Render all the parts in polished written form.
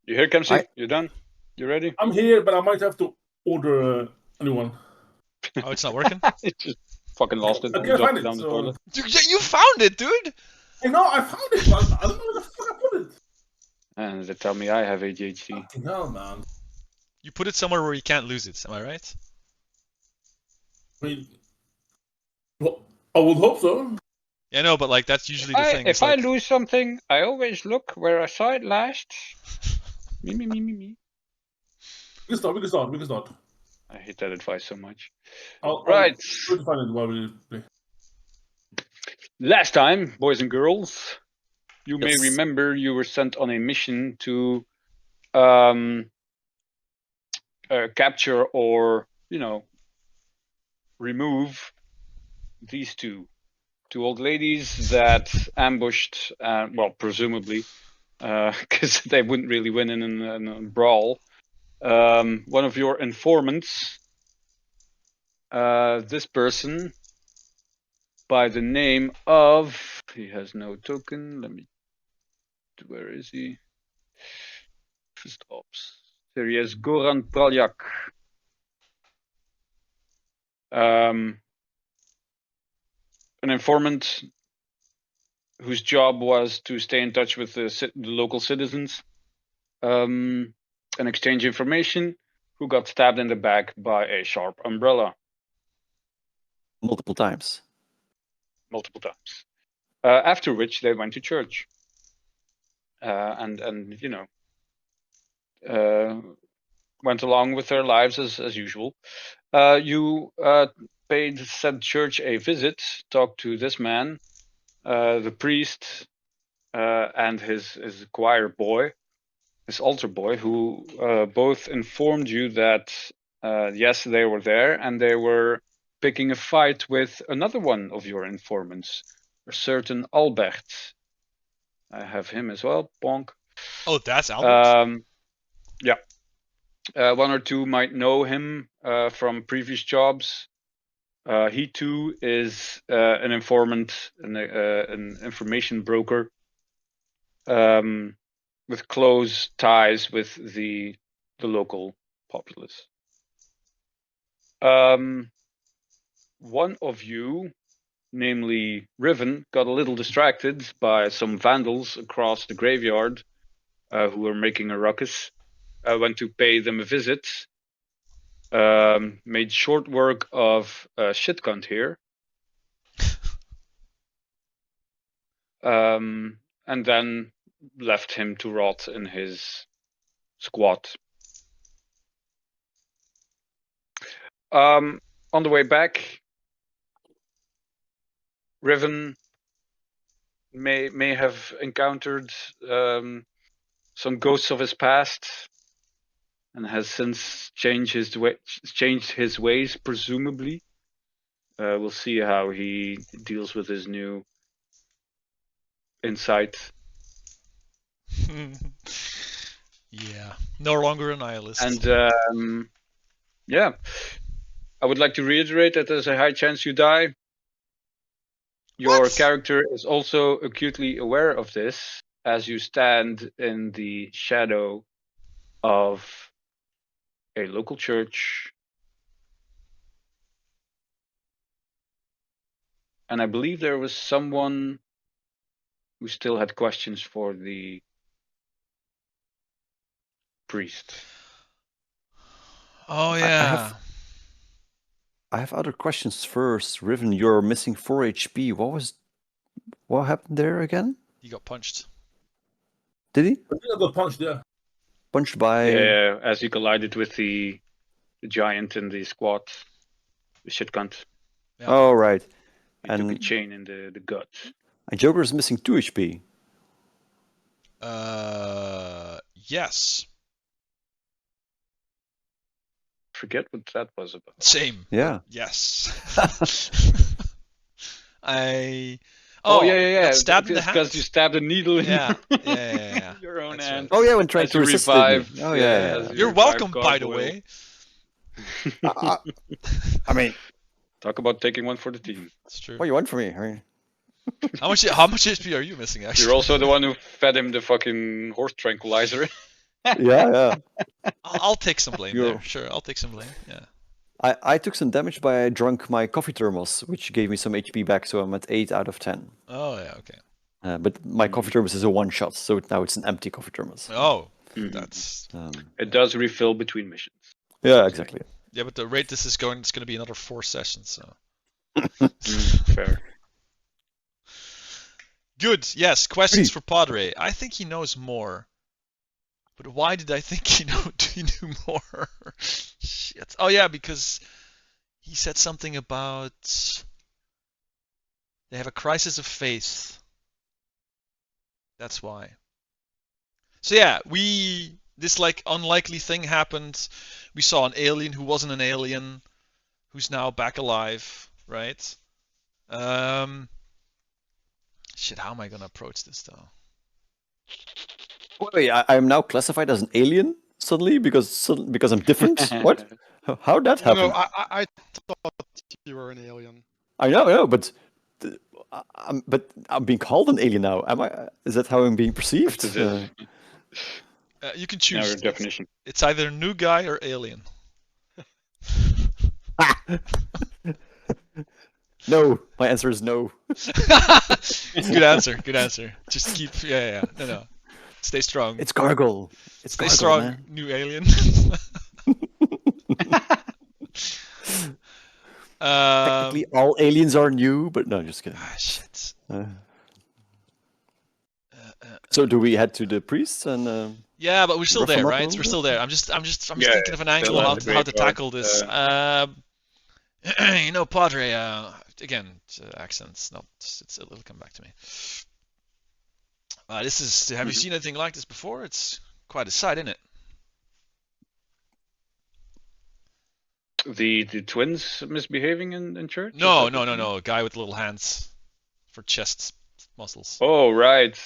You here, Camci? You done? You ready? I'm here, but I might have to order a new one. Oh, it's not working? It just fucking lost it. I can't Dropped find it it. down the toilet. You found it, dude! I know, I found it, but I don't know where the fuck I put it. And they tell me I have ADHD. Fucking hell, man. You put it somewhere where you can't lose it, am I right? I mean, well, I would hope so. Yeah, no, but like that's usually the thing. If I lose something, I always look where I saw it last. Me. We can start. I hate that advice so much. I'll Right. try to find it while we play. Last time, boys and girls, you may remember you were sent on a mission to capture or, remove these two old ladies that ambushed, well, presumably, because they wouldn't really win in a brawl. One of your informants, this person, by the name of, he has no token, where is he? Stops. There he is, Goran Praljak. An informant whose job was to stay in touch with the local citizens and exchange information, who got stabbed in the back by a sharp umbrella. Multiple times. After which they went to church. And went along with their lives as usual. You said church a visit, talked to this man, the priest, and his choir boy, his altar boy, who both informed you that yes, they were there and they were picking a fight with another one of your informants, a certain Albert. I have him as well. Bonk. Oh, that's Albert. Yeah. One or two might know him from previous jobs. He too is an informant, an information broker, with close ties with the local populace. One of you, namely Riven, got a little distracted by some vandals across the graveyard who were making a ruckus. Went to pay them a visit. Made short work of shitcunt here. And then left him to rot in his squat. On the way back, Riven may have encountered some ghosts of his past, and has since changed his ways, presumably. We'll see how he deals with his new insight. Yeah, no longer a nihilist. And yeah, I would like to reiterate that there's a high chance you die. Your character is also acutely aware of this as you stand in the shadow of a local church. And I believe there was someone who still had questions for the priest. Oh yeah. I have other questions first. Riven, you're missing 4 HP. What happened there again? He got punched. Did he? I think I got punched, yeah. Punched by... Yeah, as he collided with the giant in the squat, the shit cunt. Yeah. Oh, right. He took a chain in the gut. And Joker is missing 2 HP. Yes. Forget what that was about. Same. Yeah. Yes. Oh yeah. Stabbed in the hand. Because you stabbed a needle in your own hand. Right. Oh yeah, when trying to revive. Oh yeah. You're welcome, by the way. I mean, talk about taking one for the team. That's true. What do you want from me? I mean... How much HP are you missing? Actually, you're also the one who fed him the fucking horse tranquilizer. Yeah. I'll take some blame You're- there. Sure, I'll take some blame. Yeah. I took some damage by I drunk my coffee thermos, which gave me some HP back, so I'm at 8 out of 10. Oh yeah. Okay. But my coffee thermos is a one-shot, so now it's an empty coffee thermos. Oh, Mhm. that's It does refill between missions. Yeah, exactly. yeah. But the rate this is going, it's going to be another 4 sessions. So Fair. good. Yes. Questions Goody. for Padre. I think he knows more. But why did I think he knew more? Shit. Oh yeah, because he said something about they have a crisis of faith. That's why. So yeah, this like unlikely thing happened. We saw an alien who wasn't an alien, who's now back alive, right? Shit, how am I gonna approach this though? Wait, I'm now classified as an alien suddenly because I'm different? What? How'd that happen? No, I thought you were an alien. I know, but I'm being called an alien now. Am I? Is that how I'm being perceived? This is You can now choose. your definition. It's either new guy or alien. No, my answer is no. Good answer. Good answer. Just keep. Yeah. No. Stay strong. It's Gargoyle. It's Stay Gargoyle, strong, man. new alien. Technically, all aliens are new, but no, just kidding. Shit. So, do we head to the priests and? Yeah, but we're still rough there, them up a right? little We're bit? still there. I'm just Yeah, thinking of an angle still how at the to graveyard. tackle this. Padre. Again, accents. No, it'll come back to me. This is. Have you seen anything like this before? It's quite a sight, isn't it? The twins misbehaving in church? No. Is that what you mean? A guy with little hands for chest muscles. Oh, right.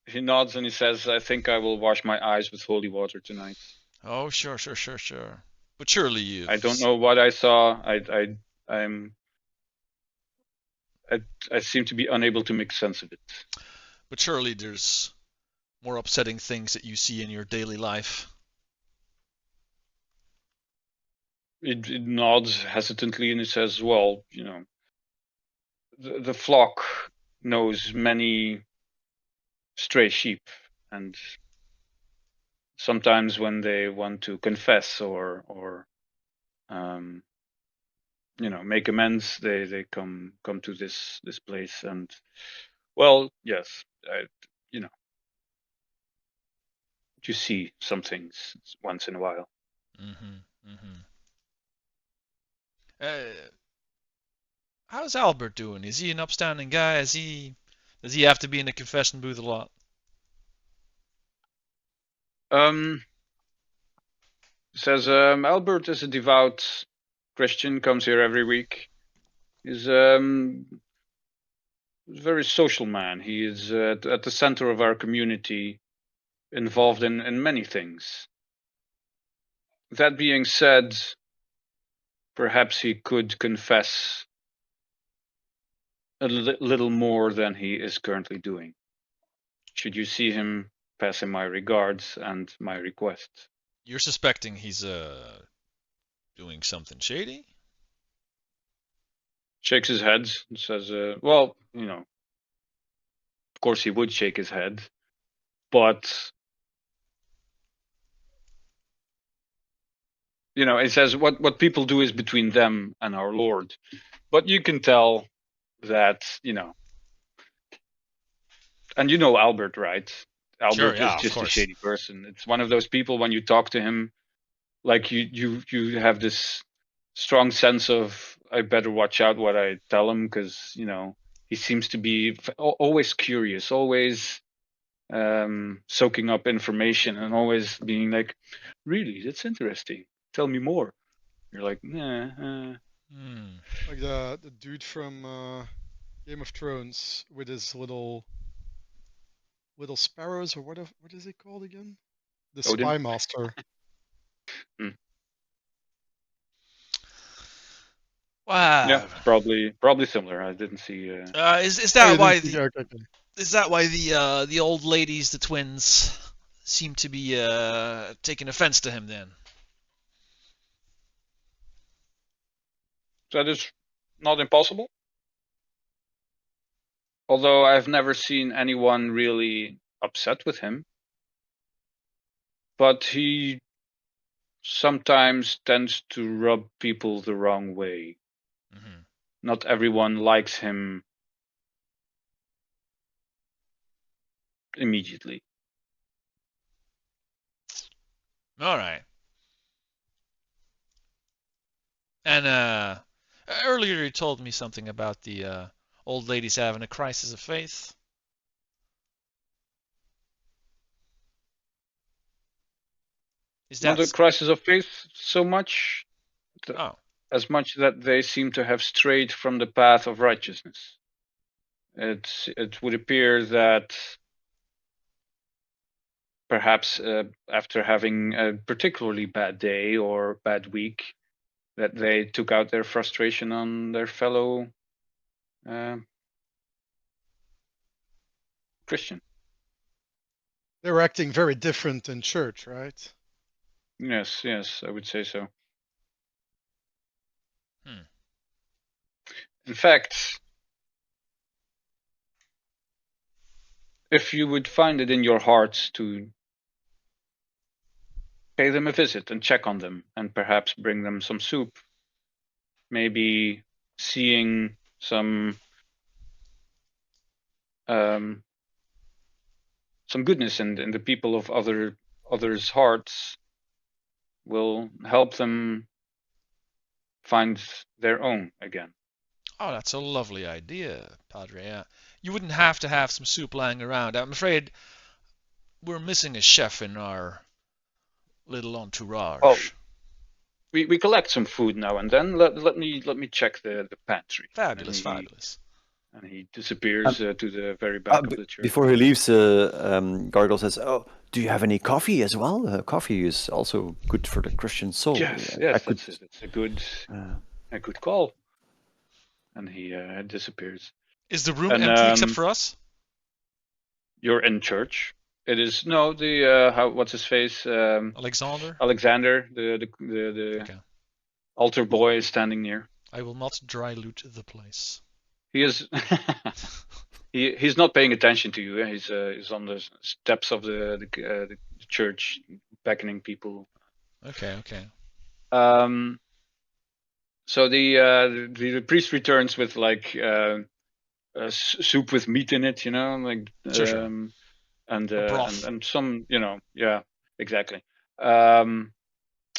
He nods and he says, "I think I will wash my eyes with holy water tonight." Oh, sure. But surely you. I don't know what I saw. I seem to be unable to make sense of it. But surely there's more upsetting things that you see in your daily life. It nods hesitantly and he says, "Well, the flock knows many stray sheep, and sometimes when they want to confess or make amends, they come to this place, and well, yes, you see some things once in a while." How's Albert doing? Is he an upstanding guy? Does he have to be in the confession booth a lot? Says Albert is a devout Christian, comes here every week. He's a very social man. He is at the center of our community, involved in many things. That being said, perhaps he could confess a little more than he is currently doing. Should you see him, pass him my regards and my request. You're suspecting he's doing something shady? Shakes his head and says, well, of course he would shake his head, but it says what people do is between them and our Lord. But you can tell that, and Albert, right? Albert Sure, yeah, is of just a course. shady person. It's one of those people, when you talk to him, like you have this strong sense of, I better watch out what I tell him, because he seems to be always curious, always soaking up information, and always being like, really, that's interesting, tell me more. You're like, nah. Like the dude from Game of Thrones with his little sparrows, or what is it called again? The Odin? Spy Master. Wow. Yeah, probably similar. I didn't see. Is that why the Okay. Is that why the old ladies, the twins, seem to be taking offense to him then? That is not impossible. Although I've never seen anyone really upset with him. But he sometimes tends to rub people the wrong way. Mm-hmm. Not everyone likes him immediately. All right. And earlier you told me something about the old ladies having a crisis of faith. Is Not that a crisis of faith so much, oh as much that they seem to have strayed from the path of righteousness. It would appear that perhaps after having a particularly bad day or bad week, that they took out their frustration on their fellow Christian. They're acting very different in church, right? Yes, I would say so. In fact, if you would find it in your heart to pay them a visit and check on them and perhaps bring them some soup, maybe seeing some goodness in the people of others' hearts will help them find their own again. oh, that's a lovely idea, Padre. Yeah. You wouldn't have to have some soup lying around. I'm afraid we're missing a chef in our little entourage. Oh, we collect some food now and then. Let me check the pantry. Fabulous, fabulous. And he disappears to the very back of the church. Before he leaves, Gargoyle says, "Oh, do you have any coffee as well? Coffee is also good for the Christian soul." Yes, that's a good call. And he disappears. Is the room empty except for us? You're in church. It is the what's his face? Alexander. Alexander, the Okay. altar boy is standing near. I will not dry loot the place. He is. He's not paying attention to you. He's on the steps of the church, beckoning people. Okay. So the priest returns with like soup with meat in it, like Sure. and some, exactly.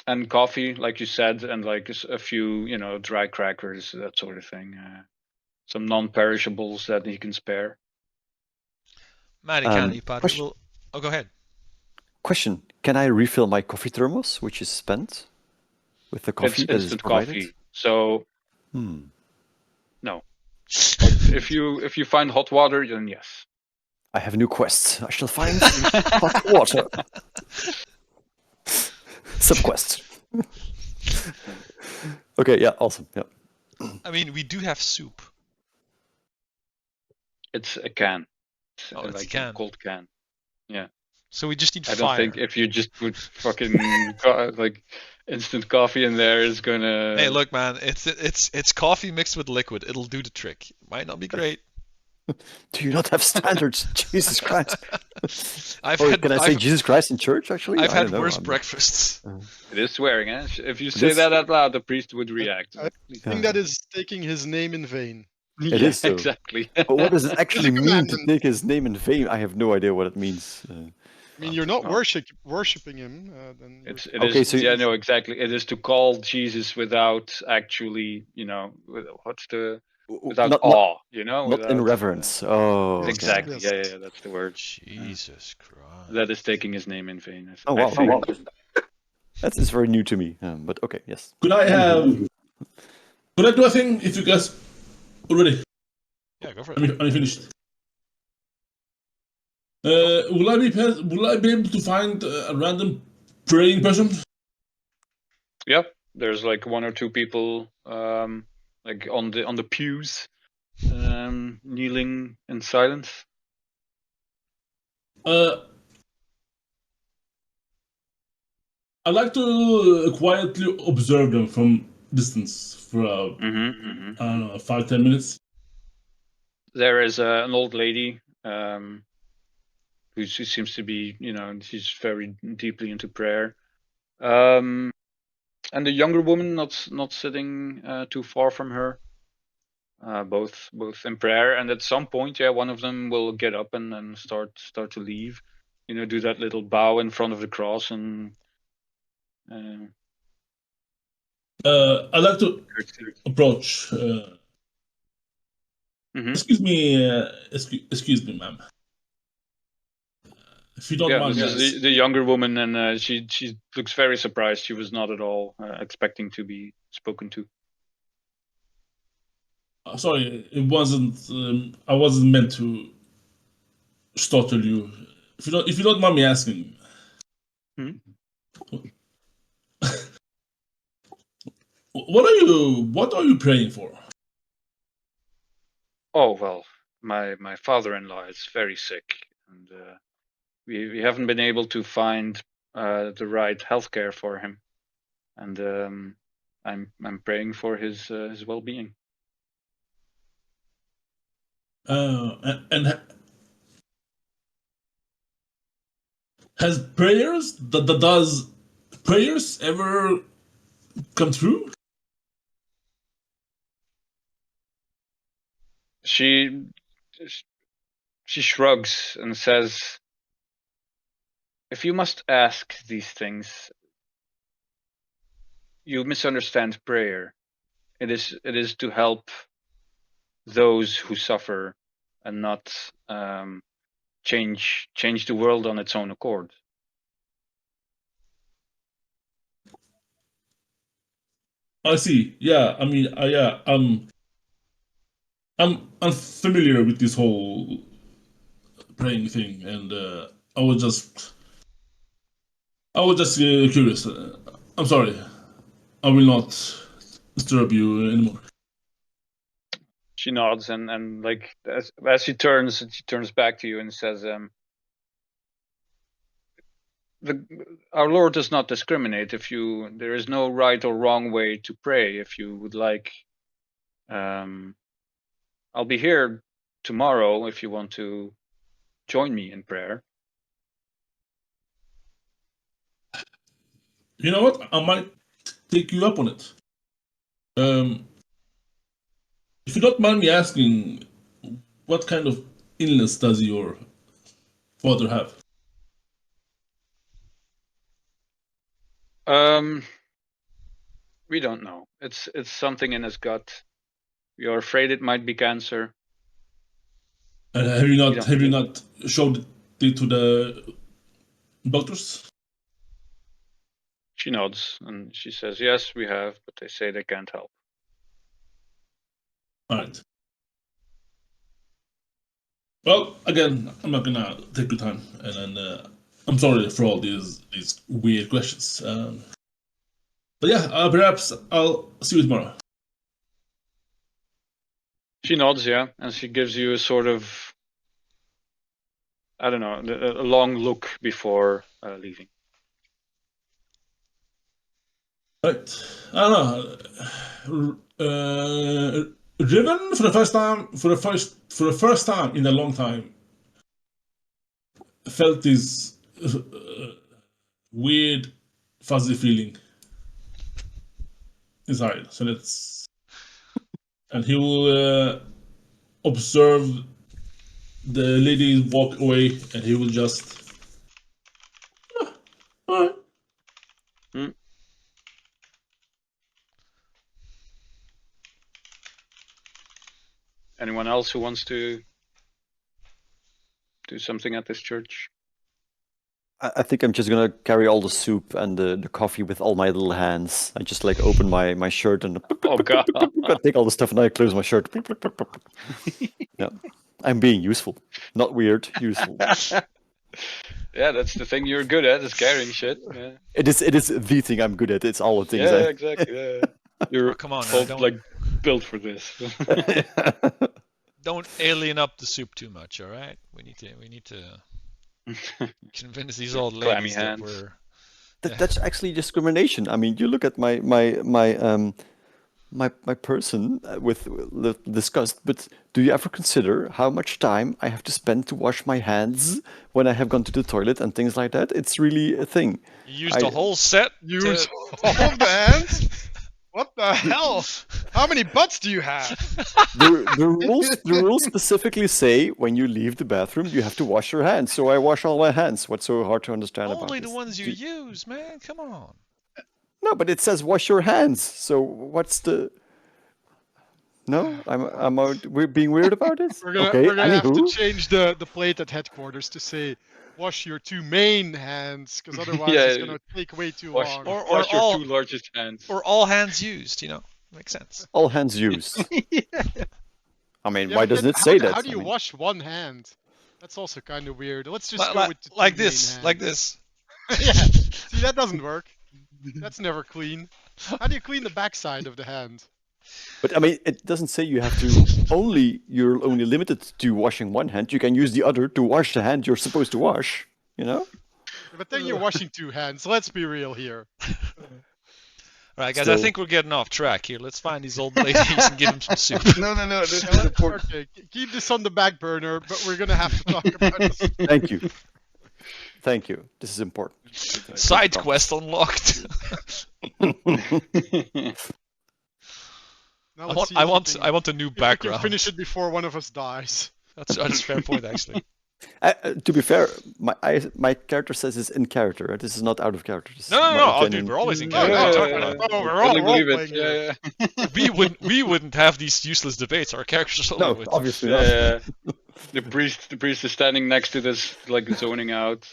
And coffee, like you said, and like a few, dry crackers, that sort of thing. Some non-perishables that he can spare. Mighty kind of you, Padre. Well, go ahead. Question: can I refill my coffee thermos, which is spent, with the coffee It's that is instant provided? coffee, so no. If you find hot water, then yes. I have a new quest. I shall find hot water. Subquest. Okay, yeah, awesome. Yeah. I mean, we do have soup. It's a can. Oh, it's like a can. Cold can. Yeah. So we just need I fire. don't think if you just put fucking like instant coffee in there is gonna. Hey, look, man, it's coffee mixed with liquid. It'll do the trick. Might not be great. Do you not have standards? Jesus Christ. Can I say I've- Jesus Christ in church, actually? I've I had don't know. worse breakfasts. It is swearing, eh? If you say that out loud, the priest would react. I think that is taking his name in vain. It is so. Exactly. But what does it actually mean to commandment. take his name in vain? I have no idea what it means. I mean, you're not worshipping him. Then you're It Okay, is. so Yeah, no, exactly. It is to call Jesus without actually, without not, awe, not without, in reverence. Oh, okay. Exactly. Yes. Yeah, that's the word. Jesus Christ. That is taking his name in vain. Oh I wow. think. That's very new to me. But okay, yes. Could I do a thing if you guys already? Yeah, go for it. I'm finished. Will I be able to find a random praying person? Yep. There's like one or two people, like on the pews, kneeling in silence. I like to quietly observe them from distance for I don't know 5-10 minutes. There is an old lady who seems to be, she's very deeply into prayer. And the younger woman not sitting too far from her. Both in prayer, and at some point, one of them will get up and start to leave. Do that little bow in front of the cross and. I like to approach. Excuse me, excuse me, ma'am. If you don't mind, this is the younger woman, and she looks very surprised. She was not at all expecting to be spoken to. Sorry, it wasn't. I wasn't meant to startle you. If you don't mind me asking, what are you praying for? Oh well, my father-in-law is very sick, and we haven't been able to find the right healthcare for him, and I'm praying for his well-being. And has does prayers ever come true? She shrugs and says, "If you must ask these things, you misunderstand prayer. It is to help those who suffer, and not change the world on its own accord." I see. Yeah, I mean, yeah, I'm familiar with this whole praying thing, and I was just curious. I'm sorry. I will not disturb you anymore. She nods and like as she turns back to you and says, our Lord does not discriminate. There is no right or wrong way to pray. If you would like, I'll be here tomorrow if you want to join me in prayer. You know what? I might take you up on it. If you don't mind me asking, what kind of illness does your father have? We don't know. It's something in his gut. We are afraid it might be cancer. And have you not showed it to the doctors? She nods and she says, "Yes, we have, but they say they can't help." All right. Well, again, I'm not gonna take your time, and then I'm sorry for all these weird questions. But yeah, perhaps I'll see you tomorrow. She nods, yeah, and she gives you a sort of, I don't know, a long look before leaving. Right. I don't know. Riven for the first time in a long time felt this weird fuzzy feeling inside. So and he will observe the lady walk away, and he will just. All right. Anyone else who wants to do something at this church? I think I'm just gonna carry all the soup and the coffee with all my little hands. I just like open my shirt and Oh god! take all the stuff and I close my shirt. Yeah, I'm being useful, not weird. Useful. Yeah, that's the thing you're good at, is carrying shit. Yeah. It is the thing I'm good at. It's all the things. Yeah, exactly. Yeah. You're come on, like built for this. Don't alien up the soup too much, all right? We need to Convince these old Clammy ladies that hands. we're. That's actually discrimination. I mean, you look at my person with the disgust, but do you ever consider how much time I have to spend to wash my hands when I have gone to the toilet and things like that? It's really a thing. You used a whole set. Use all of the hands? What the hell? How many butts do you have? The rules specifically say when you leave the bathroom you have to wash your hands. So I wash all my hands. What's so hard to understand about Only this? the ones you use, man. Come on. No, but it says wash your hands. So what's the? No, we're being weird about it. We're gonna Okay, have to anywho. change the plate at headquarters to say wash your two main hands, because otherwise Yeah, it's gonna take way too Wash, long. Or wash your all 2 largest hands. or all hands used. Makes sense. All hands used. I mean, Yeah, why but doesn't then it say that? how do I you mean, wash one hand? That's also kind of weird. Let's just go Like, with the two like main this, like hands. this. Yeah. See, that doesn't work. That's never clean. How do you clean the backside of the hand? but I mean, it doesn't say you have to you're only limited to washing one hand. You can use the other to wash the hand you're supposed to wash, you know? But then you're washing two hands. Let's be real here. All right, guys. I Still. think we're getting off track here. Let's find these old ladies and give them some soup. No, this is Yeah, important. okay, keep this on the back burner, but we're gonna have to talk about this. Thank you. Thank you. This is important. Side quest unlocked. Now I let's want, see I if we want, can- I want a new if we can background. finish it before one of us dies. That's a fair point, actually. To be fair, my character says it's in character. This is not out of character. This is No, my oh, dude, genuine- we're always in No, character. no, What are no, you talking about? no, we're Totally all believe role-playing it. here. Yeah. We wouldn't have these useless debates. Our characters No, would. obviously not. Yeah. The priest is standing next to this, like zoning out.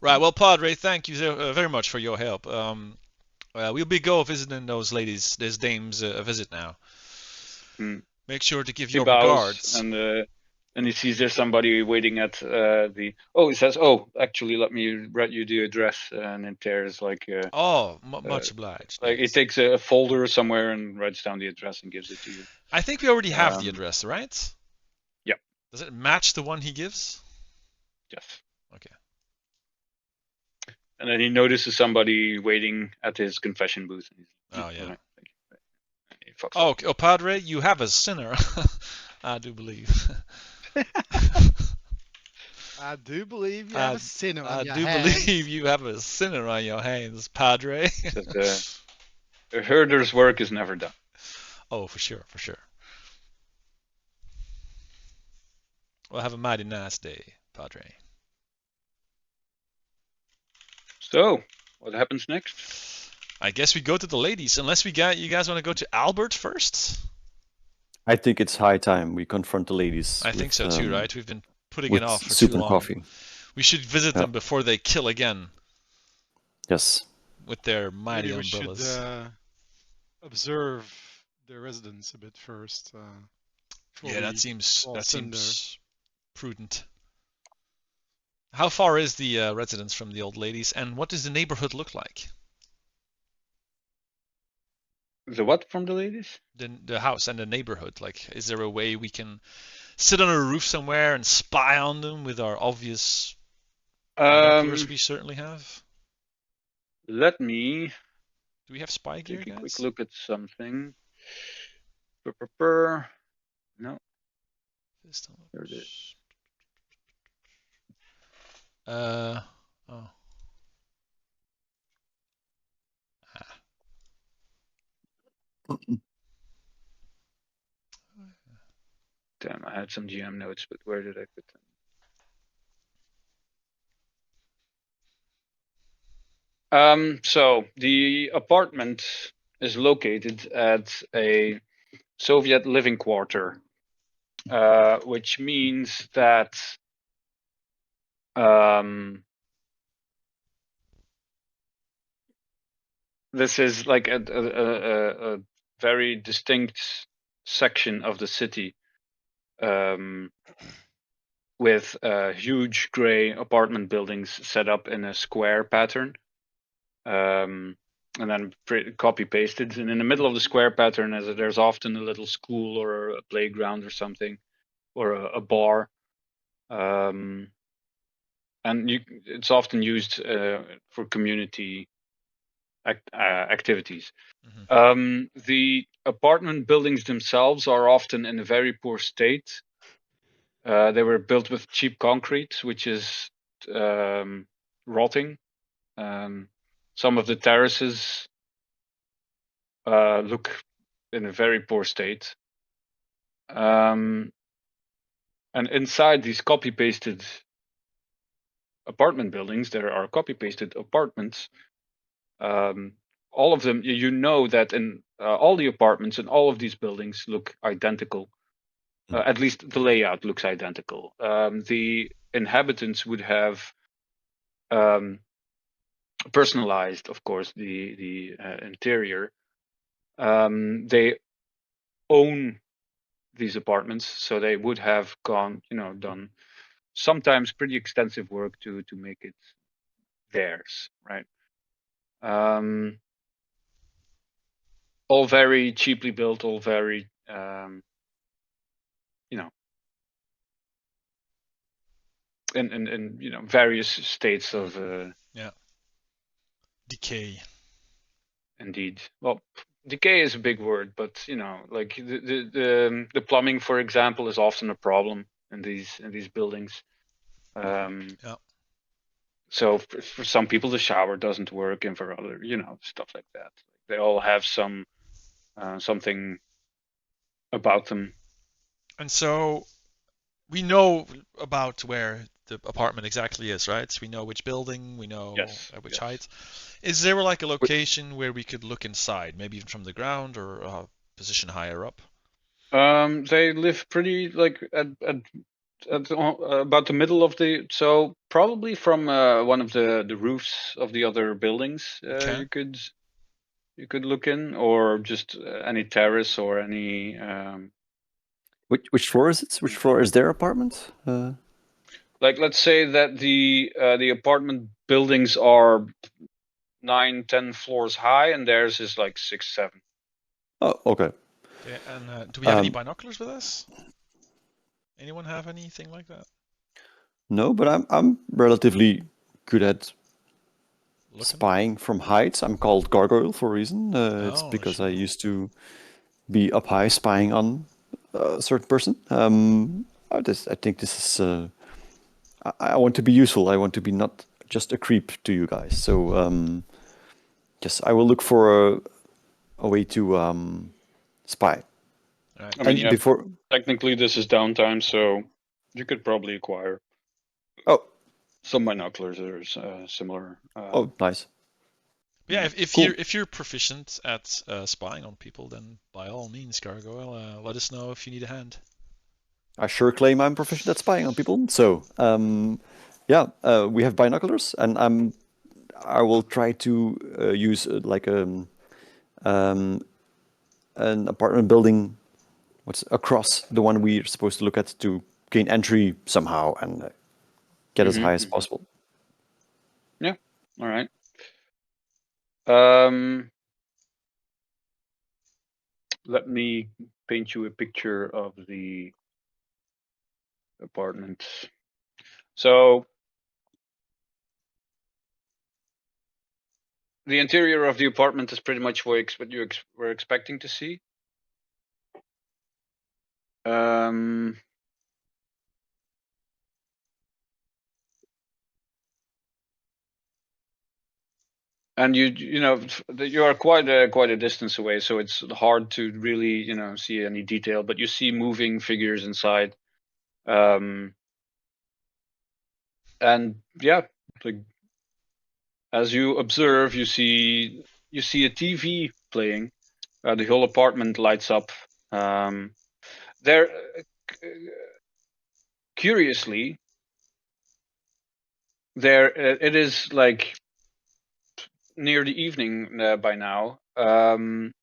Right. Well, Padre, thank you very much for your help. We'll be visiting those ladies, these dames, a visit now. Hmm. Make sure to give He your bows regards. and he sees there's somebody waiting at the. Oh, he says, "Oh, actually, let me write you the address." And it there's like. Oh, much obliged. Like yes. he takes a folder somewhere and writes down the address and gives it to you. I think we already have the Um, address, right? Yep. Does it match the one he gives? Yes. Okay. And then he notices somebody waiting at his confession booth. And he's, Oh, yeah. "Alright, thank you." He fucks Oh, off. okay. Oh, Padre, you have a sinner. I do believe. I do believe you have a sinner on I your do hands. believe you have a sinner on your hands, Padre. Says, the herder's work is never done. Oh, for sure, for sure. Well, have a mighty nice day, Padre. So, what happens next? I guess we go to the ladies, unless you guys want to go to Albert first? I think it's high time we confront the ladies. I think so too, right? We've been putting with it off for soup too and long. coffee. We should visit Yeah. them before they kill again Yes. with their mighty Maybe we umbrellas. should observe their residence a bit first. Before Yeah, that we seems waltz in there. prudent. How far is the residence from the old ladies, and what does the neighborhood look like? The what from the ladies? The house and the neighborhood. Like, is there a way we can sit on a roof somewhere and spy on them with our obvious binoculars we certainly have? Let me Do we have spy gear, take a guys? quick look at something. No, there it is. Oh. Damn, I had some GM notes, but where did I put them? So the apartment is located at a Soviet living quarter, which means that this is like a very distinct section of the city, with huge gray apartment buildings set up in a square pattern, and then copy pasted. And in the middle of the square pattern, there's often a little school or a playground or something. or a bar. And it's often used for community activities. Mhm. The apartment buildings themselves are often in a very poor state. They were built with cheap concrete, which is rotting. Some of the terraces look in a very poor state. And inside these copy-pasted apartment buildings, there are copy-pasted apartments. All of them, you know that in all the apartments in all of these buildings look identical. At least the layout looks identical. The inhabitants would have personalized, of course, the interior. They own these apartments, so they would have done sometimes pretty extensive work to make it theirs, right? All very cheaply built, all very in various states of Yeah. Decay. indeed. Well, decay is a big word, but like the plumbing, for example, is often a problem in these buildings. Yeah. So for some people, the shower doesn't work, and for other, stuff like that. They all have something about them. And so we know about where the apartment exactly is, right? So we know which building, we know Yes. at which Yes. height. Is there like a location where we could look inside, maybe even from the ground or a position higher up? They live pretty like at about the middle of the, so probably from one of the roofs of the other buildings. Okay. You could look in, or just any terrace or any. Which floor is it? Which floor is their apartment? Like, let's say that the apartment buildings are 9, 10 floors high, and theirs is like 6, 7. Oh, okay. Okay. And do we have any binoculars with us? Anyone have anything like that? No, but I'm relatively good at Looking? spying from heights. I'm called Gargoyle for a reason. It's Oh, because I sure. used to be up high spying on a certain person. I think this is. I want to be useful. I want to be not just a creep to you guys. So yes, I will look for a way to spy. Right. I mean, And yeah, before, technically this is downtime, so you could probably acquire oh, some binoculars or similar. oh, nice. Yeah, if Cool. you're proficient at spying on people, then by all means, Gargoyle, let us know if you need a hand. I sure claim I'm proficient at spying on people. So yeah, we have binoculars, and I will try to use like an apartment building, what's across the one we're supposed to look at to gain entry somehow and get as high as possible. Yeah. All right. Let me paint you a picture of the apartment. So the interior of the apartment is pretty much what you were expecting to see. And you are quite a distance away, so it's hard to really see any detail. But you see moving figures inside, and yeah, like as you observe, you see a TV playing. The whole apartment lights up. There, curiously, it is like near the evening by now, and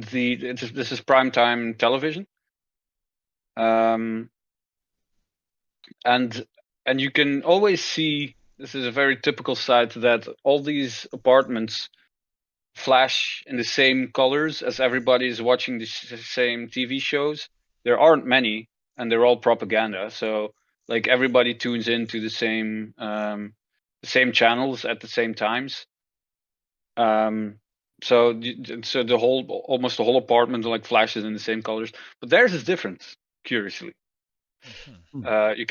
this is prime time television, and you can always see, this is a very typical sight, that all these apartments flash in the same colors as everybody is watching the same TV shows. There aren't many. and they're all propaganda. So like everybody tunes into the same channels at the same times. So the almost the whole apartment like flashes in the same colors, but theirs is different. Curiously, Mhm. you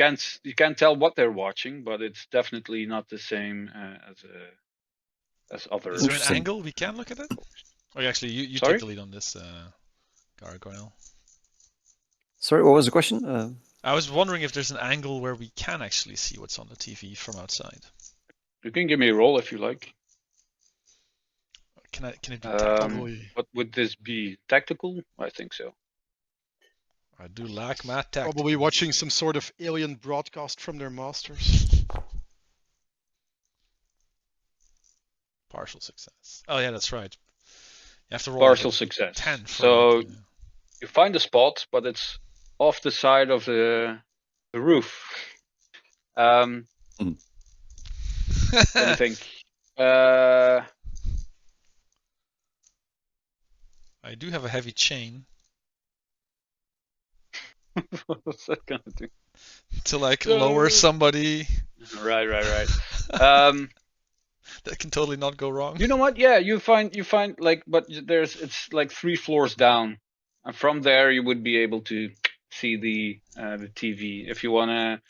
can't tell what they're watching, but it's definitely not the same as other. Is there an Interesting. angle we can look at it? Or actually, you Sorry? take the lead on this, Gargoyle. Sorry, what was the question? I was wondering if there's an angle where we can actually see what's on the TV from outside. You can give me a roll if you like. Can it be tactical? Probably. What would this be? Tactical? I think so. I do like my tactical. Probably watching some sort of alien broadcast from their masters. Partial success. Oh yeah, that's right. You have to roll Partial like a success. 10 for So it. you find a spot, but it's off the side of the roof. Let me think. I do have a heavy chain What's that gonna do? to like No. lower somebody. Right. That can totally not go wrong. You know what? Yeah, you find like, but it's like 3 floors down, and from there you would be able to see the TV. If you wanna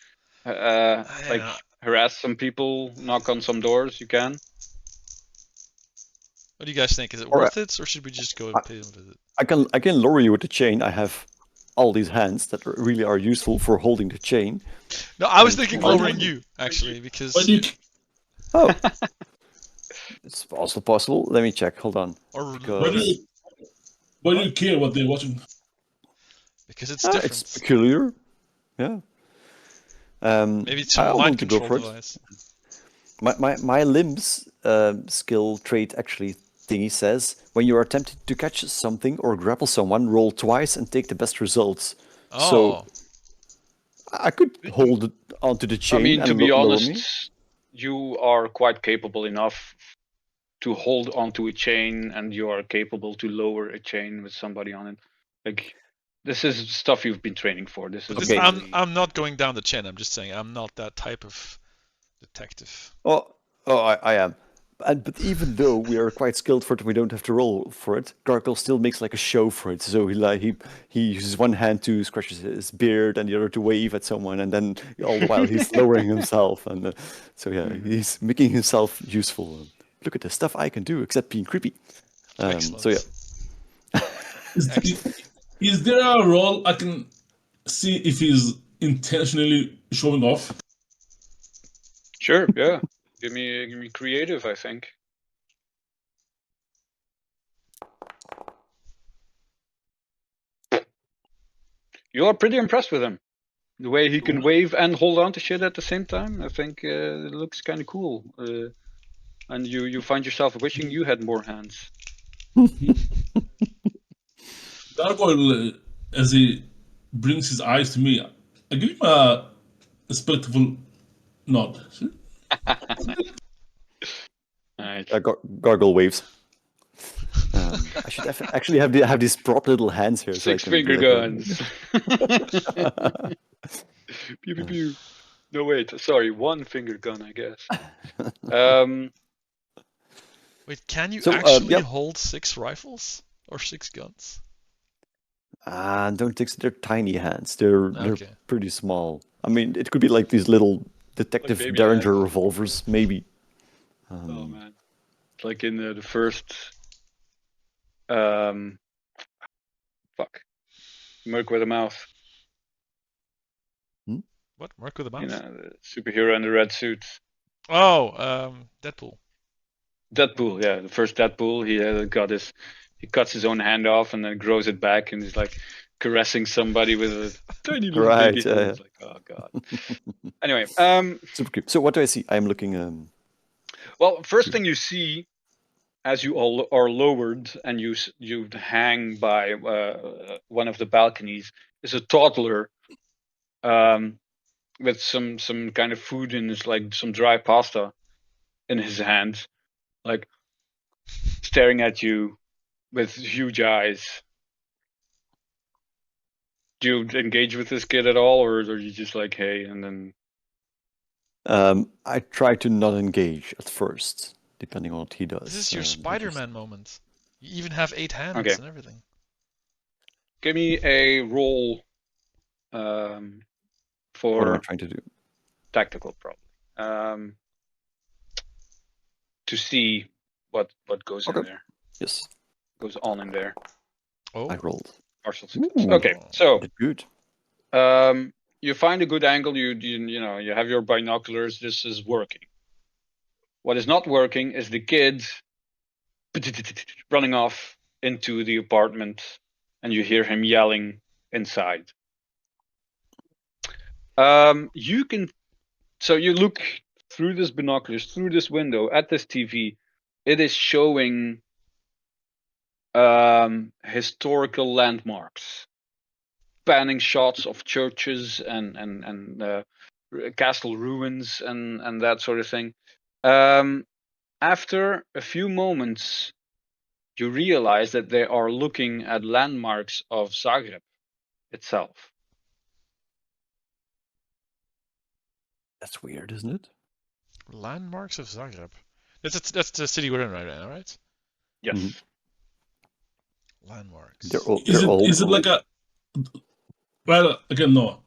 like Yeah. harass some people, knock on some doors, you can. What do you guys think? Is it Or- worth it, or should we just go and pay them a visit? I can lower you with the chain. I have all these hands that really are useful for holding the chain. No, I was And thinking why do lowering you- you actually because Why do you? Oh, it's also possible. Let me check. Hold on. or Why do Because you? Why do you care what they're watching? because it's different. it's peculiar. Yeah. Maybe it's I'll a mind want to go control for it. device. My limbs skill trait actually thingy says when you are tempted to catch something or grapple someone, roll twice and take the best results. Oh, So I could hold it onto the chain I mean, and to be lower me. honest, you are quite capable enough to hold onto a chain, and you are capable to lower a chain with somebody on it. Like, this is stuff you've been training for. This is but Okay. I'm not going down the chain. I'm just saying I'm not that type of detective. Oh, I am. But even though we are quite skilled for it, we don't have to roll for it. Gargoyle still makes like a show for it. So he uses one hand to scratch his beard and the other to wave at someone, and then all the while he's lowering himself. And so yeah, he's making himself useful. Look at the stuff I can do, except being creepy. Excellent. So yeah, Is there a role I can see if he's intentionally showing off? Sure, yeah. Give me creative, I think. You are pretty impressed with him. The way he can wave and hold on to shit at the same time, I think it looks kind of cool. And you find yourself wishing you had more hands. Gargoyle, as he brings his eyes to me, I give him a respectful nod. Right. Gargoyle waves. I should actually have these prop little hands here. So I 6 can do finger like guns. Pew pew pew. No wait, sorry, 1 finger gun, I guess. Wait, can you So, actually yep. hold 6 rifles or 6 guns? Don't think so. They're tiny hands. They're Okay. pretty small. I mean, it could be like these little detective baby Derringer hands. revolvers, maybe. Oh man, it's like in the first, fuck, Merc with a mouth. What? Mark with a mouse? You know, the superhero in the red suit. Oh, Deadpool. Deadpool, yeah, the first Deadpool. He cuts his own hand off and then grows it back, and he's like caressing somebody with a tiny little Right, baby hand. It's like, oh god. Anyway, Super cute. So what do I see? I'm looking. well, first thing you see as you all are lowered and you hang by one of the balconies is a toddler with some kind of food in his, like some dry pasta in his hand, like staring at you with huge eyes. Do you engage with this kid at all, or are you just like, hey, and then? I try to not engage at first, depending on what he does. This is your I just- Spider-Man moment. You even have 8 hands Okay. and everything. Give me a roll What am I for trying to do? tactical, probably. To see what goes in Okay. there, Yes, goes on in there. Oh. I rolled. Partial success. Ooh. Okay, so Did good. you find a good angle. You know, you have your binoculars. This is working. What is not working is the kid running off into the apartment, and you hear him yelling inside. You can. So you look through this binoculars, through this window at this TV. It is showing historical landmarks, panning shots of churches and castle ruins and that sort of thing. After a few moments, you realize that they are looking at landmarks of Zagreb itself. That's weird, isn't it? Landmarks of Zagreb. That's the city we're in right now, right? Yes. Mhm. Landmarks. They're all. Is They're all. it like a? Well, again, no,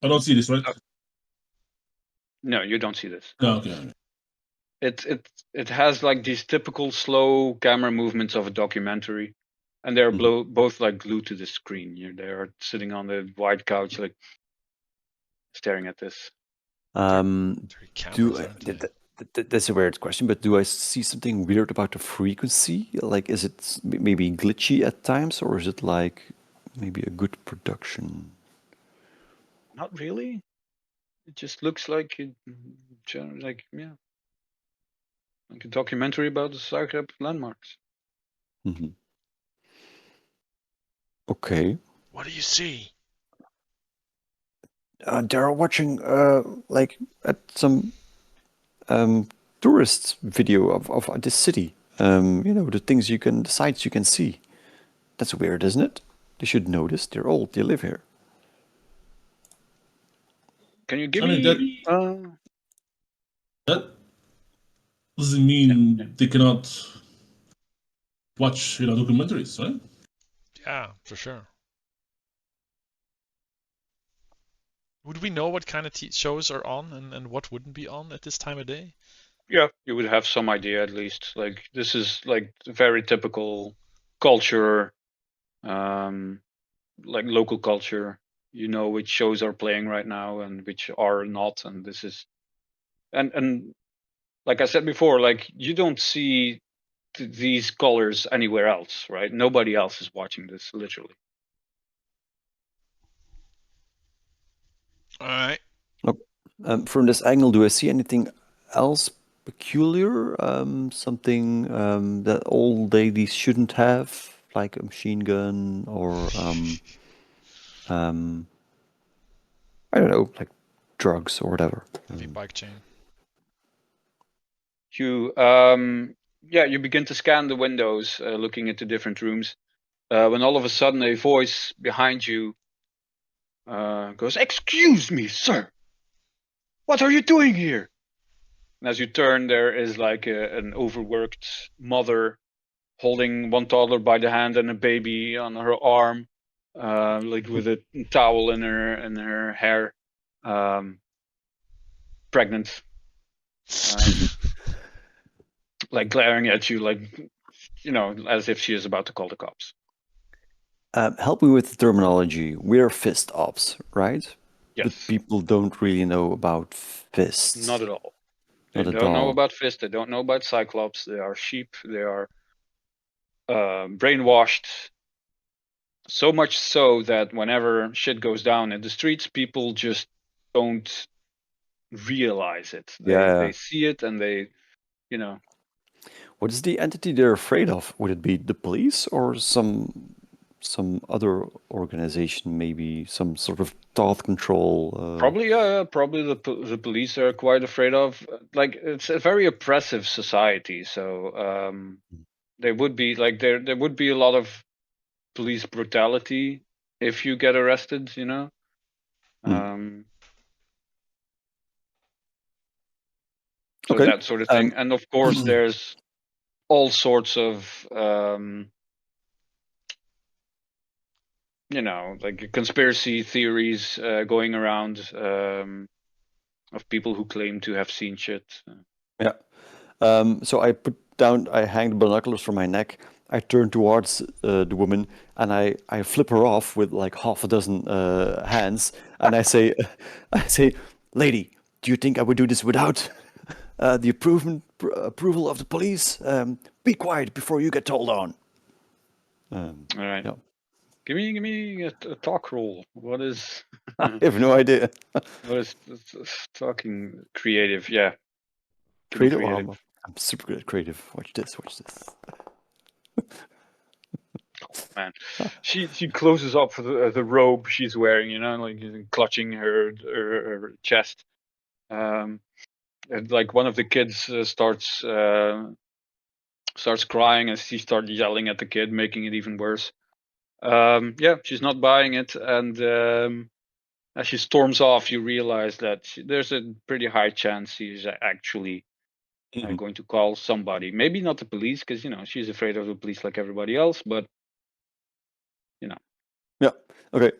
I don't see this, right? No, you don't see this. No, okay. It has like these typical slow camera movements of a documentary, and they're both like glued to the screen. They are sitting on the white couch, like staring at this. They're cameras, aren't they? That's a weird question, but do I see something weird about the frequency? Like, is it maybe glitchy at times, or is it like maybe a good production? Not really. It just looks like like a documentary about the Zagreb landmarks. Mm-hmm. Okay. What do you see? They're watching like at some tourist video of this city. You know, the sights you can see. That's weird, isn't it? They should notice. They're old. They live here. Can you give I mean, me? that doesn't mean they cannot watch, documentaries, right? Yeah, for sure. Would we know what kind of shows are on and what wouldn't be on at this time of day? Yeah, you would have some idea at least. Like this is like very typical culture, like local culture. You know which shows are playing right now and which are not, and this is, and like I said before, like you don't see these colors anywhere else, right? Nobody else is watching this, literally. All right. From this angle, do I see anything else peculiar? Something that old ladies shouldn't have, like a machine gun or I don't know, like drugs or whatever. Heavy bike chain. You you begin to scan the windows, looking into different rooms. When all of a sudden a voice behind you goes, "Excuse me, sir. What are you doing here?" And as you turn, there is like an overworked mother holding one toddler by the hand and a baby on her arm, like with a towel in her hair, pregnant, like glaring at you, like as if she is about to call the cops. Help me with the terminology. We're fist ops, right? Yes. But people don't really know about fists. Not at all. They Not at don't know all. about F.I.S.T. They don't know about Cyclops. They are sheep. They are brainwashed. So much so that whenever shit goes down in the streets, people just don't realize it. They see it and they, What is the entity they're afraid of? Would it be the police or some other organization? Maybe some sort of thought control. Probably the police are quite afraid of. Like it's a very oppressive society, so there would be like there would be a lot of police brutality if you get arrested, you know. So Okay. that sort of thing. And of course, there's all sorts of, you know, like conspiracy theories going around of people who claim to have seen shit. Yeah. So I hang the binoculars from my neck. I turn towards the woman and I flip her off with like half a dozen hands, and I say, "Lady, do you think I would do this without the approval of the police? Be quiet before you get told on." All right. Yeah. Give me a talk roll. What is? I have no idea. What is talking creative? Yeah. Give me creative. I'm super good at creative. Watch this. Man, she closes up the robe she's wearing, you know, like clutching her chest. And like one of the kids starts crying, and she starts yelling at the kid, making it even worse. Yeah, she's not buying it, and as she storms off, you realize that there's a pretty high chance she's actually going to call somebody. Maybe not the police, because you know she's afraid of the police like everybody else, but you know. Yeah. Okay.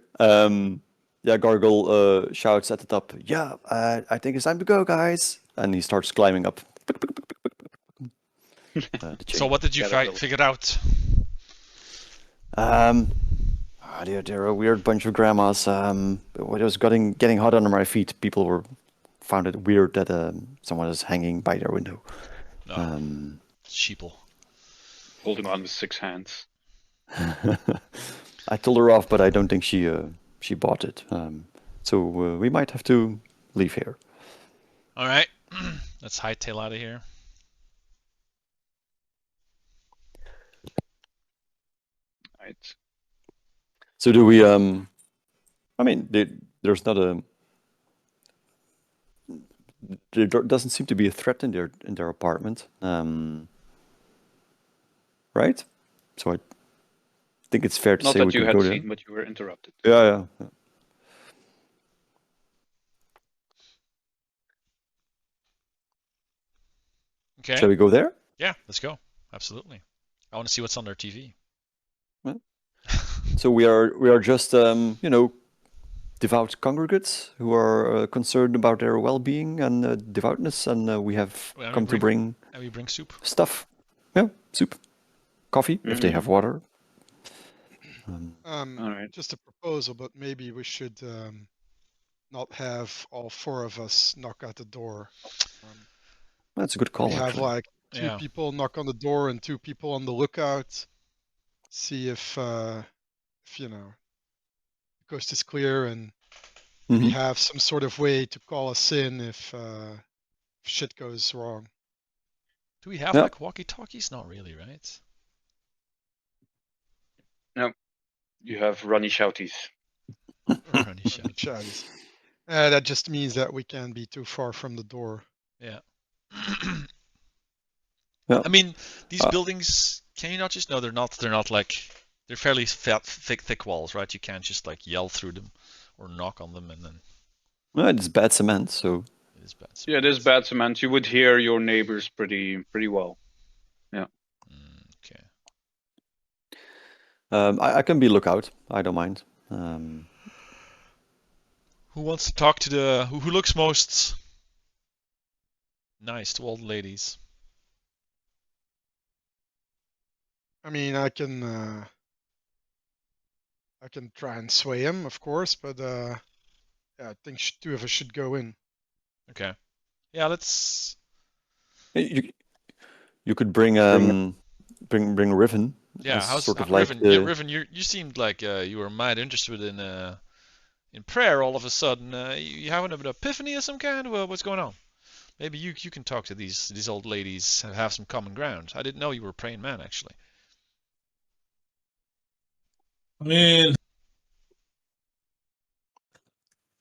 Yeah. Gargoyle shouts at the top. Yeah. I think it's time to go, guys. And he starts climbing up. The So chain. what did you Caterpillar. figure out? They're a weird bunch of grandmas. When it was getting hot under my feet, people found it weird that someone is hanging by their window. No. Sheeple. Holding on with 6 hands. I told her off, but I don't think she bought it. So we might have to leave here. All right. Let's hightail out of here. Right. So do we? I mean, there's not a. There doesn't seem to be a threat in their apartment, right? So I think it's fair to Not say we that you could had go there. seen, but you were interrupted. Yeah. Okay. Shall we go there? Yeah, let's go. Absolutely. I want to see what's on their TV. Yeah. So we are just devout congregates who are concerned about their well-being and devoutness, and we have come to bring. And we bring soup. Stuff. Yeah, soup, coffee if they have water. All right. Just a proposal, but maybe we should not have all 4 of us knock at the door. That's a good call. We have Actually. like 2 people knock on the door and 2 people on the lookout. See if you know the coast is clear and we have some sort of way to call us in if shit goes wrong. Do we have like walkie-talkies? Not really, right? No, you have runny shouties. Runny shouties. That just means that we can't be too far from the door. Yeah. Yeah. I mean, these buildings. Can you not just know they're not like they're fairly thick walls, right? You can't just like yell through them or knock on them and then. Well, it's bad cement, so. It is bad cement. Yeah, it is bad cement. You would hear your neighbors pretty well. Yeah. Okay. I can be lookout. I don't mind. Who wants to talk to the who looks most nice to old ladies? I mean, I can try and sway him, of course, but yeah, I think 2 of us should go in. Okay. Yeah, let's. You could bring bring Riven. Yeah, how's sort of Riven? like Yeah, Riven, you seemed like you were mad interested in prayer all of a sudden. You having an epiphany of some kind? Well, what's going on? Maybe you can talk to these old ladies and have some common ground. I didn't know you were a praying man, actually. I mean,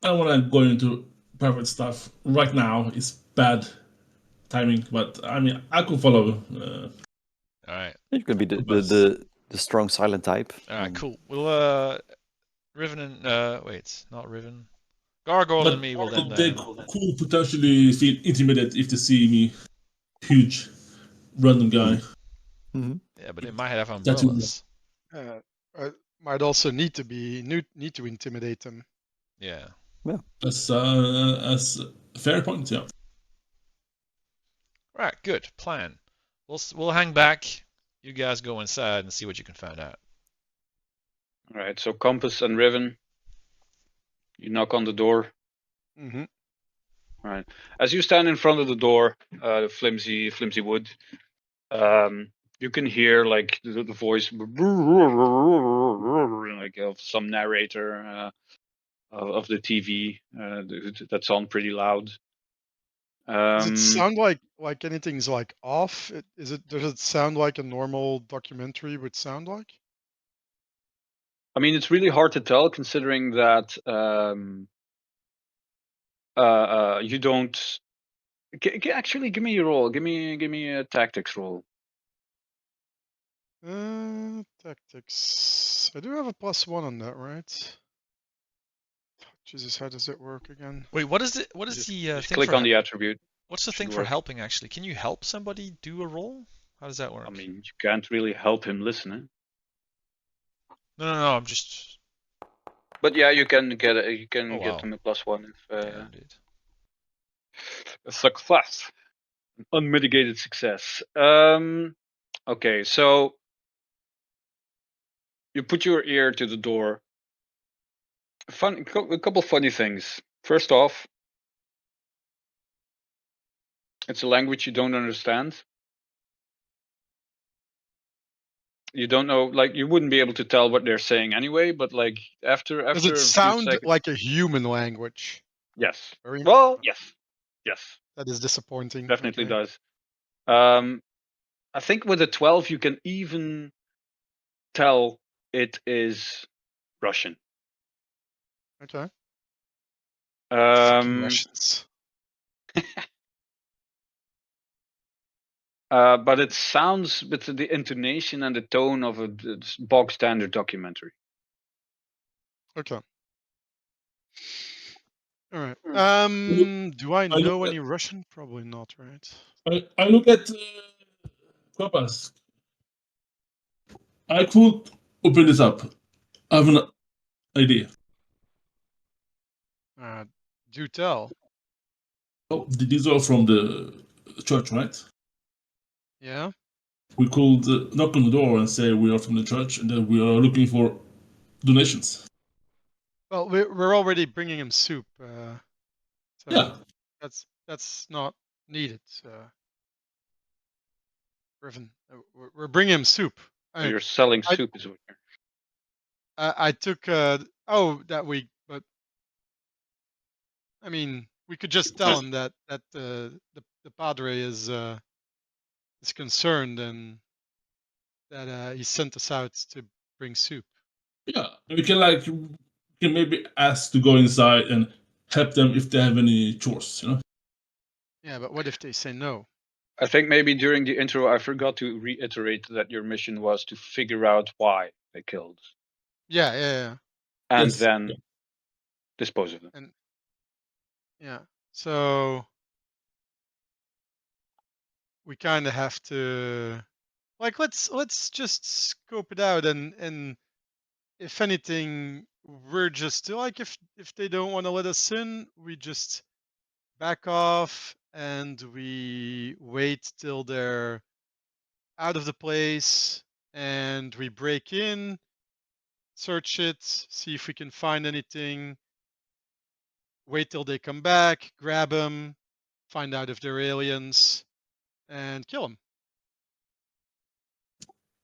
I don't want to go into private stuff right now. It's bad timing, but I mean, I could follow. All right. You can be the strong silent type. All right, cool. Well, Riven and wait, not Riven. Gargoyle and me will then. They could potentially feel intimidated if they see me, huge, random guy. Mm-hmm. Yeah, but they might have That you- umbrellas. Might also need to intimidate them. Yeah. That's a fair point. Yeah. Right. Good plan. We'll hang back. You guys go inside and see what you can find out. All right. So Compass and Riven, you knock on the door. Mm-hmm. Right. As you stand in front of the door, flimsy wood, you can hear like the voice like of some narrator of the TV that's on pretty loud. Does it sound like anything's like off? Does it sound like a normal documentary would sound like? I mean, it's really hard to tell considering that you don't. Actually, give me a roll. Give me a tactics roll. Tactics. I do have a +1 on that, right? Jesus, how does it work again? Wait, what is it? What is Just, the just thing click for? on the attribute. What's the thing should for work. helping? Actually, can you help somebody do a roll? How does that work? I mean, you can't really help him listening. No. I'm just. But yeah, you can get Oh, wow. him a +1 if Yeah, indeed. a success, an unmitigated success. Okay, so you put your ear to the door. A couple funny things. First off, it's a language you don't understand. You don't know, like you wouldn't be able to tell what they're saying anyway. But like after Does it a few sound seconds, like a human language? yes. Very. Well, yes. That is disappointing. Definitely Okay. does. I think with a 12 you can even tell it is Russian. Okay. Fucking Russians. But it sounds with the intonation and the tone of a bog standard documentary. Okay. All right. Hmm. Do I I look know at- any Russian? Probably not, right? I look at Compass. I could open this up. I have an idea. Do tell. Oh, these are from the church, right? Yeah. We could knock on the door and say we are from the church and that we are looking for donations. Well, we're already bringing him soup. So Yeah. that's not needed. Riven, we're bringing him soup. So you're selling soup is what you're. I took that week, but I mean we could just tell him that the padre is concerned and that he sent us out to bring soup. Yeah. We can maybe ask to go inside and help them if they have any chores, Yeah, but what if they say no? I think maybe during the intro I forgot to reiterate that your mission was to figure out why they killed. Yeah. And Yes. then dispose of them. And yeah, so we kind of have to let's just scope it out and if anything we're just like if they don't want to let us in, we just back off and we wait till they're out of the place and we break in, search it, see if we can find anything, wait till they come back, grab them, find out if they're aliens, and kill them.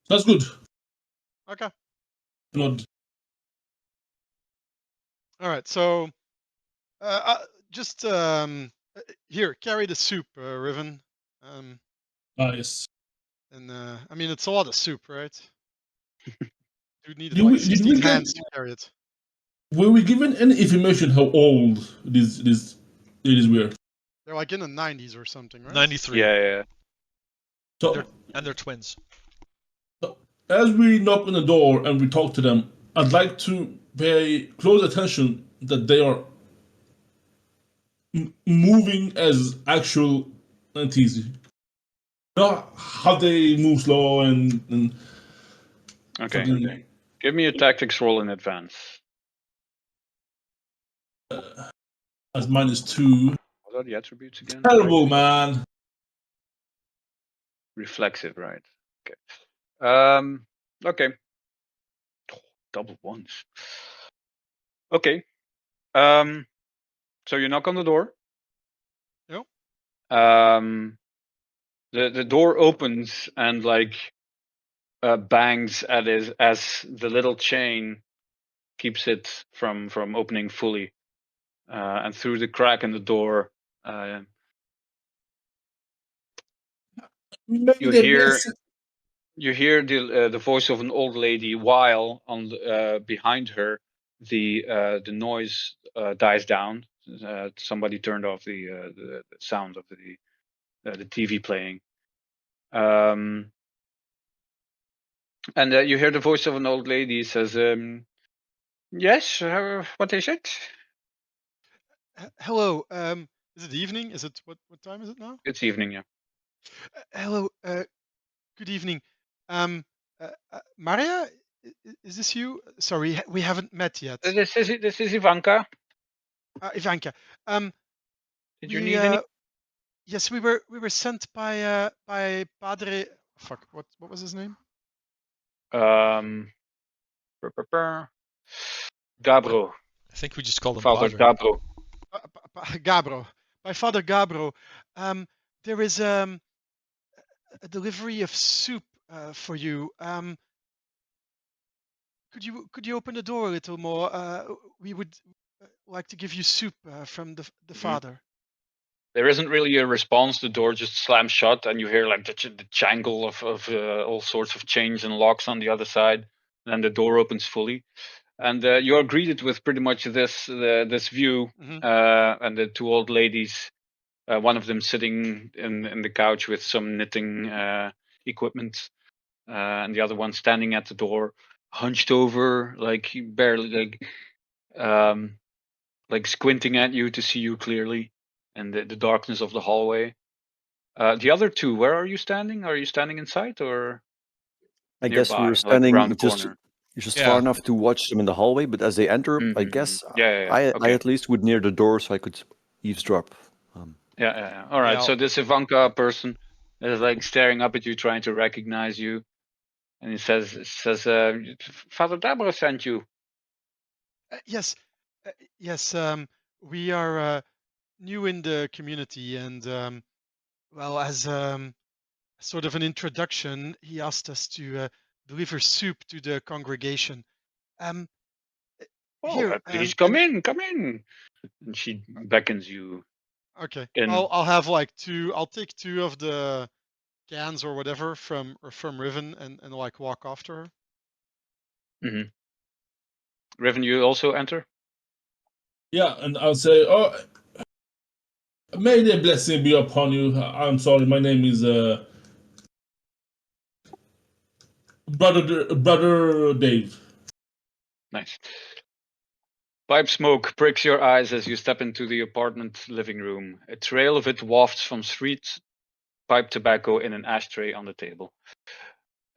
That's good. Okay. Not All right. So, just here, carry the soup, Riven. nice. And I mean, it's a lot of soup, right? Dude needed Did like we, did 16 we get, hands to carry it. were we given any information how old this ladies were? They're like in the 90s or something, right? 93. Yeah. So, And they're twins. as we knock on the door and we talk to them, I'd like to pay close attention that they are moving as actual entities. Not how they move slow and Okay. fucking Give me a tactics roll in advance. as -2. What are the attributes again? Terrible, man. Reflexive, right? Okay. Okay. Double ones. Okay. So you knock on the door. Yep. The door opens and like bangs at it as the little chain keeps it from opening fully, and through the crack in the door, you hear the voice of an old lady, while on behind her the noise dies down. Somebody turned off the sound of the TV playing. And you hear the voice of an old lady says, "Yes, what is it?" Hello. Is it evening? Is it what time is it now? It's evening, yeah. Hello. Good evening. Maria, is this you? Sorry, we haven't met yet. This is Ivanka. Ivanka. Did you We need any? yes, we were sent by Padre. Fuck. What was his name? Um, Gabro, I think we just called him Father Padre. Gabro. Gabro. By Father Gabro. There is a delivery of soup for you. Could you open the door a little more? We would like to give you soup from the father. There isn't really a response. The door just slams shut, and you hear like the jangle of all sorts of chains and locks on the other side. And then the door opens fully, and you are greeted with pretty much this view, and the two old ladies. One of them sitting in the couch with some knitting equipment, and the other one standing at the door, hunched over, like barely like squinting at you to see you clearly, and the darkness of the hallway. The other two, where are you standing? Are you standing inside or I guess we were nearby, like around the standing corner? just far Yeah. enough to watch them in the hallway, but as they enter, I guess Yeah. I Okay. at least would near the door so I could eavesdrop. Yeah. All right. Yeah. So this Ivanka person is like staring up at you, trying to recognize you, and he says, "Father Dabra sent you." Yes, yes. We are new in the community, and well, as sort of an introduction, he asked us to deliver soup to the congregation. Um, Oh, Here, please come in, come in. And she beckons you okay. in. I'll have like two. I'll take two of the cans or whatever from Riven and like walk after her. Mm-hmm. Riven, you also enter. Yeah, and I'll say, oh, may the blessing be upon you. I'm sorry, my name is Brother Dave. Nice. Pipe smoke pricks your eyes as you step into the apartment living room. A trail of it wafts from street pipe tobacco in an ashtray on the table.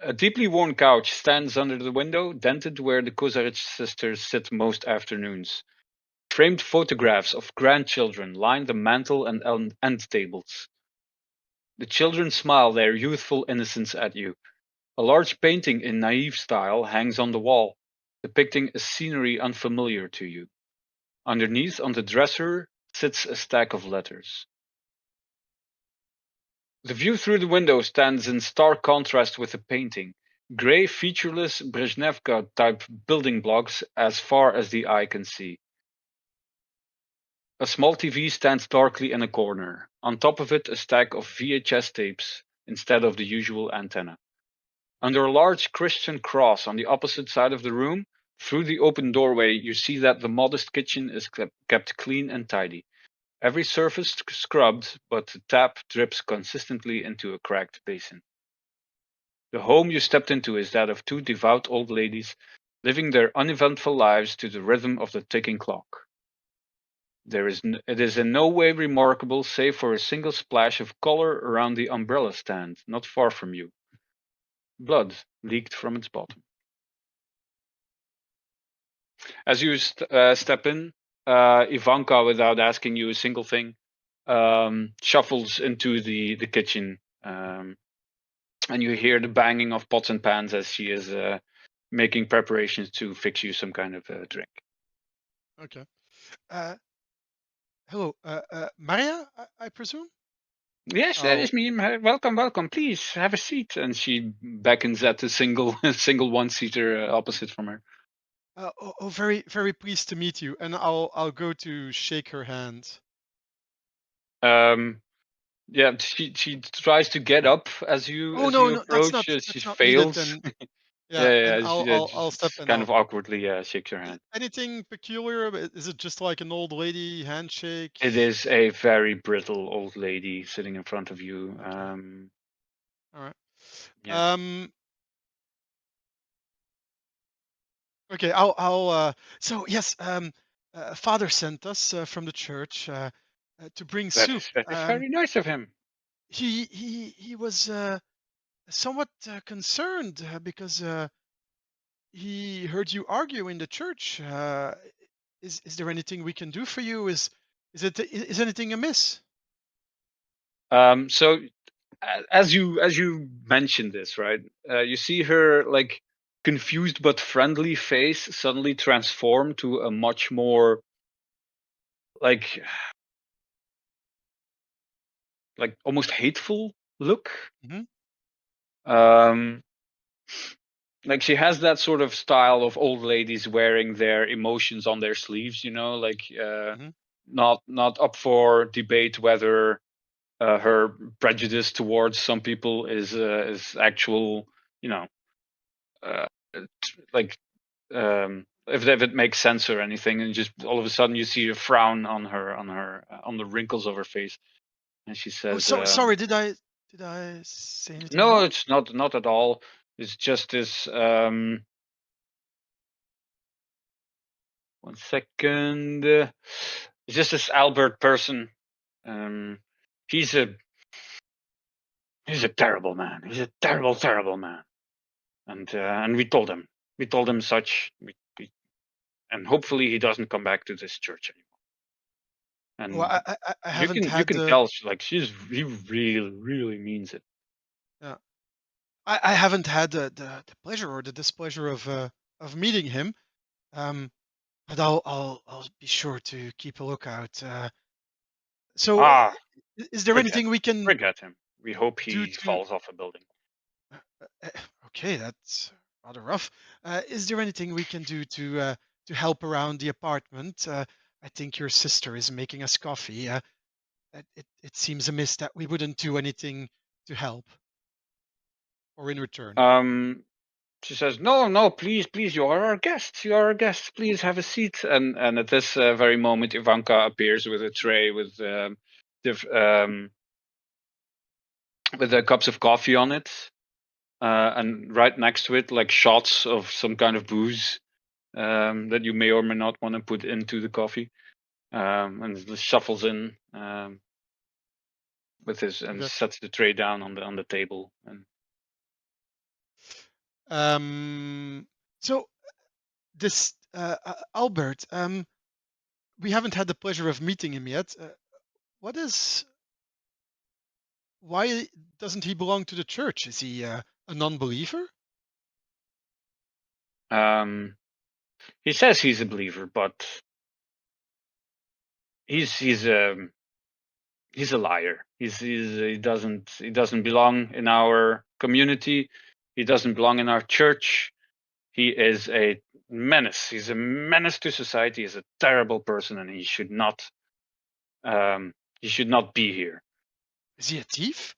A deeply worn couch stands under the window, dented where the Kozaric sisters sit most afternoons. Framed photographs of grandchildren line the mantel and end tables. The children smile their youthful innocence at you. A large painting in naive style hangs on the wall, depicting a scenery unfamiliar to you. Underneath, on the dresser, sits a stack of letters. The view through the window stands in stark contrast with the painting. Grey, featureless Brezhnevka-type building blocks as far as the eye can see. A small TV stands darkly in a corner. On top of it, a stack of VHS tapes instead of the usual antenna. Under a large Christian cross on the opposite side of the room, through the open doorway, you see that the modest kitchen is kept clean and tidy. Every surface scrubbed, but the tap drips consistently into a cracked basin. The home you stepped into is that of two devout old ladies living their uneventful lives to the rhythm of the ticking clock. It is in no way remarkable, save for a single splash of color around the umbrella stand, not far from you. Blood leaked from its bottom. As you step in, Ivanka, without asking you a single thing, shuffles into the kitchen, and you hear the banging of pots and pans as she is making preparations to fix you some kind of drink. Okay. Hello, Maria, I presume? Yes, that is me. Welcome, welcome. Please have a seat. And she beckons at the single one-seater opposite from her. Very, very pleased to meet you. And I'll go to shake her hand. Yeah, she tries to get up as you Oh no, approach. that's She not needed fails. then. Yeah, Yeah, and yeah. She I'll step just in. kind of awkwardly shakes her hand. Anything peculiar? Is it just like an old lady handshake? It is a very brittle old lady sitting in front of you. Okay. All right. Yeah. Okay, I'll so yes, Father sent us from the church to bring soup. That is very nice of him. He was somewhat concerned because he heard you argue in the church. Is there anything we can do for you? Is anything amiss? So as you mentioned this, right? You see her like confused but friendly face suddenly transform to a much more like almost hateful look. Hmm. Like she has that sort of style of old ladies wearing their emotions on their sleeves, like Hmm. not up for debate whether her prejudice towards some people is actual, you know, uh, like if it makes sense or anything, and just all of a sudden you see a frown on her on the wrinkles of her face, and she Oh, says, sorry. Did I say anything "No, wrong? it's not at all. It's just this." One second. It's just this Albert person. Um, he's a terrible man. He's a terrible man. And we told him. We told him such. And hopefully he doesn't come back to this church anymore. Well, And I you haven't can you had can the tell he really means it. yeah. I haven't had the pleasure or the displeasure of meeting him. Um, but I'll be sure to keep a lookout. So, Ah, is there anything we can forget him. We hope do he to? falls off a building. Okay, that's rather rough. Is there anything we can do to help around the apartment? I think your sister is making us coffee. It seems amiss that we wouldn't do anything to help or in return. She says, "No, no, please, please, you are our guests. You are our guests. Please have a seat." And at this very moment, Ivanka appears with a tray with the cups of coffee on it, and right next to it, like shots of some kind of booze that you may or may not want to put into the coffee. And just shuffles in with his and Okay. sets the tray down on the table. And Um, so this Albert, we haven't had the pleasure of meeting him yet. What is? Why doesn't he belong to the church? Is he a non-believer? he says he's a believer, but he's he's a liar. He doesn't belong in our community. He doesn't belong in our church. He is a menace. He's a menace to society. He's a terrible person, and he should not be here. Is he a thief?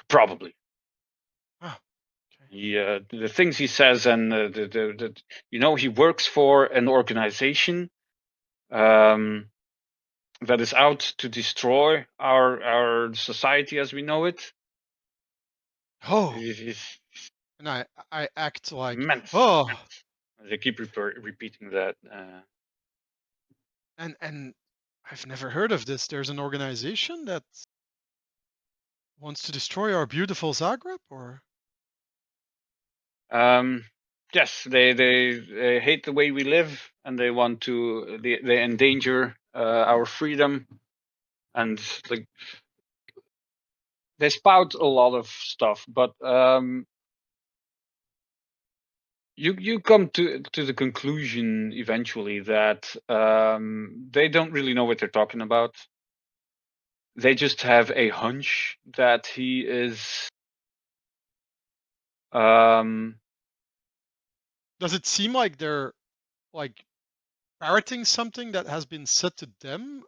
Probably. Oh, okay. The things he says, and he works for an organization that is out to destroy our society as we know it. Oh, He's And I act like, Immense. oh, Immense. They keep repeating that. and I've never heard of this. There's an organization that wants to destroy our beautiful Zagreb, or Yes, they hate the way we live, and they want to they endanger our freedom, and like they spout a lot of stuff, but you come to the conclusion eventually that they don't really know what they're talking about. They just have a hunch that he is. does it seem like they're like parroting something that has been said to them,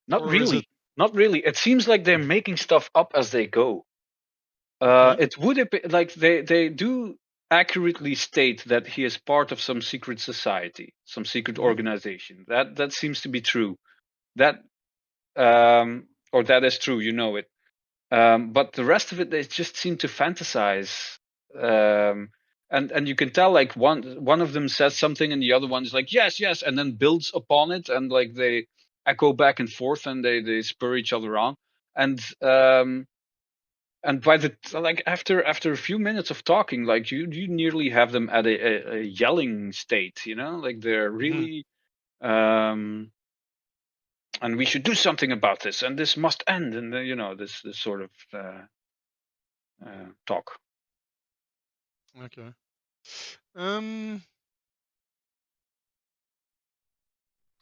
Not or is it really. Not really. It seems like they're making stuff up as they go. okay? It would appear like they do accurately state that he is part of some secret society, some secret Mhm. organization. That seems to be true. That or that is true. You know it. But the rest of it, they just seem to fantasize. And you can tell like one of them says something and the other one's like yes yes, and then builds upon it, and like they echo back and forth, and they spur each other on. And by the like after a few minutes of talking, like you nearly have them at a yelling state, you know, like they're Mhm. really and we should do something about this, and this must end, and you know, this sort of talk. Okay. Um.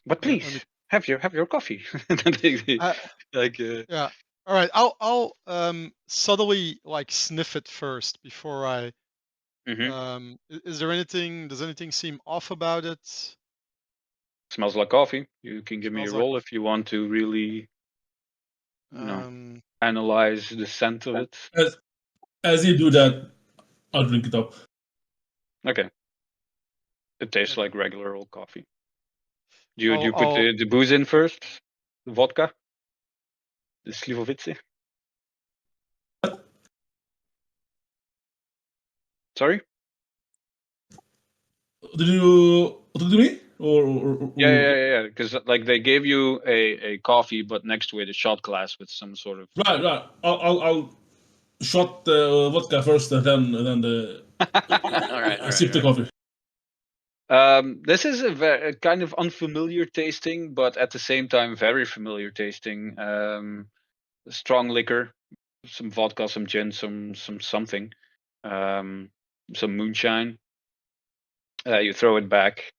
But Let me. please have your coffee. like Yeah. All right. I'll subtly like sniff it first before I. mhm. Is there anything? Does anything seem off about it? Smells like coffee. You can give me a Smells like. roll if you want to really, you know, Um. analyze the scent of it. As you do that, I'll drink it up. Okay, it tastes Okay. like regular old coffee. Do you put I'll. the booze in first? The vodka, the slivovice. Sorry. Did you talk to me? Yeah. Because like they gave you a coffee, but next to it a shot glass with some sort of. Right. I'll shot the vodka first, and then the all right. sip the coffee. This is a kind of unfamiliar tasting, but at the same time very familiar tasting. Strong liquor, some vodka, some gin, some something, some moonshine. You throw it back.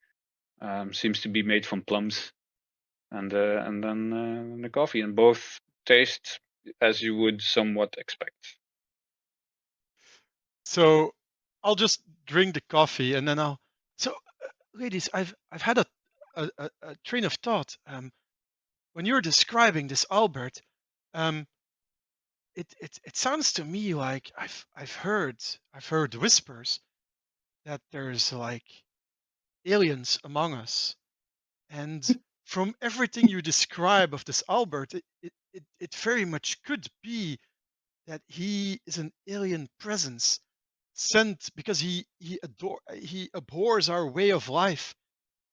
Seems to be made from plums, and then the coffee, and both taste as you would somewhat expect. So I'll just drink the coffee and then I'll. So, ladies, I've had a train of thought. When you're describing this Albert, um, it sounds to me like I've heard whispers that there's like aliens among us, and from everything you describe of this Albert, it very much could be that he is an alien presence sent because he abhors our way of life,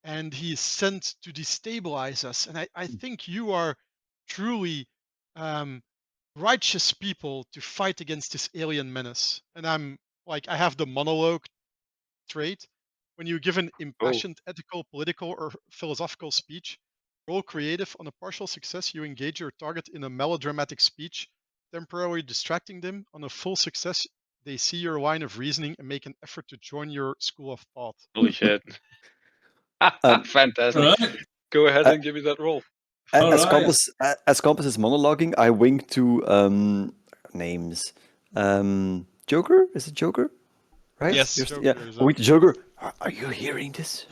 and he is sent to destabilize us. And I think you are truly um, righteous people to fight against this alien menace. And I'm like, I have the monologue trait. When you give an Oh, impassioned ethical, political, or philosophical speech, roll creative. On a partial success, you engage your target in a melodramatic speech, temporarily distracting them. On a full success, they see your line of reasoning and make an effort to join your school of thought. holy shit! Um, All Fantastic. right. Go ahead uh, and give me that roll. All right. as Campus is monologuing, I wink to names. Joker? Is it Joker? Right? Yes. Yeah. Joker is I up. wink to Joker. Are you hearing this?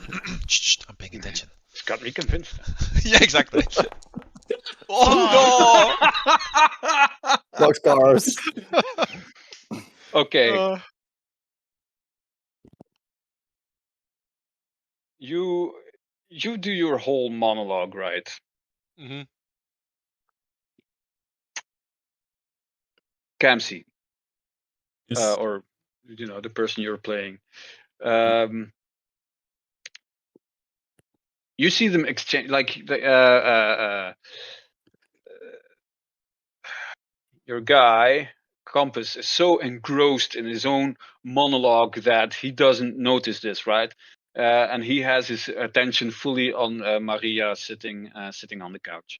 Shh, I'm paying attention. It's got me convinced. Yeah, exactly. Oh Boxcars. Okay, Uh, you do your whole monologue, right? mhm. Camci, Yes. or the person you're playing. You see them exchange, like your guy Compass is so engrossed in his own monologue that he doesn't notice this, right? And he has his attention fully on Maria sitting on the couch.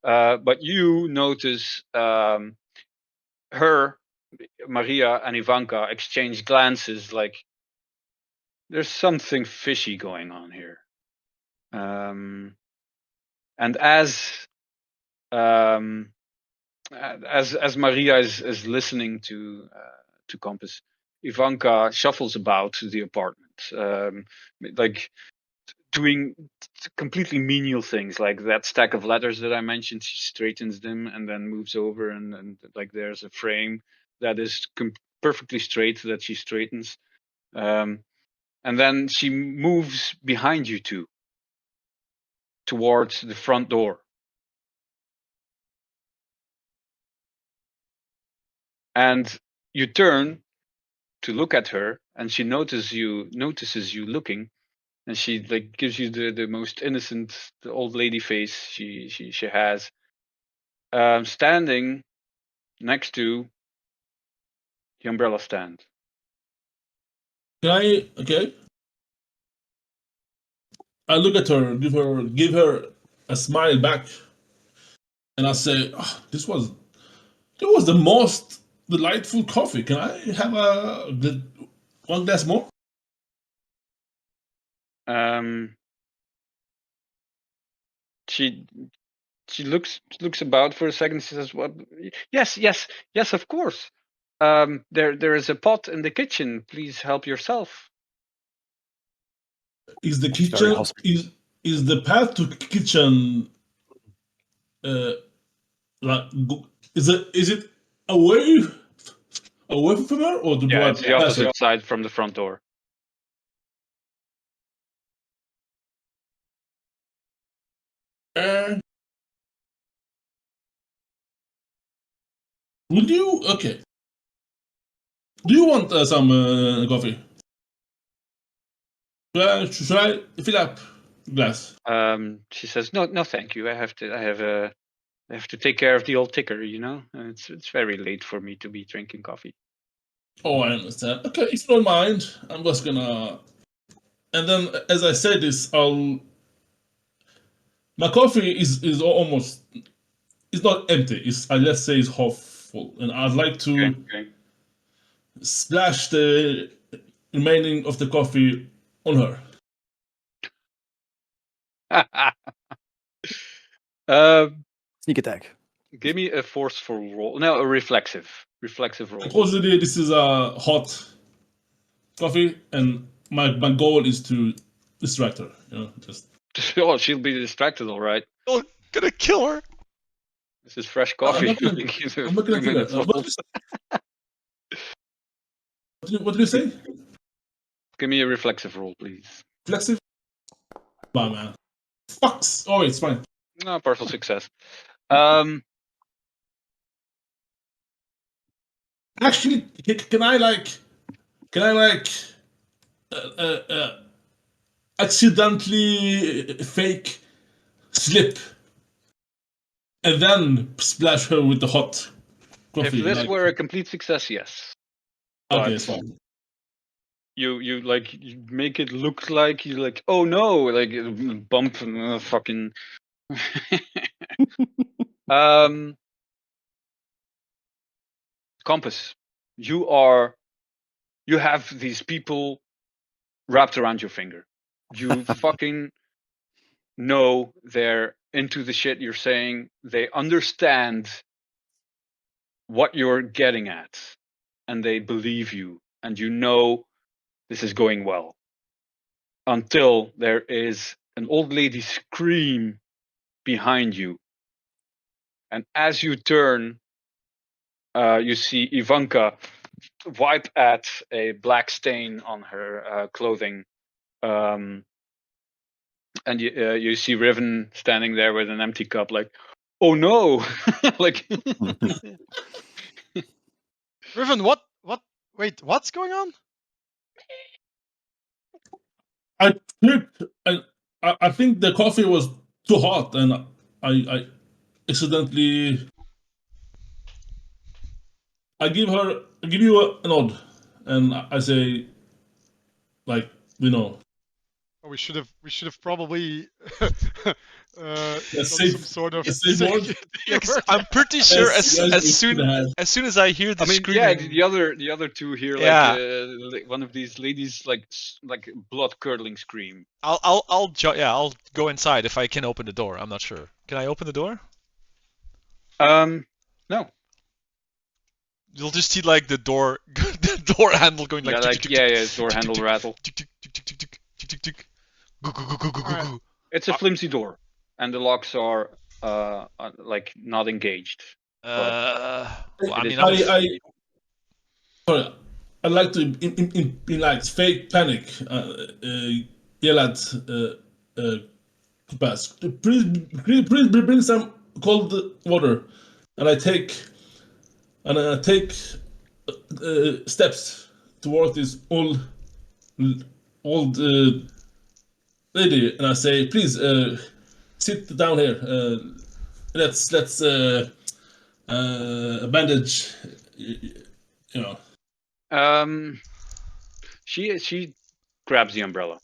But you notice her, Maria, and Ivanka exchange glances like there's something fishy going on here. And as Maria is listening to Compass, Ivanka shuffles about the apartment, like doing completely menial things, like that stack of letters that I mentioned. She straightens them and then moves over, and like there's a frame that is perfectly straight that she straightens, and then she moves behind you two towards the front door. And you turn to look at her, and she notices you looking, and she like gives you the most innocent, the old lady face she has, standing next to the umbrella stand. Okay. I look at her, give her a smile back, and I say, oh, "This was the most delightful coffee. Can I have one glass more?" She looks about for a second. She says, "Well, yes, of course. There is a pot in the kitchen. Please help yourself." Is the Very kitchen hospitable. is the path to kitchen like is it away from her, or do Yeah, I it's the pass her? opposite side from the front door. Would you okay? Do you want some coffee? Should I fill up glass? She says, "No, thank you. I have to take care of the old ticker. It's very late for me to be drinking coffee." Oh, I understand. Okay, if you don't mind, I'm just gonna. And then, as I said this, my coffee is almost. It's not empty. It's let's say it's half full, and I'd like to Okay. splash the remaining of the coffee on her. Sneak attack. Give me a forceful roll. No, a reflexive roll. Supposedly, this is a hot coffee, and my goal is to distract her. Just. Oh, she'll be distracted, all right. Oh, gonna kill her. This is fresh I'm coffee. not gonna kill her. 2 minutes old. What do you say? Give me a reflexive roll, please. Flexive? Bah, man. Fucks. Oh, it's fine. No, partial success. Actually, can I accidentally fake slip and then splash her with the hot coffee? If this were a complete success, yes. Okay, But it's fine. you make it look like you like, oh no, like bump and fucking. Compass, you have these people wrapped around your finger. You fucking know they're into the shit you're saying. They understand what you're getting at, and they believe you, and you know this is going well. Until there is an old lady scream behind you. And as you turn, you see Ivanka wipe at a black stain on her clothing. And you see Riven standing there with an empty cup, like, oh no! Like, Riven, what Wait, what's going on? I tripped, and I think the coffee was too hot, and I accidentally. I give you a nod, and I say, like, Oh, we should have probably done safe, some sort of a safe word. Yeah, 'cause word. I'm pretty sure Yes, yes, we should have. as soon as I hear the I mean, screaming, yeah, the other two hear like Yeah. one of these ladies like blood curdling scream. I'll go inside if I can open the door. I'm not sure. Can I open the door? No, You'll just see like the door the door handle going like door handle rattle. Alright. It's a flimsy door, and the locks are like not engaged. Well, I It mean, is- Sorry, I like to in like fake panic. Yell at pass. Please bring some cold water, and I take steps toward this old lady, and I say, please sit down here. Let's bandage. You know. She grabs the umbrella.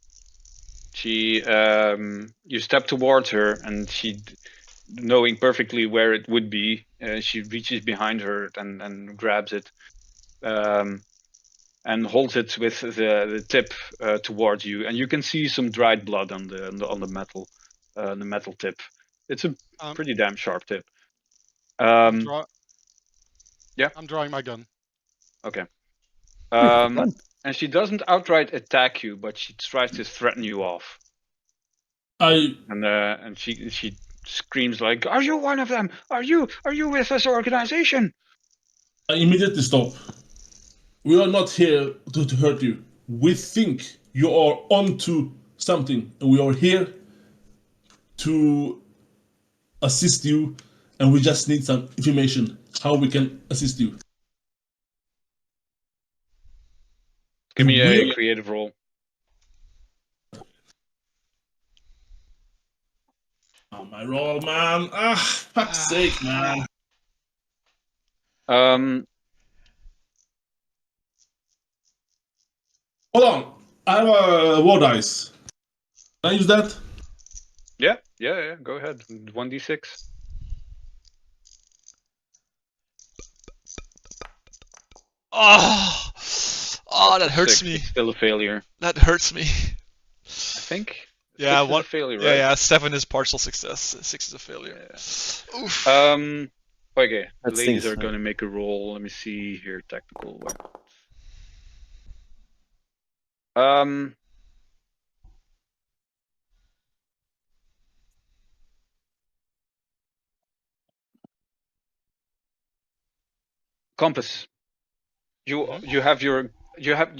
You step towards her, and knowing perfectly where it would be, she reaches behind her and grabs it, and holds it with the tip towards you, and you can see some dried blood on the metal tip. It's a pretty damn sharp tip. Yeah. I'm drawing my gun. Okay. Done. And she doesn't outright attack you, but she tries to threaten you off. And she screams like, "Are you one of them? Are you with this organization?" I immediately stop. We are not here to hurt you. We think you are onto something, and we are here to assist you, and we just need some information how we can assist you. Give me a creative roll. Oh, my roll, man. Fuck's sake, man. Hold on. I have a war dice. Can I use that? Yeah. Go ahead. 1d6. Oh, that hurts 6. me. It's still a failure, That hurts me. I think. Yeah, 6 is a failure, right? Yeah, 7 is partial success. 6 is a failure. Yeah. Oof. Okay. The That ladies stinks, are huh? going to make a roll. Let me see here. Tactical weapons. Compass. You have your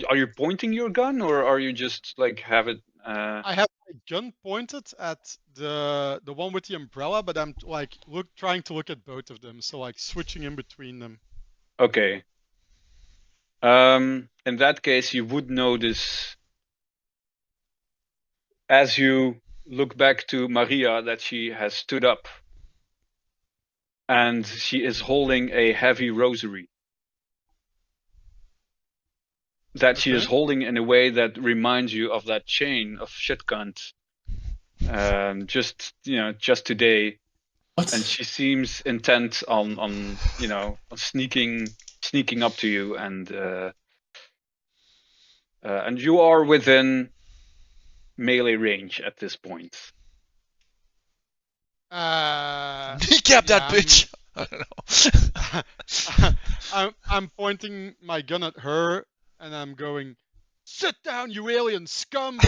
are you pointing your gun, or are you just like have it? I have my gun pointed at the one with the umbrella, but I'm like trying to look at both of them, so like switching in between them. Okay. In that case, you would notice as you look back to Maria that she has stood up, and she is holding a heavy rosary that she is Okay. holding in a way that reminds you of that chain of shit cunt. Just today. What? And she seems intent on sneaking up to you, and you are within melee range at this point. Kneecap that bitch! I don't know. I'm pointing my gun at her, and I'm going, "Sit down, you alien scum!"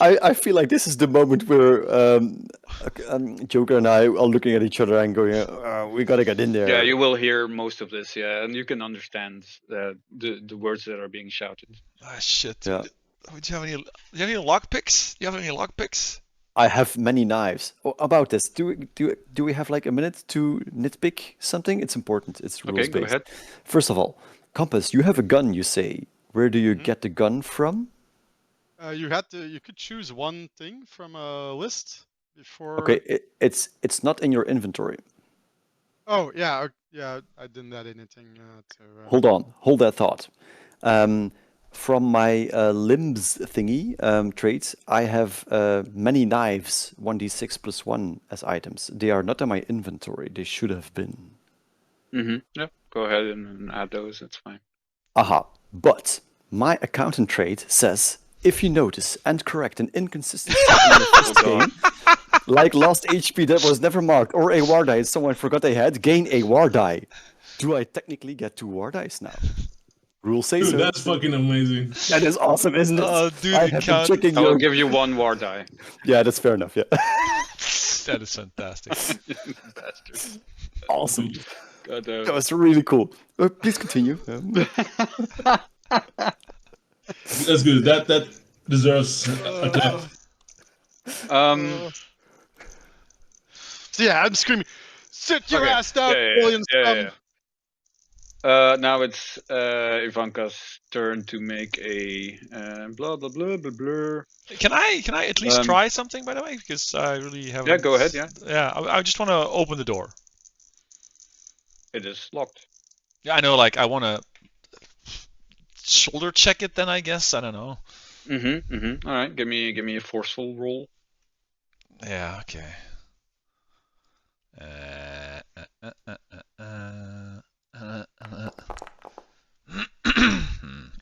I feel like this is the moment where Joker and I are looking at each other and going, "We gotta get in there." Yeah, you will hear most of this, yeah, and you can understand the words that are being shouted. Ah, shit. Yeah. Do you have any lockpicks? Do you have any lockpicks? I have many knives. Oh, about this, do we have like a minute to nitpick something? It's important. It's Okay, rules go based. ahead. First of all, Compass, you have a gun. You say, where do you Mhm. get the gun from? You could choose one thing from a list before. Okay, it's not in your inventory. Oh yeah, yeah. I didn't add anything to. Hold on, hold that thought. From my limbs thingy traits, I have many knives, 1d6 plus 1 as items. They are not in my inventory. They should have been. Yeah, go ahead and add those. That's fine. Aha. But my accountant trait says if you notice and correct an inconsistency in your first game, like lost HP that was never marked, or a war die someone forgot they had, gain a war die. Do I technically get 2 war dice now? Rules say Dude, so. that's fucking amazing. That is awesome, isn't it? Oh, dude, I you have been can't. checking I will your. give you 1 war die. Yeah, that's fair enough. Yeah. That is fantastic. Bastard. Awesome. God, That was really cool. Please continue. That's good. That deserves a clap. um. So yeah, I'm screaming, "Sit your Okay. ass down, Yeah. alien scum!" Now it's Ivanka's turn to make a blah blah blah blah blah. Can I at least Um, try something, by the way? Because I really haven't. Yeah, go ahead. Yeah, Yeah, I just want to open the door. it is locked. Yeah, I know. Like, I want to shoulder check it. Then I guess I don't know. All right, give me a forceful roll. Yeah. Okay.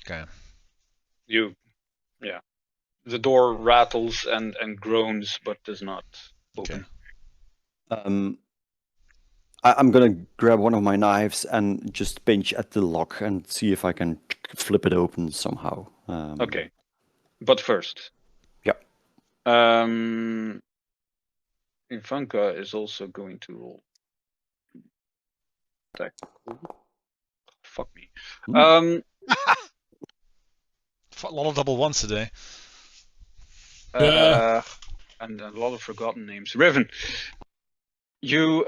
Okay. Yeah. The door rattles and groans, but does not open. I'm gonna grab one of my knives and just pinch at the lock and see if I can flip it open somehow. Okay, but first, Yeah. Ivanka is also going to roll. Attack. Fuck me. A lot of double ones today. Yeah. And a lot of forgotten names. Riven, you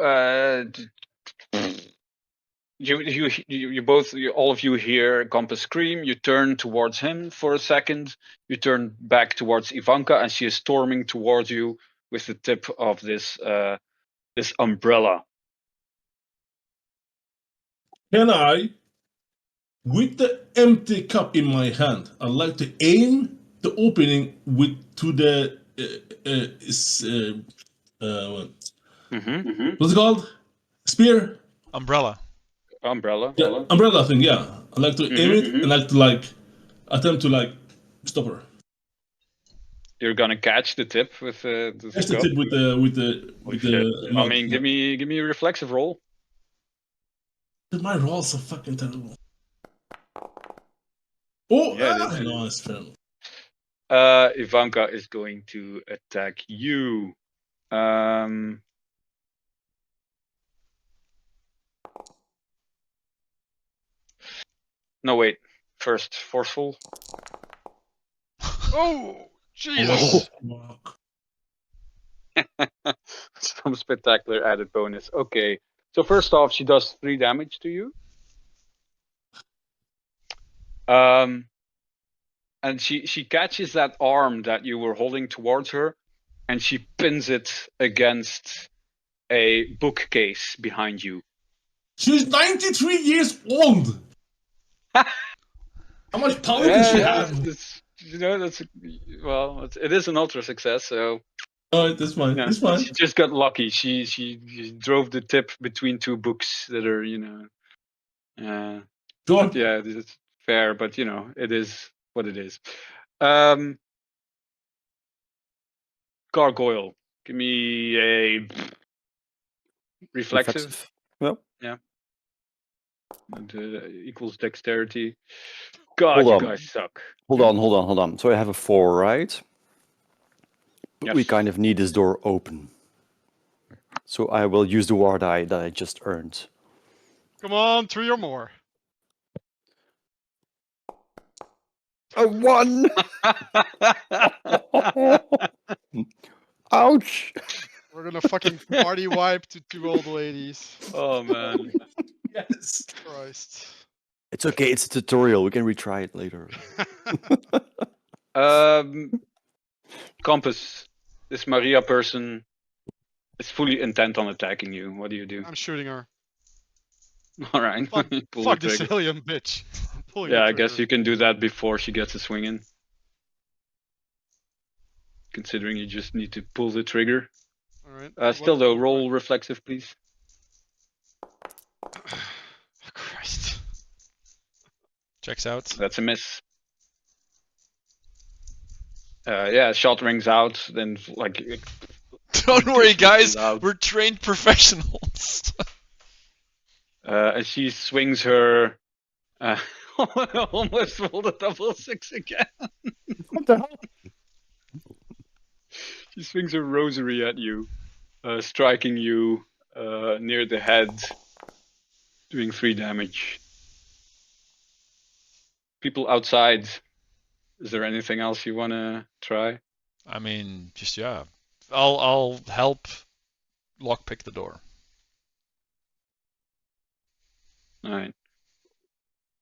both, all of you hear Compass scream. You turn towards him for a second. You turn back towards Ivanka, and she is storming towards you with the tip of this this umbrella. Can I, with the empty cup in my hand, I'd like to aim the opening to the what's it called? Spear? Umbrella. Umbrella. Yeah, umbrella thing. Yeah, I like to aim it and like to attempt to stop her. You're gonna catch the tip with the Catch the cup. tip with the I mug. mean, give me a reflexive roll. Dude, my rolls are fucking terrible. Oh, Yeah, nice film. Ivanka is going to attack you. No, wait. First, forceful. Oh, Jesus! Some spectacular added bonus. Okay. So first off, she does 3 damage to you. And she catches that arm that you were holding towards her, and she pins it against a bookcase behind you. She's 93 years old. How much power does she have? It is an ultra success, so Oh, that's fine. yeah, It's fine. she just got lucky. She drove the tip between 2 books that are, Sure. yeah, it's fair, but it is what it is. Gargoyle, give me a reflexive. Well, Yeah. And, equals dexterity. God, hold you on. guys suck. Hold on. So I have a 4, right? But we Yes. kind of need this door open. So I will use the war die that I just earned. Come on, 3 or more. A 1! Ouch! We're gonna fucking party wipe to 2 old ladies. Oh man. Yes. Christ. It's okay. It's a tutorial. We can retry it later. Compass. This Maria person is fully intent on attacking you. What do you do? I'm shooting her. All right. Fuck, You pull fuck the this trigger. alien bitch. I'm pulling Yeah, the I guess trigger. you can do that before she gets a swing in. Considering you just need to pull the trigger. Alright. Still though, roll reflexive, please. Christ. Checks out. That's a miss. Yeah, shot rings out. Then like. Don't worry, guys. Loud. We're trained professionals. And she swings her. Almost rolled a double 6 again. What the hell? She swings her rosary at you, striking you near the head, doing 3 damage. People outside, is there anything else you want to try? I mean, just yeah. I'll help lockpick the door. Alright.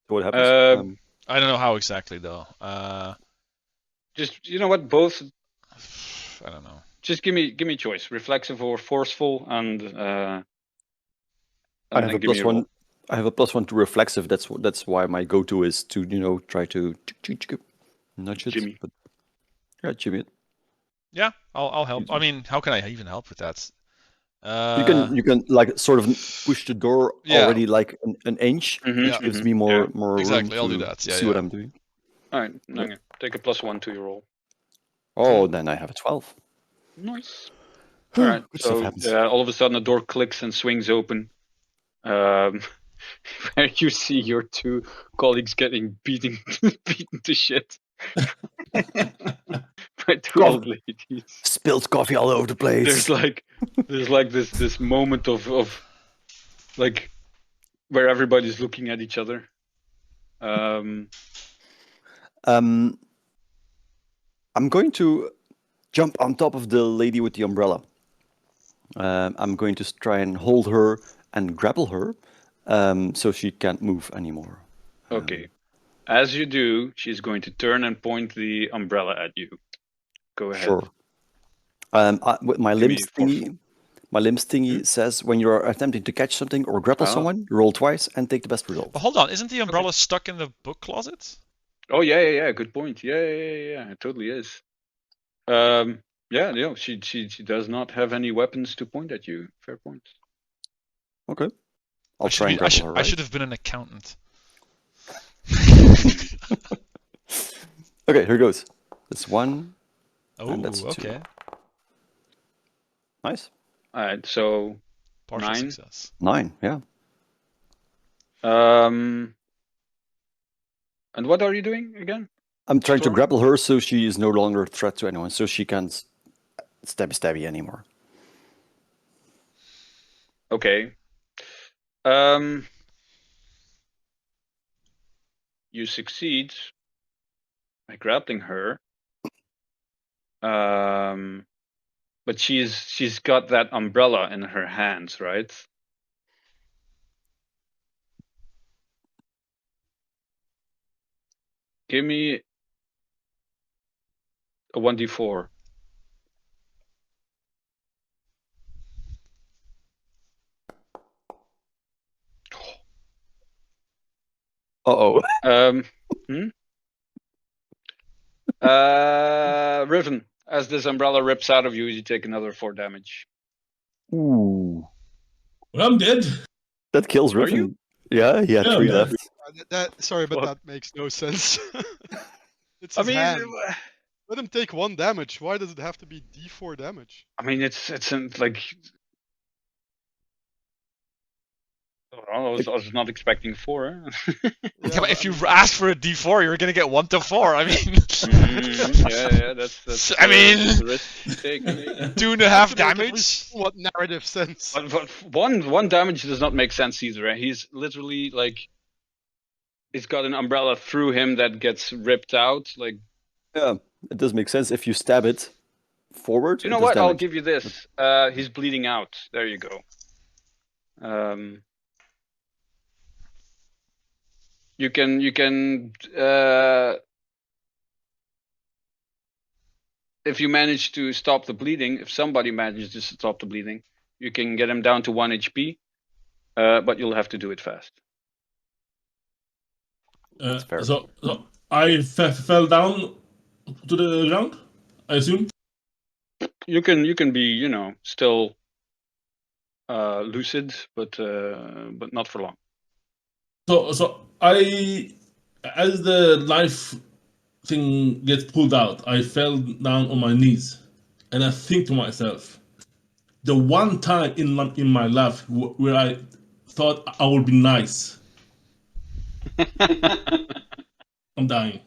So what happens? I don't know how exactly though. Just, you know what, both, I don't know. just give me choice, reflexive or forceful, and I then have a give me plus a roll. one. I have a +1 to reflexive. That's why my go-to is to try to nudge it. Jimmy. But yeah, Jimmy it. Yeah, I'll help. I mean, how can I even help with that? You can like sort of push the door Yeah. already like an inch, Mhm, which Yeah. gives mhm, me more yeah. Exactly, room I'll do to that. Yeah, see yeah. what I'm doing. Alright, okay. Take a +1 to your roll. Oh, then I have a 12. Nice. Alright, Good stuff so happens. all of a sudden the door clicks and swings open. Where you see your 2 colleagues getting beaten to shit by 2 old ladies. Spilled coffee all over the place. There's like this moment of like where everybody's looking at each other. I'm going to jump on top of the lady with the umbrella. I'm going to try and hold her and grapple her, so she can't move anymore. Okay. As you do, she's going to turn and point the umbrella at you. Go ahead. Sure. With my Give me limbs thingy, my limbs thingy says when you're attempting to catch something or grapple Oh. someone, roll twice and take the best result. But hold on, isn't the umbrella stuck in the book closet? Oh yeah. Good point. Yeah. It totally is. Yeah. She does not have any weapons to point at you. Fair point. Okay. I'll try and grapple her, right? I should have been an accountant. Okay, here goes. That's 1. Oh, And that's 2. okay. Nice. All right. So Partial 9. success. 9, yeah. And what are you doing again? I'm trying to Storming? grapple her so she is no longer a threat to anyone, so she can't stabby anymore. Okay. You succeed by grappling her. But she's got that umbrella in her hands, right? Give me a 1d4. Uh-oh. Riven, as this umbrella rips out of you, you take another 4 damage. Ooh. Well, I'm dead. That kills Are Riven. you? Yeah, he had Yeah, 3 man. left. Sorry, but Fuck. that makes no sense. It's I his mean, hand. Let him take 1 damage. Why does it have to be D4 damage? it's like. I was not expecting 4. Yeah, but if you ask for a D4, you're gonna get 1 to 4. I mean, Yeah, that's. I mean, the risk you take. 2.5 damage. What narrative sense? But one damage does not make sense either. Eh? He's literally like, he's got an umbrella through him that gets ripped out. Like, Yeah, it does make sense if you stab it. forward? You or know just what? I'll damage? give you this. He's bleeding out. There you go. You can if you manage to stop the bleeding, if somebody manages to stop the bleeding, you can get him down to 1 HP, but you'll have to do it fast. That's fair. So I fell down to the ground, I assume. You can be, you know, still lucid, but not for long. So I, as the knife thing gets pulled out, I fell down on my knees, and I think to myself, the one time in my life where I thought I would be nice, I'm dying.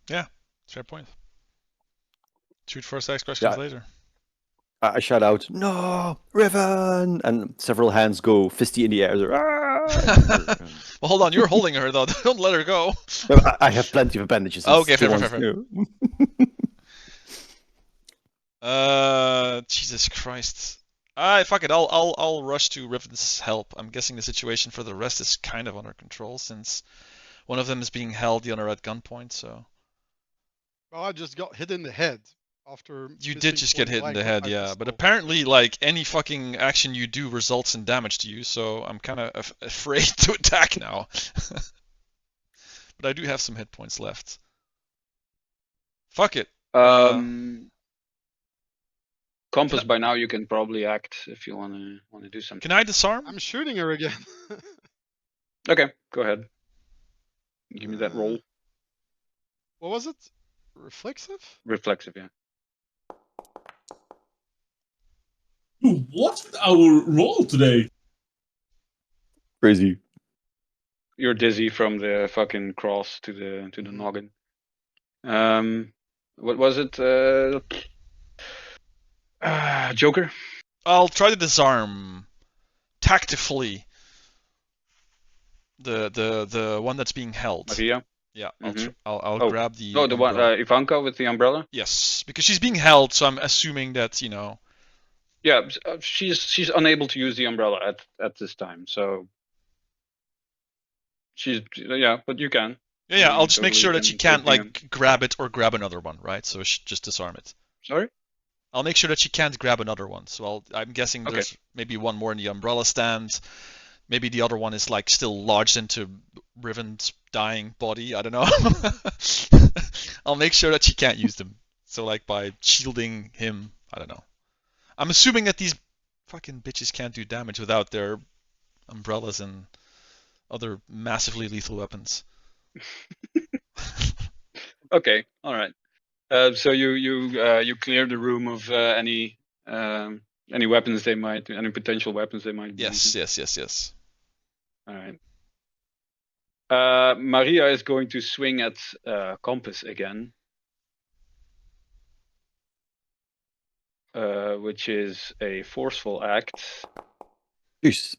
Yeah, fair point. Shoot first, ask questions later. I shout out, "No, Riven!" and several hands go fisty in the air. Well, hold on, you're holding her though. Don't let her go. I have plenty of bandages. Okay, fair. Jesus Christ. Fuck it. I'll rush to Riven's help. I'm guessing the situation for the rest is kind of under control since one of them is being held, the other at gunpoint. So. Well, I just got hit in the head after. You did just get hit in the head, yeah. But apparently, like any fucking action you do results in damage to you. So I'm kind of afraid to attack now. But I do have some hit points left. Fuck it. Compass, by now you can probably act if you want to do something. Can I disarm? I'm shooting her again. Okay, go ahead. Give me that roll. What was it? Reflexive? Reflexive, yeah. What's our roll today? Crazy. You're dizzy from the fucking cross to the noggin. What was it? Joker? I'll try to disarm tactfully the one that's being held. Maria? Yeah, Mhm. I'll grab the. Oh, the one Ivanka with the umbrella? Yes, because she's being held, so I'm assuming that, you know. Yeah, she's unable to use the umbrella at this time, so she's but you can. Yeah, I'll just make totally sure that she can't take like grab it or grab another one, right? So just disarm it. Sorry? I'll make sure that she can't grab another one. So I'm guessing there's maybe one more in the umbrella stand. Maybe the other one is like still lodged into Riven's dying body. I don't know. I'll make sure that she can't use them. So like by shielding him, I don't know. I'm assuming that these fucking bitches can't do damage without their umbrellas and other massively lethal weapons. Okay, all right. So you clear the room of any weapons they might, any potential weapons they might be using. Yes. All right. Maria is going to swing at Compass again, which is a forceful act. Jeez.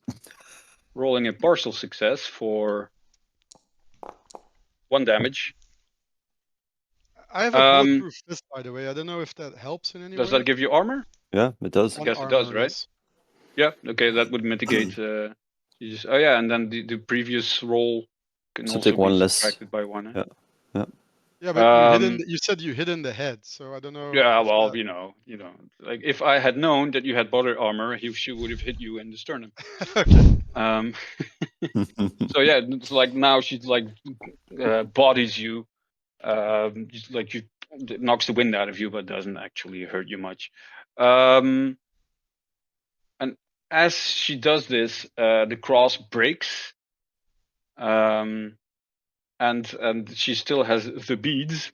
Rolling a partial success for 1 damage. I have a bulletproof fist, by the way. I don't know if that helps in any way. Does that give you armor? Yeah, it does. I guess it does, right? Yes. Yeah. Okay, that would mitigate. And then the previous roll can So also take one be less. subtracted by 1. Yeah, but you said you hit in the head, so I don't know. Yeah, well, that... you know, like if I had known that you had body armor, she would have hit you in the sternum. Okay. So yeah, it's like now she's like bodies you, like you knocks the wind out of you, but doesn't actually hurt you much. And as she does this, the cross breaks. And she still has the beads,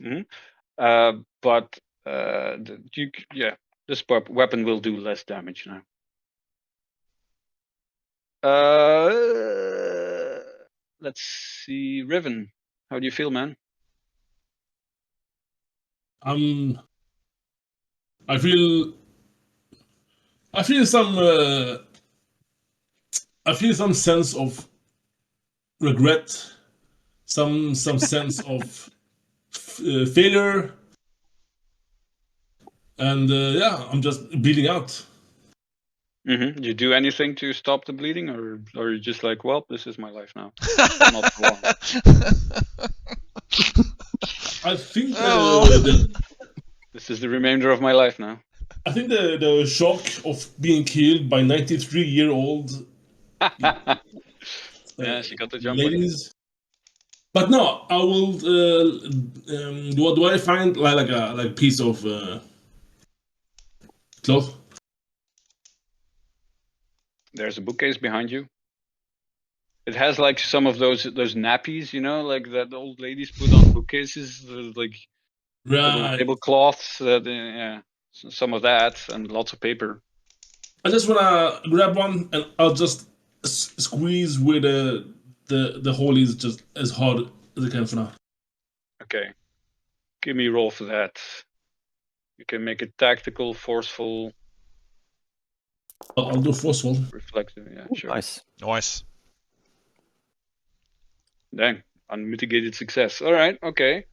but this weapon will do less damage now. Let's see, Riven, how do you feel, man? I feel some sense of regret, some sense of failure, and yeah, I'm just bleeding out. Mm-hmm. You do anything to stop the bleeding, or are you just like, well, this is my life now? Not for long. I think Oh, This is the remainder of my life now. I think the shock of being killed by 93-year-old Yeah, she got the jump on you. ladies. But no, I will. Do I find like a piece of cloth? There's a bookcase behind you. It has like some of those nappies, you know, like that old ladies put on bookcases, like little Right. tablecloths. Yeah, some of that, and lots of paper. I just wanna grab one and I'll just squeeze where the hole is just as hard as I can for now. Okay, give me a roll for that. You can make it tactical, forceful, I'll do forceful. reflective. Yeah, sure. Nice. nice. Dang, unmitigated success. All right, okay.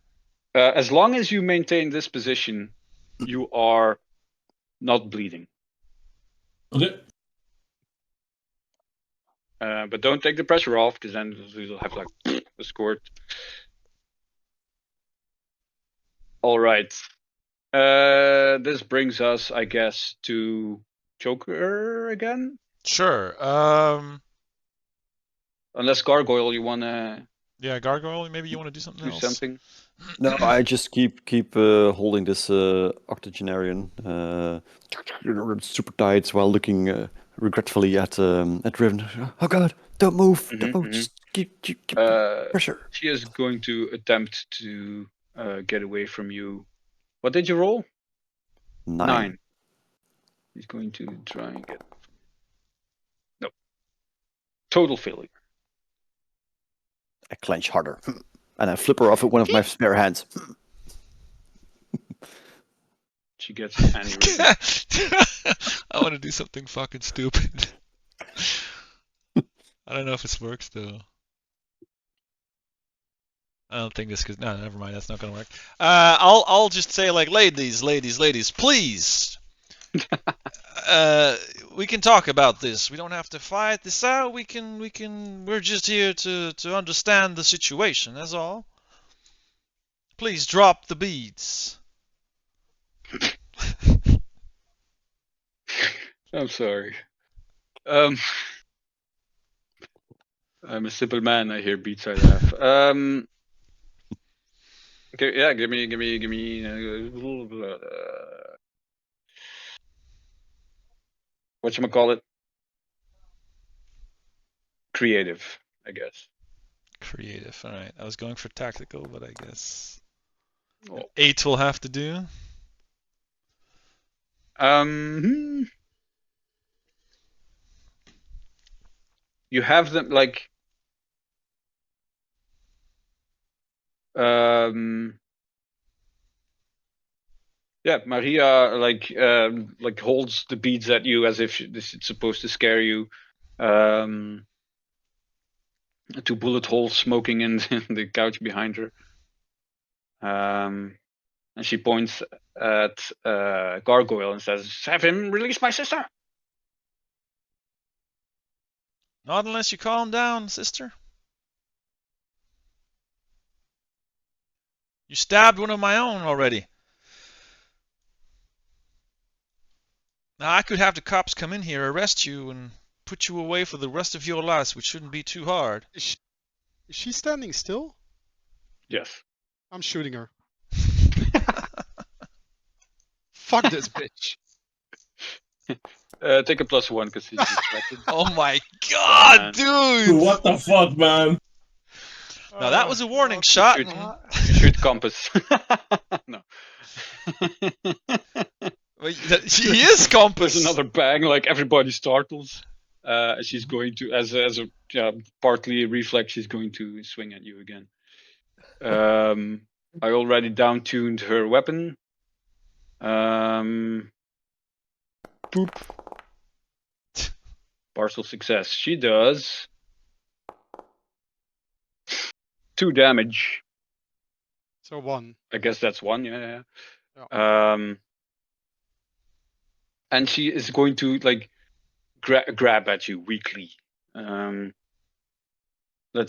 As long as you maintain this position, you are not bleeding. Okay. But don't take the pressure off, because then you'll have like a squirt. All right. This brings us, I guess, to Joker again. Sure. Unless Gargoyle, you wanna Yeah, Gargoyle. Maybe you want to do something do else. something. No, I just keep holding this octogenarian super tight while looking regretfully at Riven. Oh God! Don't move! Don't move! Just keep pressure. She is going to attempt to get away from you. What did you roll? 9. He's going to try and get. No. Total failure. I clench harder, and I flip her off with one of my spare hands. She gets aneurysm. I want to do something fucking stupid. I don't know if this works though. I don't think this could. No, never mind. That's not gonna work. I'll just say like, ladies, please. We can talk about this. We don't have to fight this out. We're just here to understand the situation. That's all. Please drop the beads. I'm sorry. I'm a simple man. I hear beats. I laugh. Okay, yeah. Give me. Whatchamacallit? Creative, I guess. Creative. All right. I was going for tactical, but I guess Oh. 8 will have to do. You have them like. Yeah, Maria like holds the beads at you as if this is supposed to scare you. 2 bullet holes smoking in the couch behind her. And she points at Gargoyle and says, "Have him release my sister." Not unless you calm down, sister. You stabbed one of my own already. Now I could have the cops come in here, arrest you, and put you away for the rest of your lives, which shouldn't be too hard. Is she standing still? Yes. I'm shooting her. Fuck this bitch. Take a +1 because he's distracted. Oh my god, Man. dude! What the fuck, man? Now that was a warning God. shot. You shoot compass. No. He is compass. There's another bang, like everybody startles. She's going to, as a partly a reflex, she's going to swing at you again. I already down-tuned her weapon. Poop. Partial success. She does 2 damage. So 1. I guess that's 1. Yeah. And she is going to like grab at you weakly. Let's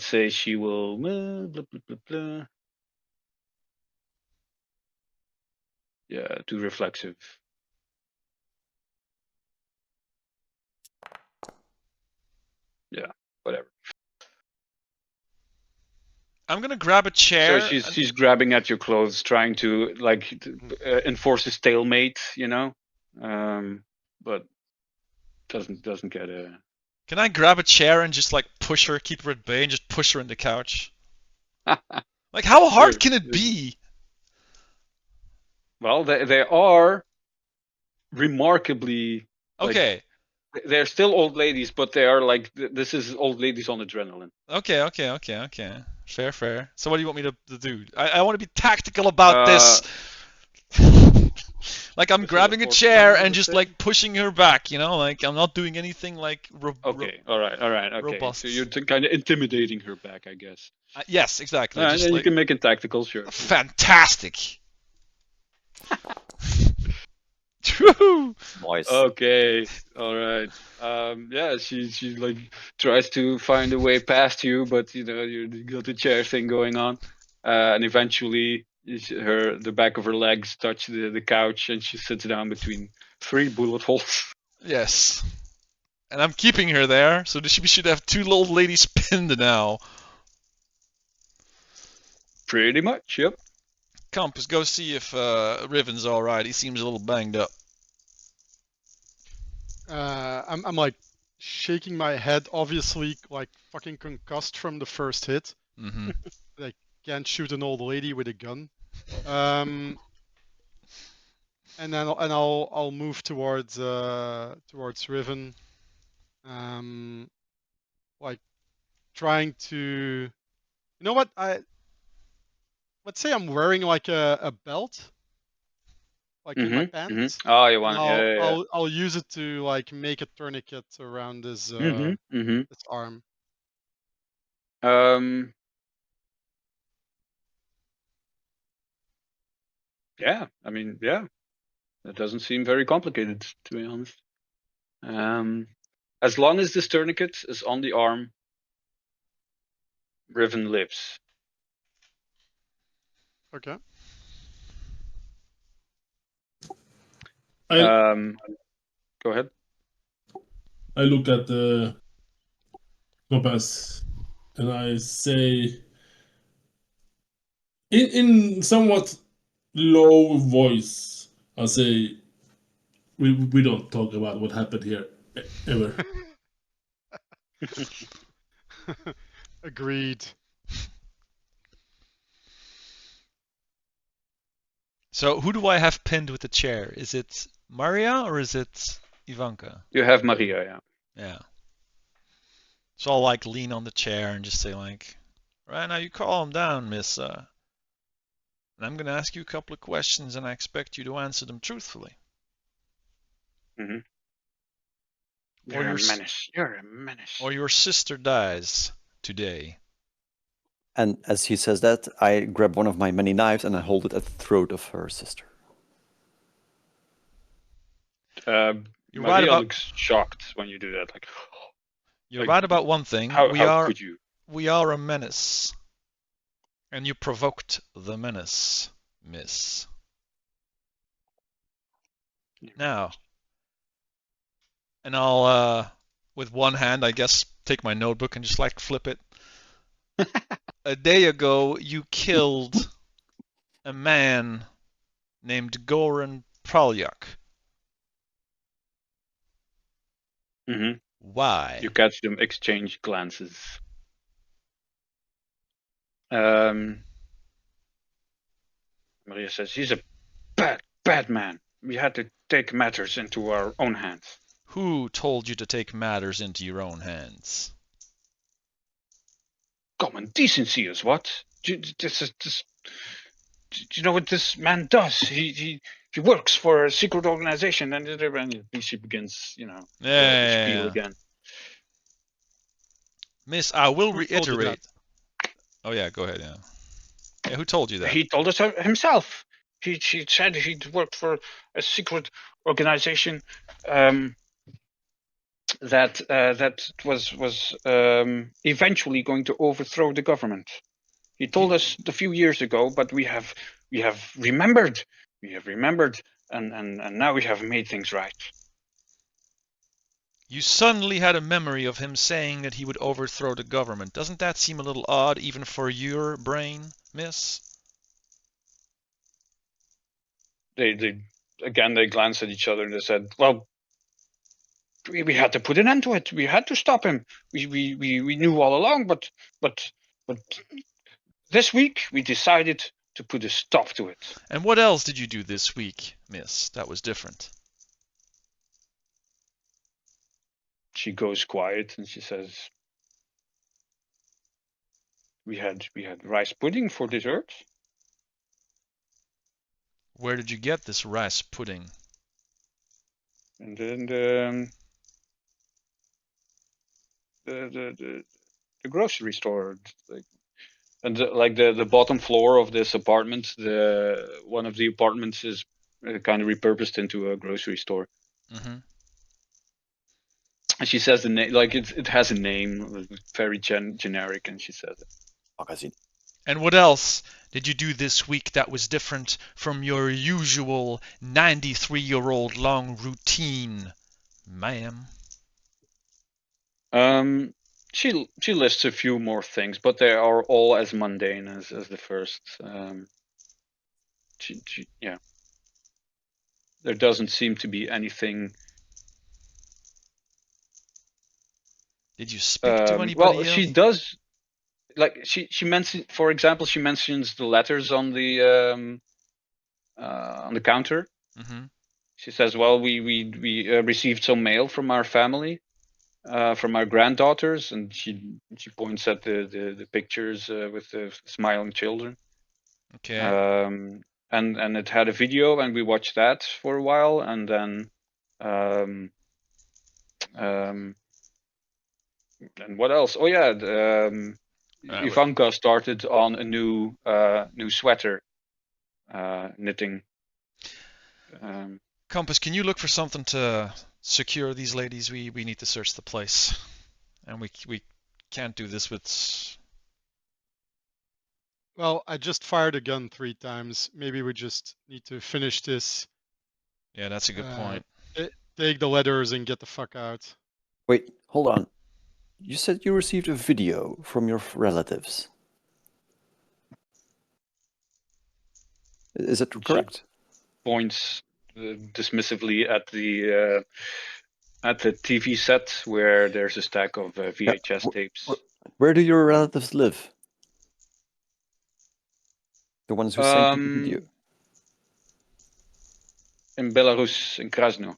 say she will. Blah, blah, blah, blah. Yeah, too reflexive. Yeah, whatever. I'm gonna grab a chair. So she's grabbing at your clothes, trying to like enforce a stalemate, but doesn't get a. Can I grab a chair and just like push her, keep her at bay, and just push her in the couch? Like, how hard Sure. can it be? Well, they are remarkably. Okay. Like, they're still old ladies, but they are like this is old ladies on adrenaline. Okay. Fair. So what do you want me to do? I want to be tactical about this. Like I'm This is grabbing a force chair play, and just say? like pushing her back, like I'm not doing anything like Okay, all right, okay. robust. So you're kind of intimidating her back, I guess. Yes, exactly. And Just then like you can make it tactical, sure. fantastic. Woohoo! Nice. Okay, all right. Yeah, she like tries to find a way past you, but you got the chair thing going on, and eventually the back of her legs touch the couch, and she sits down between 3 bullet holes. Yes. And I'm keeping her there, so we should have 2 old ladies pinned now. Pretty much, yep. Compass, go see if Riven's alright. He seems a little banged up. I'm like shaking my head, obviously like fucking concussed from the first hit. Mm-hmm. I can't shoot an old lady with a gun. And then I'll move towards Riven. Like trying to, what let's say I'm wearing like a belt, like in my pants. Oh, you And want? Yeah. I'll use it to like make a tourniquet around his Mm-hmm. his arm. Yeah, I mean, yeah, that doesn't seem very complicated, to be honest. As long as this tourniquet is on the arm, Riven lives. Okay. Go ahead. I look at the compass and I say, in somewhat low voice, I say, we don't talk about what happened here ever. Agreed. So who do I have pinned with the chair? Is it Maria or is it Ivanka? You have Maria, yeah. Yeah. So I'll like lean on the chair and just say like, right now you calm down, miss. And I'm gonna ask you a couple of questions and I expect you to answer them truthfully. Mm-hmm. Or You're a menace. You're a menace. Or your sister dies today. And as he says that, I grab one of my many knives and I hold it at the throat of her sister. You're Maria right about looks shocked when you do that. Like, you're like, right about one thing. how could you? We are a menace. And you provoked the menace, miss. Now, and I'll, with one hand, I guess, take my notebook and just like flip it. A day ago, you killed a man named Goran Pralyak. Mm-hmm. Why? You catch them exchange glances. Maria says, he's a bad man. We had to take matters into our own hands. Who told you to take matters into your own hands? Common decency is what? Do you know what this man does? He works for a secret organization, and she begins, the spiel again. Miss, I will Who told you reiterate. Oh yeah, go ahead. Yeah. Yeah, who told you that? He told us himself. He said he'd worked for a secret organization that was eventually going to overthrow the government. He told us a few years ago, but we have remembered. We have remembered, and now we have made things right. You suddenly had a memory of him saying that he would overthrow the government. Doesn't that seem a little odd, even for your brain, miss? They glanced at each other and they said, "Well, we had to put an end to it. We had to stop him. We knew all along, but this week we decided to put a stop to it." And what else did you do this week, miss? That was different. She goes quiet and she says, we had rice pudding for dessert. Where did you get this rice pudding? And then the grocery store, and the bottom floor of this apartment, one of the apartments is kind of repurposed into a grocery store. Mm-hmm. And she says the name, like it has a name, very generic, and she says it. Magazine. And what else did you do this week that was different from your usual 93-year-old long routine, ma'am? She lists a few more things, but they are all as mundane as the first. Yeah. There doesn't seem to be anything. Did you speak to anybody else? She does. Like she mentioned, for example, she mentions the letters on the counter. Mm-hmm. She says, "Well, we received some mail from our family, from our granddaughters," and she points at the pictures with the smiling children. Okay. And it had a video, and we watched that for a while, and then and what else? Oh yeah, Ivanka started on a new sweater knitting. Compass, can you look for something to secure these ladies? We need to search the place, and we can't do this with. Well, I just fired a gun 3 times. Maybe we just need to finish this. Yeah, that's a good point. Take the letters and get the fuck out. Wait, hold on. You said you received a video from your relatives. Is that correct? Points dismissively at the TV set where there's a stack of VHS tapes. Where do your relatives live? The ones who sent you the video. In Belarus, in Krasno.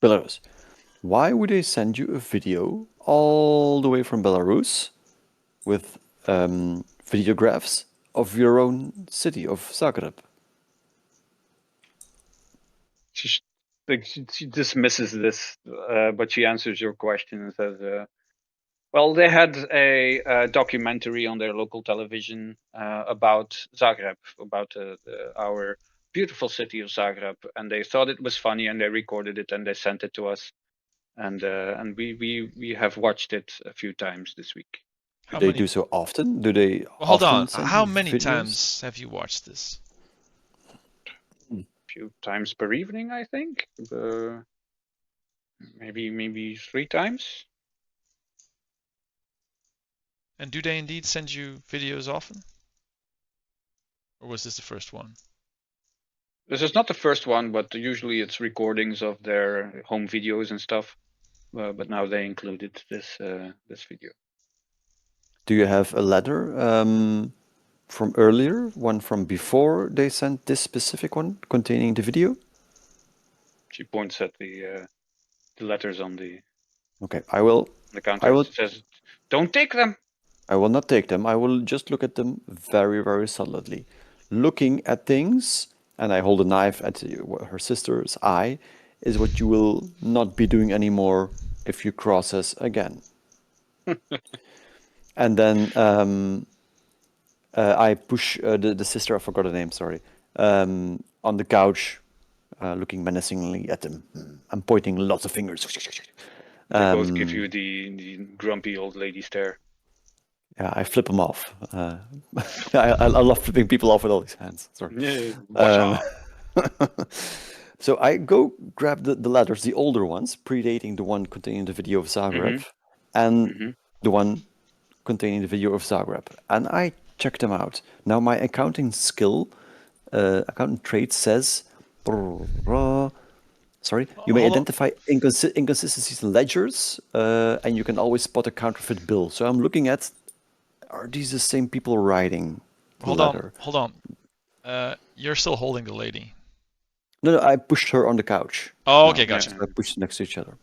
Belarus. Why would they send you a video all the way from Belarus with videographs of your own city, of Zagreb? She dismisses this, but she answers your question and says, well, they had a documentary on their local television about Zagreb, about our beautiful city of Zagreb, and they thought it was funny, and they recorded it and they sent it to us, and we have watched it a few times this week. Do they do so often? Do they hold often on. send How you many videos? times have you watched this? A few times per evening, I think. Maybe 3 times. And do they indeed send you videos often? Or was this the first one? This is not the first one, but usually it's recordings of their home videos and stuff. But now they included this video. Do you have a letter from earlier, one from before they sent this specific one containing the video? She points at the letters on the. Okay, I will. The counter. She says, "Don't take them." I will not take them. I will just look at them very, very solidly. Looking at things, and I hold a knife at her sister's eye, is what you will not be doing anymore if you cross us again. And then I push the sister, I forgot her name, sorry, on the couch, looking menacingly at them. I'm pointing lots of fingers. They both give you the grumpy old lady stare. Yeah, I flip them off. I love flipping people off with all these hands. Sorry. Yeah, what's up? So I go grab the letters, the older ones, predating the one containing the video of Zagreb, and the one containing the video of Zagreb, and I check them out. Now my accounting skill, accounting trait says, sorry, you may Hold on. identify inconsistencies in ledgers, and you can always spot a counterfeit bill. So I'm looking at, are these the same people writing the Hold letter? on. Hold on. You're still holding the lady. No, I pushed her on the couch. Oh, No, okay, gotcha. I pushed next to each other.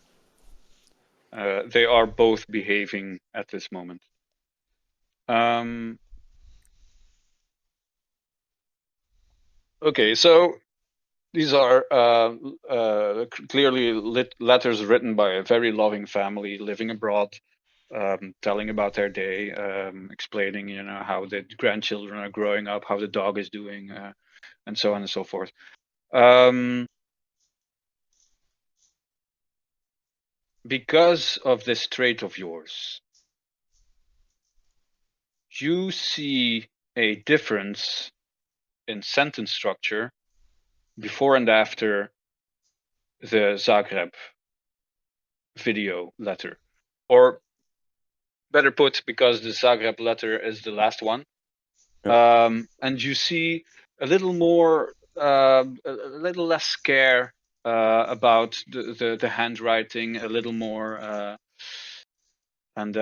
They are both behaving at this moment. Okay, so these are clearly letters written by a very loving family living abroad, telling about their day, explaining, how the grandchildren are growing up, how the dog is doing, and so on and so forth. Because of this trait of yours, you see a difference in sentence structure before and after the Zagreb video letter. Or better put, because the Zagreb letter is the last one. And you see a little more, a little less scare about the handwriting, a little more, and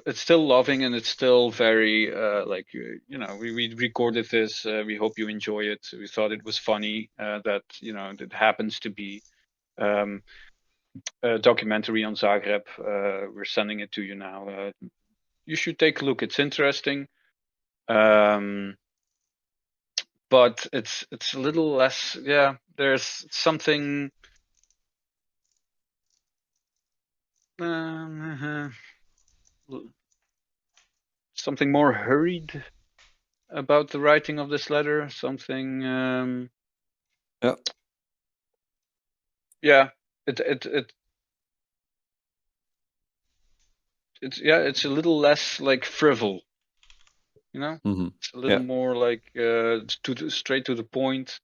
it's still loving, and it's still very we recorded this. We hope you enjoy it. We thought it was funny that it happens to be a documentary on Zagreb. We're sending it to you now. You should take a look. It's interesting. But it's a little less. Yeah, there's something. Something more hurried about the writing of this letter. Something. Yeah. Yeah. It's a little less like frivol. It's a little more like straight to the point.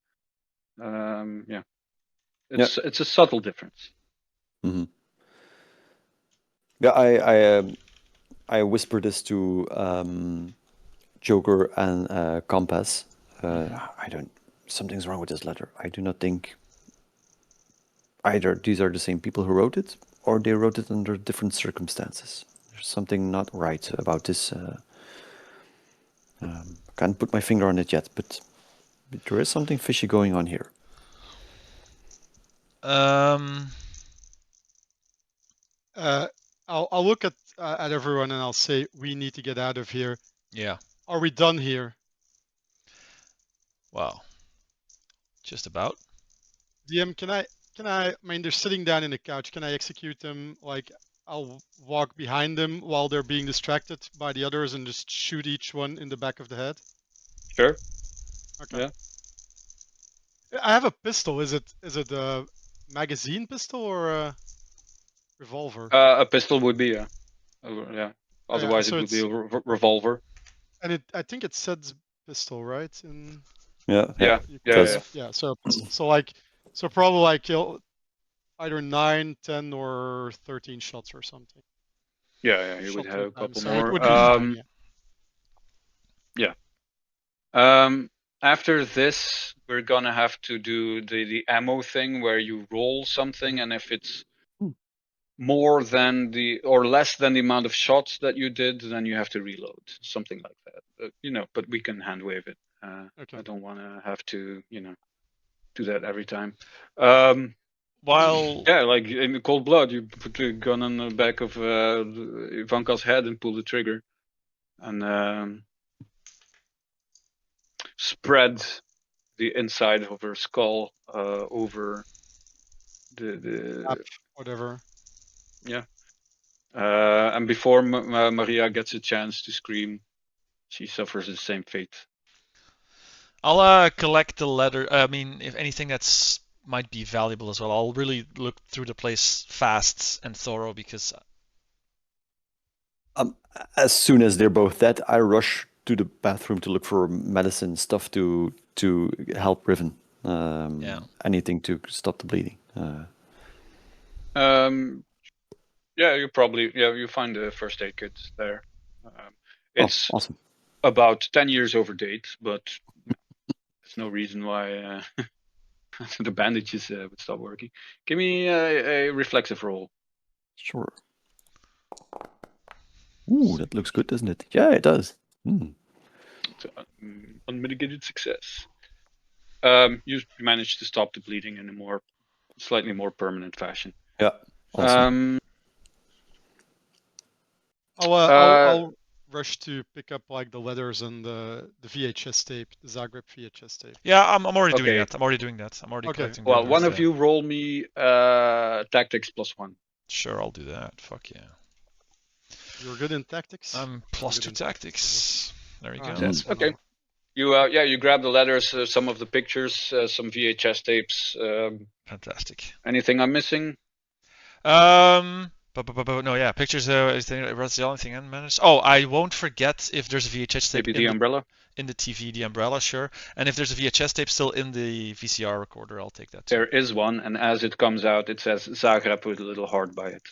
Yeah. It's a subtle difference. Yeah, I whispered this to Joker and Compass. Something's wrong with this letter. I do not think either these are the same people who wrote it, or they wrote it under different circumstances. There's something not right about this. Can't put my finger on it yet, but there is something fishy going on here. I'll look at everyone and I'll say we need to get out of here. Yeah. Are we done here? Wow. Just about. DM, can I? I mean, they're sitting down in the couch. Can I execute them? Like, I'll walk behind them while they're being distracted by the others and just shoot each one in the back of the head. Sure. Okay. Yeah. I have a pistol. Is it a magazine pistol or a revolver? A pistol would be yeah. Otherwise, so it would be it's a revolver. and I think it says pistol, right? In Yeah. yeah. So so probably I kill either 9, 10, or 13 shots or something. Yeah. You would Shot have per a time, couple so it more. would be fine. Yeah. Yeah. After this, we're gonna have to do the ammo thing where you roll something, and if it's more than or less than the amount of shots that you did, then you have to reload, something like that. But we can hand wave it. Okay. I don't want to have to, do that every time. While Yeah, like in the cold blood, you put the gun on the back of Ivanka's head and pull the trigger, and spread the inside of her skull over the whatever. yeah. And before Maria gets a chance to scream, She suffers the same fate. I'll collect the letter. I mean, if anything that's might be valuable as well. I'll really look through the place fast and thorough because As soon as they're both dead, I rush to the bathroom to look for medicine stuff to help Riven. Yeah. Anything to stop the bleeding. Yeah, you find the first aid kit there. It's awesome. about 10 years over date, but there's no reason why the bandages would stop working. Give me a reflexive roll. Sure. Ooh, that looks good, doesn't it? Yeah, it does. It's unmitigated success. You managed to stop the bleeding in a slightly more permanent fashion. Yeah. Awesome. I'll rush to pick up like the letters and the VHS tape, the Zagreb VHS tape. Yeah, I'm already doing Okay. that. I'm already doing that. I'm already Okay. collecting. Well, letters, one of yeah. you roll me tactics +1. Sure, I'll do that. Fuck yeah. You're good in tactics? I'm +2 tactics. There you go. Yes. Okay. You grab the letters, some of the pictures, some VHS tapes. Fantastic. Anything I'm missing? No, yeah, pictures. That's the only thing I managed. Oh, I won't forget if there's a VHS tape Maybe the umbrella. in the TV, the umbrella, sure. And if there's a VHS tape still in the VCR recorder, I'll take that too. There is one, and as it comes out, it says Zagreb with a little heart by it.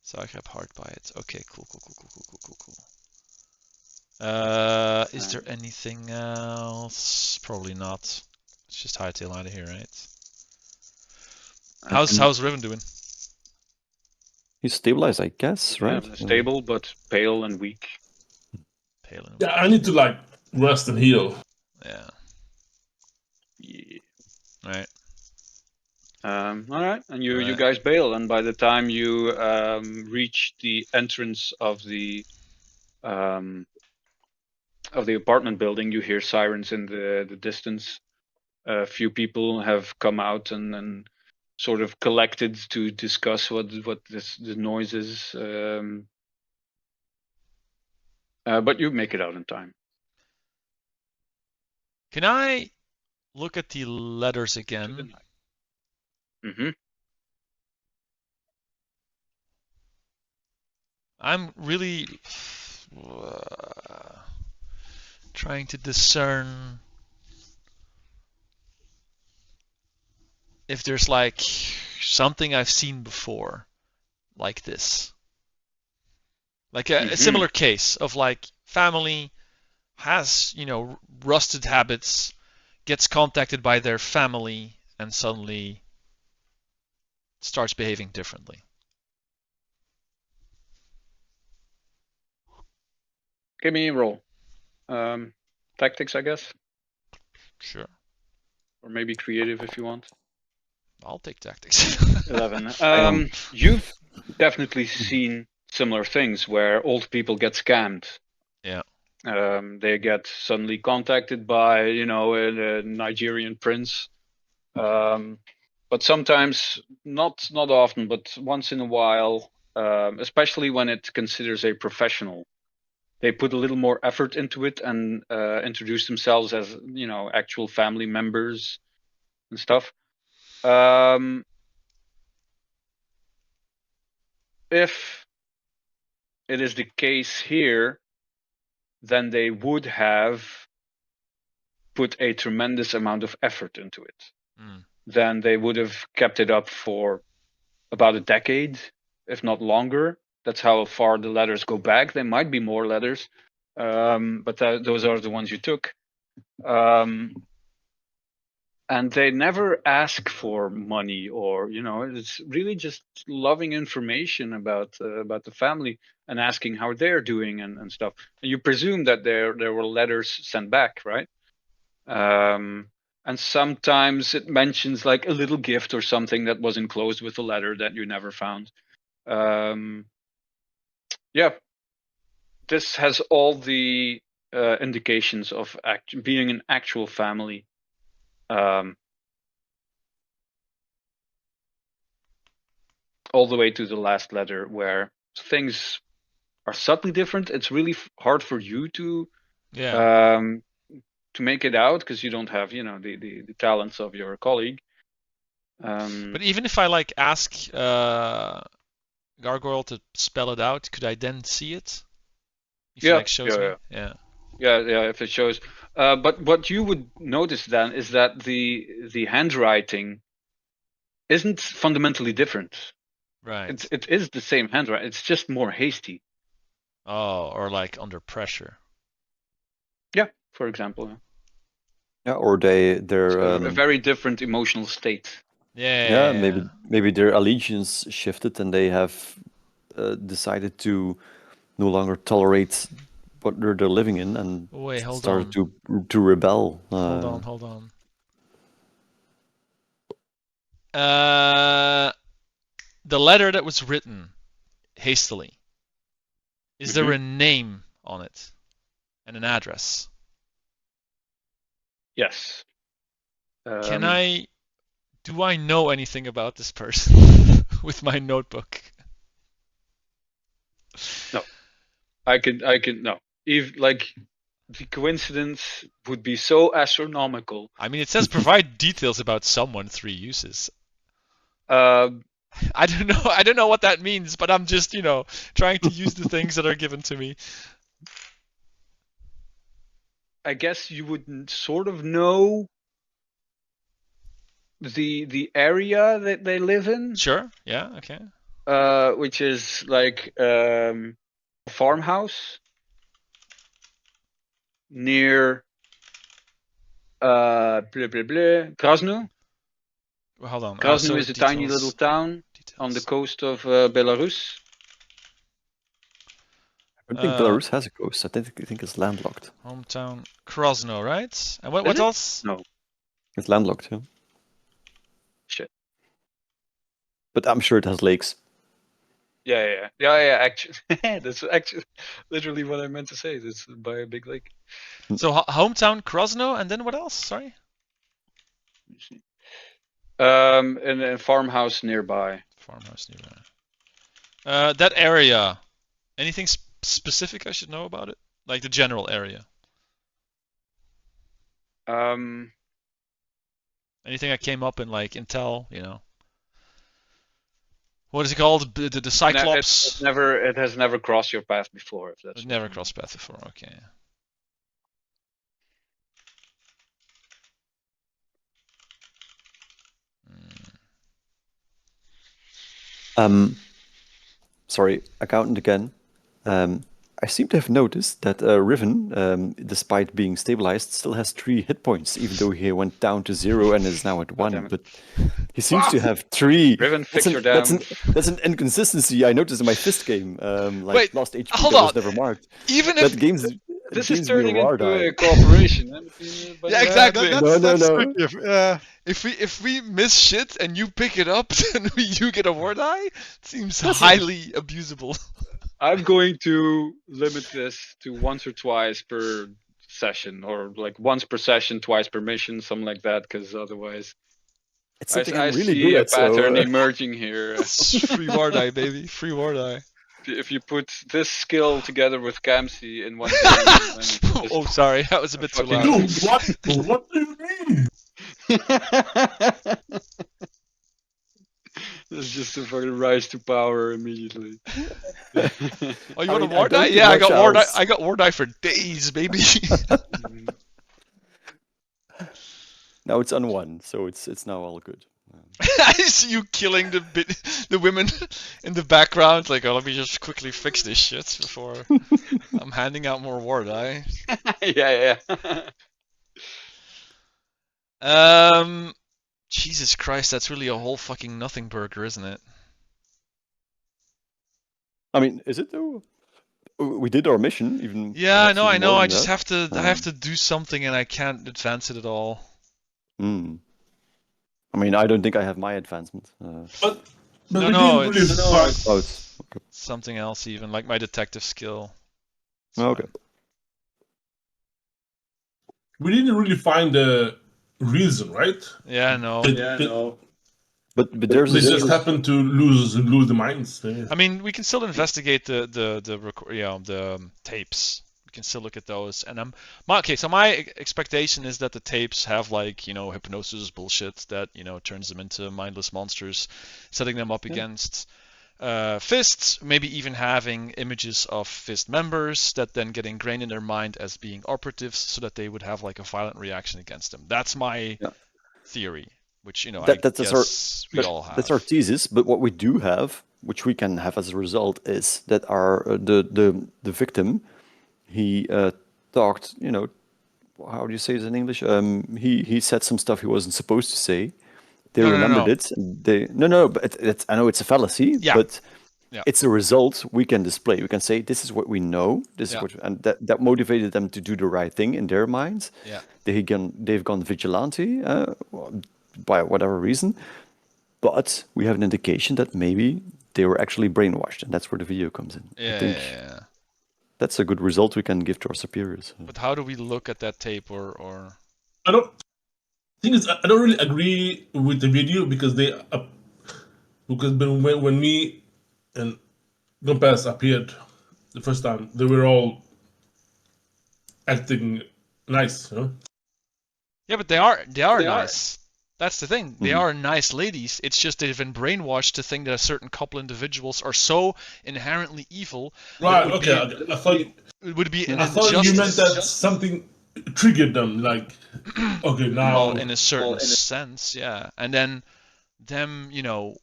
Zagreb heart by it. Okay, cool. Is there anything else? Probably not. Let's just hightail out of here, right? How's Riven doing? He's stabilized, I guess, right? Stable, but pale and weak. Pale and weak. Yeah, I need to like rest and heal. Yeah. Yeah. Right. All right, and you guys bail, and by the time you reach the entrance of the apartment building, you hear sirens in the distance. A few people have come out and sort of collected to discuss what the noise is. But you make it out in time. Can I look at the letters again? Mm-hmm. I'm really trying to discern if there's like something I've seen before like this. Like a similar case of like family has, rusted habits, gets contacted by their family, and suddenly starts behaving differently. Give me a roll. Tactics, I guess. Sure. Or maybe creative if you want. I'll take tactics. 11. You've definitely seen similar things where old people get scammed. Yeah. They get suddenly contacted by, a Nigerian prince. But sometimes, not often, but once in a while, especially when it considers a professional, they put a little more effort into it and introduce themselves as, actual family members and stuff. If it is the case here, then they would have put a tremendous amount of effort into it. Then they would have kept it up for about a decade, if not longer. That's how far the letters go back. There might be more letters, but those are the ones you took. And they never ask for money, or it's really just loving information about the family and asking how they're doing and stuff. And you presume that there were letters sent back, right? And sometimes it mentions like a little gift or something that was enclosed with a letter that you never found. Yeah, this has all the indications of being an actual family. All the way to the last letter where things are subtly different. It's really hard for you to Yeah. To make it out, because you don't have, the talents of your colleague. But even if I like ask Gargoyle to spell it out, could I then see it? If he like shows me? Yeah. Yeah, if it shows. But what you would notice then is that the handwriting isn't fundamentally different. Right. It is the same handwriting. It's just more hasty. Oh, or like under pressure. Yeah, for example. Yeah, or they're A very different emotional state. Yeah. maybe their allegiance shifted and they have decided to no longer tolerate what they're living in and Wait, hold started on. to rebel. Hold on. The letter that was written hastily. Is there a name on it and an address? Yes. Do I know anything about this person with my notebook? No. I can no. If like the coincidence would be so astronomical. I mean, it says provide details about someone, 3 uses. I don't know what that means, but I'm just, trying to use the things that are given to me. I guess you would sort of know the area that they live in. Sure. Yeah. Okay. Which is like a farmhouse near Krasno. Well, hold on. Krasno is a tiny little town on the coast of Belarus. I don't think Belarus has a coast. I think it's landlocked. Hometown Krasno, right? And what else? No. It's landlocked, yeah. Shit. But I'm sure it has lakes. Yeah. Actually, that's actually literally what I meant to say. It's by a big lake. So hometown Krasno, and then what else? Sorry. And a farmhouse nearby. That area. Anything specific I should know about it? Like the general area. Anything that came up in like Intel, What is it called? The Cyclops? It has never crossed your path before. If that's never crossed path before. Okay. Sorry, accountant again. I seem to have noticed that Riven, despite being stabilized, still has 3 hit points, even though he went down to 0 and is now at 1. But he seems to have 3. Riven, fix your down. That's an inconsistency I noticed in my F.I.S.T game. Wait, lost HP hold that on. was never marked. Even if this is turning into a cooperation. Yeah, exactly. No. If we miss shit and you pick it up, then you get a war die. It seems highly abusable. I'm going to limit this to once or twice per session, or like once per session, twice per mission, something like that, because otherwise It's something I I'm really see good a at, pattern emerging here. Free war die, baby. Free war die. If you put this skill together with Camci in one game, oh, sorry, that was a bit too loud. Dude, what do you mean? It's just a fucking rise to power immediately. Oh, you want a war die? Yeah, I got war die. I got war die for days, baby. Now it's on 1, so it's now all good. I see you killing the women in the background. Like, oh, let me just quickly fix this shit before I'm handing out more war die. Yeah. Jesus Christ, that's really a whole fucking nothing burger, isn't it? I mean, is it though? We did our mission, even. Yeah, I know. I just have to. I have to do something, and I can't advance it at all. I mean, I don't think I have my advancement. But no, it's okay. Something else, even like my detective skill. Okay. We didn't really find the reason, right? Yeah, no. But there's. They just happen to lose the mines. I mean, we can still investigate the tapes. we can still look at those. And okay, so my expectation is that the tapes have like, you know, hypnosis bullshit that, you know, turns them into mindless monsters, setting them up against Fists, maybe even having images of Fist members that then get ingrained in their mind as being operatives, so that they would have like a violent reaction against them. That's my theory, which, you know, I guess we all have. That's our thesis. But what we do have, which we can have as a result, is that our the victim, he talked. You know, how do you say it in English? He said some stuff he wasn't supposed to say. They remembered it. And but I know it's a fallacy, but it's a result we can display. We can say this is what we know. This is what, and that motivated them to do the right thing in their minds. Yeah, they've gone vigilante by whatever reason, but we have an indication that maybe they were actually brainwashed, and that's where the video comes in. I think that's a good result we can give to our superiors. But how do we look at that tape, or? I don't. Thing is, I don't really agree with the video because when me and Gompas appeared the first time, they were all acting nice, you know? Yeah, but they are nice. That's the thing. They are nice ladies. It's just they've been brainwashed to think that a certain couple individuals are so inherently evil. Right. Okay. I thought it would be an I thought you meant that something triggered them, like, okay, now. Well, in a certain sense, yeah. And then them, you know,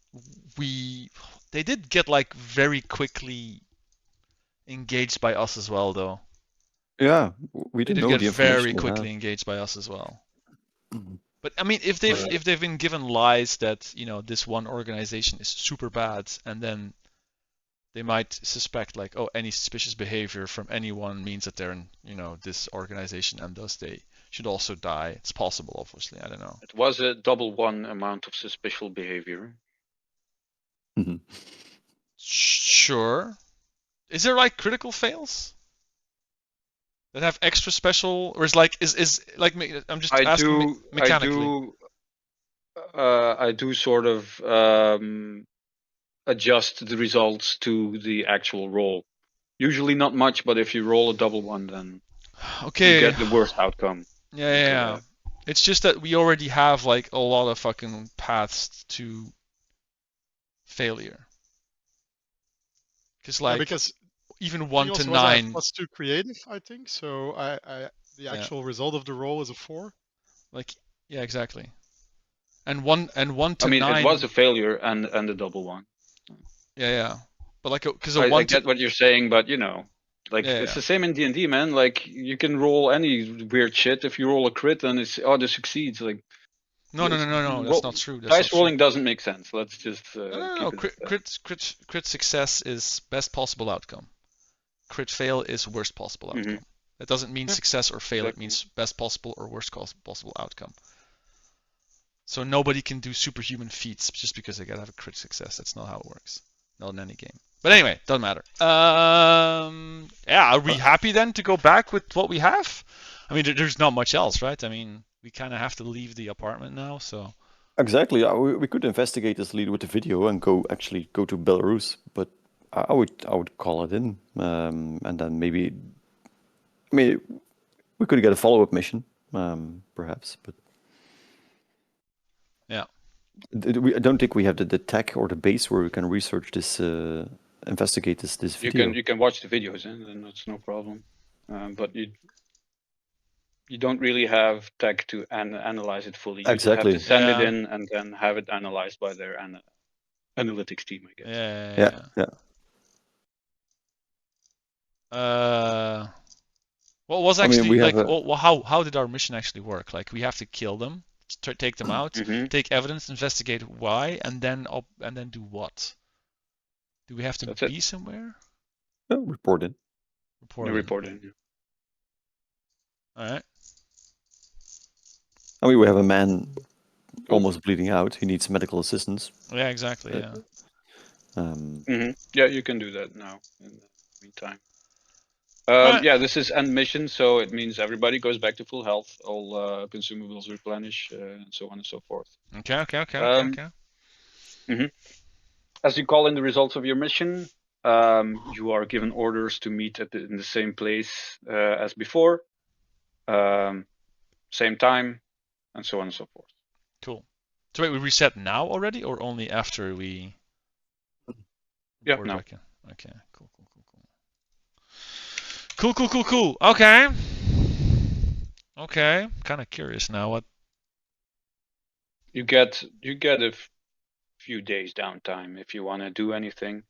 they did get like very quickly engaged by us as well, though. Yeah, we didn't know the information. Very quickly engaged by us as well. But I mean, if they've been given lies that, you know, this one organization is super bad, and then they might suspect like, oh, any suspicious behavior from anyone means that they're in, you know, this organization, and thus they should also die. It's possible, obviously. I don't know. It was a double one amount of suspicious behavior. Sure. Is there like critical fails that have extra special, or is like I'm just asking mechanically. I do sort of adjust the results to the actual roll. Usually not much, but if you roll a double one, then you get the worst outcome. Yeah. It's just that we already have like a lot of fucking paths to failure. Because even 1 to 9 +2 creative, I think. So the actual result of the roll is a 4. Like, yeah, exactly. And 1 to 9. I mean, it was a failure and a double one. Yeah. But like, because I get what you're saying, but you know, like it's the same in D&D, man. Like you can roll any weird shit. If you roll a crit and it's this succeeds, like. No, that's not true. Dice rolling doesn't make sense. Let's just. No. Crit success is best possible outcome. Crit fail is worst possible outcome. That doesn't mean success or fail. It means best possible or worst possible outcome. So nobody can do superhuman feats just because they gotta have a crit success. That's not how it works. Not in any game. But anyway, doesn't matter. Are we happy then to go back with what we have? I mean, there's not much else, right? I mean, we kind of have to leave the apartment now, so. Exactly. We could investigate this lead with the video and go to Belarus, but I would call it in, and then maybe. I mean, we could get a follow-up mission, perhaps, but. Yeah. I don't think we have the tech or the base where we can research this, investigate this video. You can watch the videos, and that's no problem. But you don't really have tech to analyze it fully. You Exactly. have to send it in and then have it analyzed by their analytics team, I guess. Yeah. What was actually how did our mission actually work? Like, we have to kill them, take them out, take evidence, investigate why, and then do what? Do we have to be somewhere? No, report in. Report in. All right. I mean, we have a man almost bleeding out. He needs medical assistance. Yeah, exactly. Yeah. Yeah, you can do that now. In the meantime. Yeah, this is end mission, so it means everybody goes back to full health. All consumables replenish, and so on and so forth. Okay. As you call in the results of your mission, You are given orders to meet in the same place as before, same time, and so on and so forth. Cool. So wait, we reset now already, or only after we Yeah, report no. back in? Okay, cool. Cool. Okay. Okay, kind of curious now. What? You get a few days downtime if you want to do anything.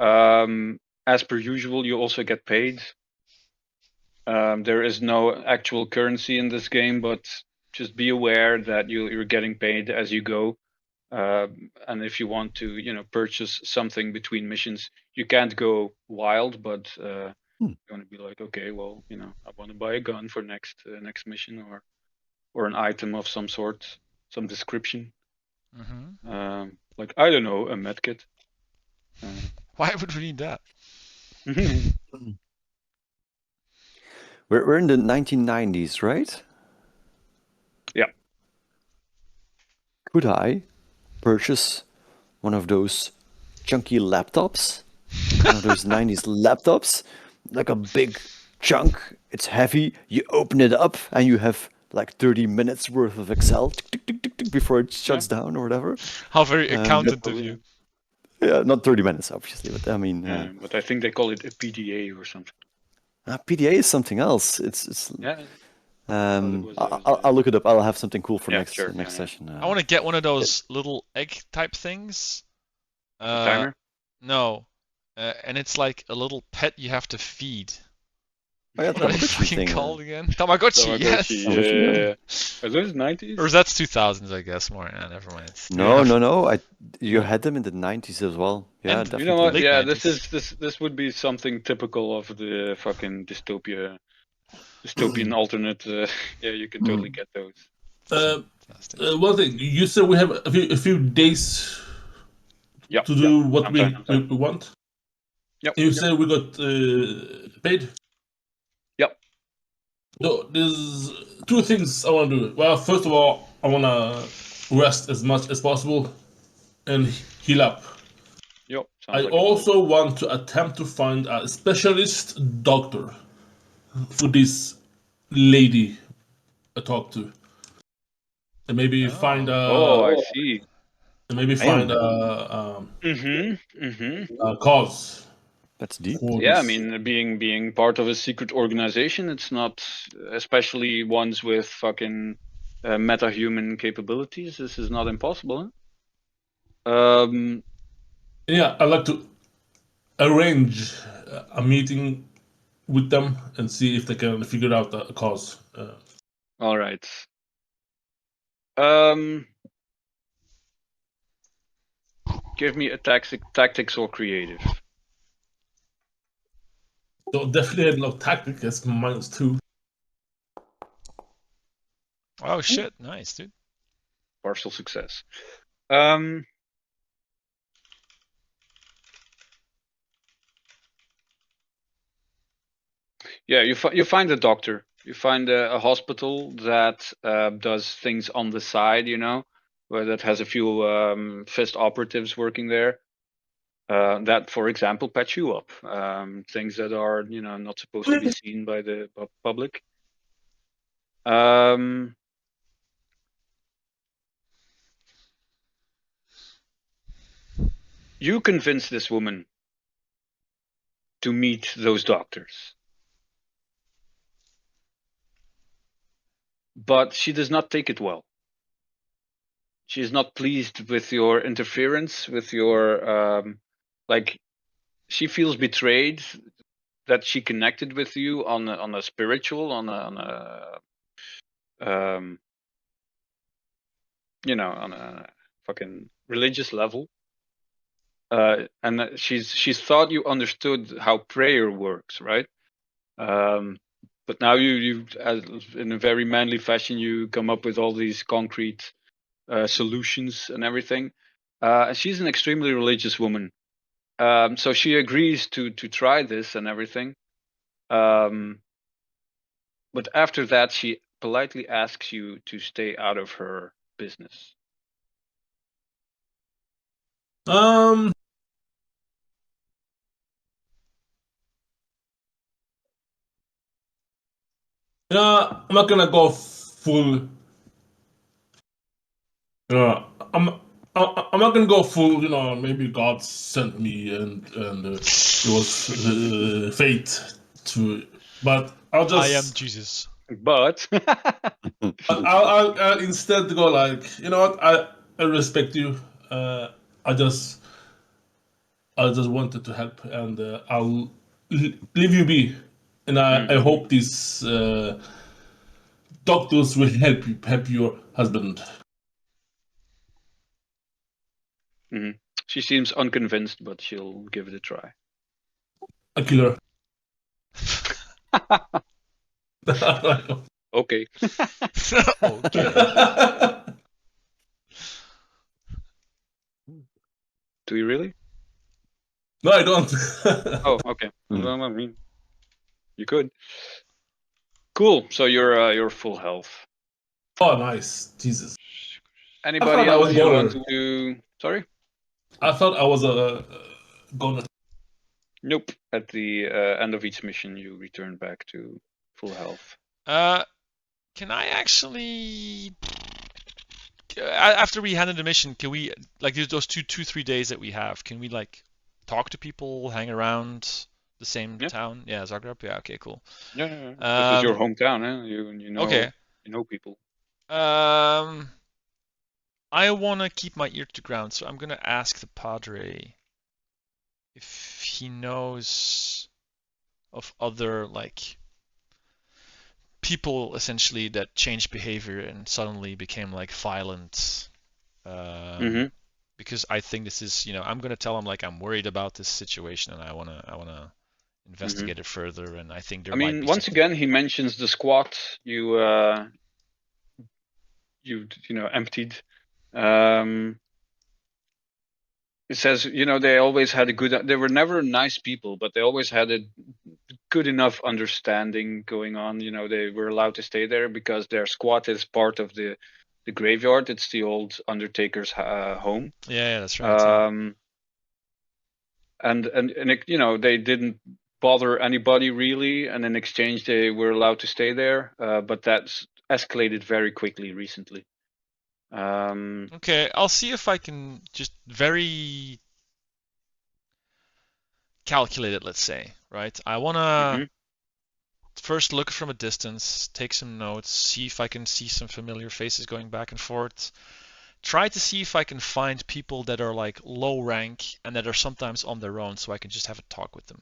As per usual, you also get paid. There is no actual currency in this game, but just be aware that you're getting paid as you go. And if you want to, purchase something between missions, you can't go wild, but you want to be like, okay, well, I want to buy a gun for next mission, or an item of some sort, some description. Like, I don't know, a medkit. Why would we need that? We're in the 1990s, right? Yeah. Could I purchase one of those chunky laptops? One of those 90s laptops? Like a big chunk. It's heavy. You open it up and you have like 30 minutes worth of Excel tick, tick, tick, tick, tick, before it shuts down or whatever. How very accountant of you. Yeah, not 30 minutes, obviously, but I mean... but I think they call it a PDA or something. PDA is something else. It's Yeah. I'll look it up. I'll have something cool for next session. I want to get one of those little egg type things. Timer? No. And it's like a little pet you have to feed. Oh, yeah, What are they Tamagotchi fucking thing. called again? Tamagotchi, yes. Yeah. Are those 90s? Or that's 2000s, I guess. More. Never mind. No. You had them in the 90s as well. Yeah, And definitely. You know what? Late Yeah, 90s. this would be something typical of the fucking dystopian alternate. Yeah, you can totally get those. One thing you said, we have a few days to do what we want. Yep. You said we got paid. Yep. So there's two things I want to do. Well, first of all, I want to rest as much as possible and heal up. Yep. I also want to attempt to find a specialist doctor for this lady I talked to, and maybe find a. Oh, I see. And maybe find a cause. That's deep. Yeah, I mean, being part of a secret organization, it's not, especially ones with fucking meta-human capabilities. This is not impossible. Huh? Yeah, I'd like to arrange a meeting with them and see if they can figure out a cause. All right. Give me a tactics or creative. So definitely not tactic. That's -2. Oh shit! Nice, dude. Partial success. Yeah, you find a doctor. You find a hospital that does things on the side, where that has a few F.I.S.T operatives working there. That, for example, patch you up. Things that are, not supposed to be seen by the public. You convince this woman to meet those doctors. But she does not take it well. She is not pleased with your interference, with your she feels betrayed that she connected with you on a spiritual, on a on a fucking religious level. And she's thought you understood how prayer works, right? But now you in a very manly fashion, you come up with all these concrete solutions and everything. And she's an extremely religious woman. So she agrees to try this and everything. But after that, she politely asks you to stay out of her business. I'm not gonna go full. I'm not gonna go full. Maybe God sent me and it was fate to. But I'll I am just. Jesus. But I'll instead go like, you know what? I respect you. I just wanted to help, and I'll leave you be. And I hope these doctors will help your husband. she seems unconvinced, but she'll give it a try. A killer. Okay. Okay. Do you really? No, I don't. Oh, okay. Well, I mean, you could. Cool. So you're full health. Oh, nice. Jesus. Anybody I was else you want goner. to? Sorry. I thought I was a goner. Nope. At the end of each mission, you return back to full health. Can I actually, after we handle the mission, can we, like, those 3 days that we have, can we like talk to people, hang around the same Yeah. town? Yeah, Zagreb. Yeah. Okay. Cool. Yeah. This is your hometown, eh? You know. Okay. You know people. I want to keep my ear to the ground, so I'm gonna ask the Padre if he knows of other like people essentially that changed behavior and suddenly became like violent. Because I think this is, I'm gonna tell him like I'm worried about this situation and I wanna investigate it further, and I think there might be once something. again, he mentions the squat you emptied. It says, they always had they were never nice people, but they always had a good enough understanding going on. They were allowed to stay there because their squat is part of the graveyard. It's the old Undertaker's home. Yeah, that's right. And they didn't bother anybody really, and in exchange they were allowed to stay there. But that's escalated very quickly recently. Okay, I'll see if I can just very calculate it, let's say, right? I wanna first look from a distance, take some notes, see if I can see some familiar faces going back and forth. Try to see if I can find people that are like low rank and that are sometimes on their own, so I can just have a talk with them.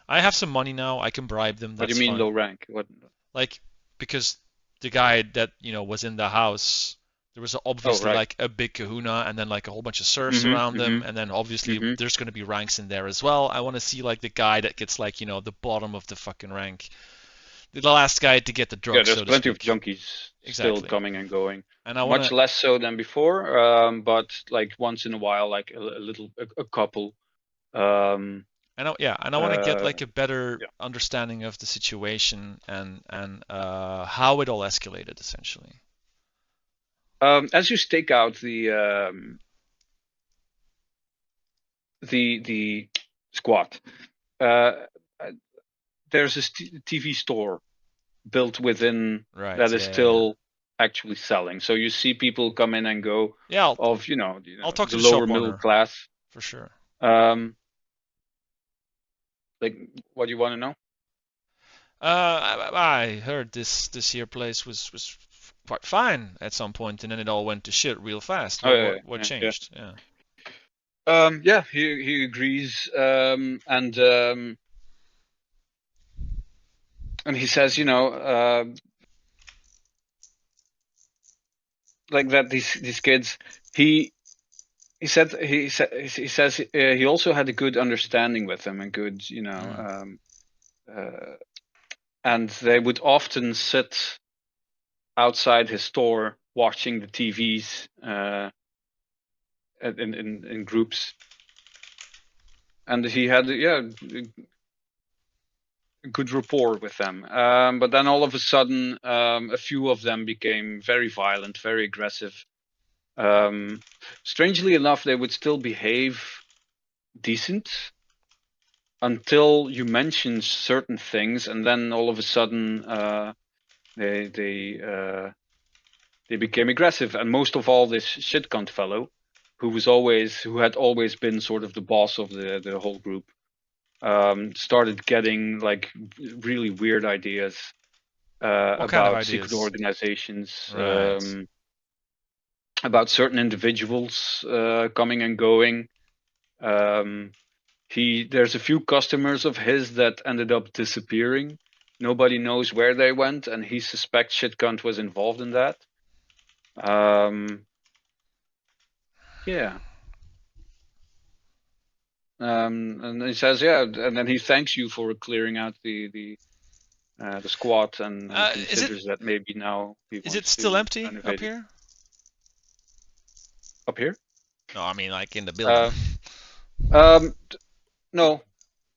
I have some money now. I can bribe them. What do That's you mean fine. low rank? What? Like, because the guy that was in the house, there was obviously right. like a big kahuna and then like a whole bunch of serfs around them, and then obviously there's going to be ranks in there as well. I want to see like the guy that gets like the bottom of the fucking rank, the last guy to get the drugs. Yeah, there's so plenty to of speak. junkies Exactly. still coming and going. And I want much less so than before, but like once in a while, like a couple. And I want to get like a better understanding of the situation and how it all escalated essentially. As you stake out the squat, there's a TV store built within that is still actually selling. So you see people come in and go. Yeah, I'll talk to the the lower shop middle owner, class for sure. Like, what do you want to know? I heard this here place was quite fine at some point, and then it all went to shit real fast. What changed? Yeah. He agrees, and he says, like that these kids. He says he also had a good understanding with them and good, and they would often sit outside his store watching the TVs in groups, and he had good rapport with them. But then all of a sudden, a few of them became very violent, very aggressive. Strangely enough, they would still behave decent until you mention certain things, and then all of a sudden They became aggressive, and most of all, this shit cunt fellow, who had always been sort of the boss of the whole group, started getting like really weird ideas What kind of about secret ideas? organizations, Right. about certain individuals coming and going. There's a few customers of his that ended up disappearing. Nobody knows where they went, and he suspects Shitcunt was involved in that. Yeah. And he says, yeah, and then he thanks you for clearing out the squad, and Is it considers that maybe now he is it wants still to empty up renovate it. here? Up here? No, I mean like in the building. No.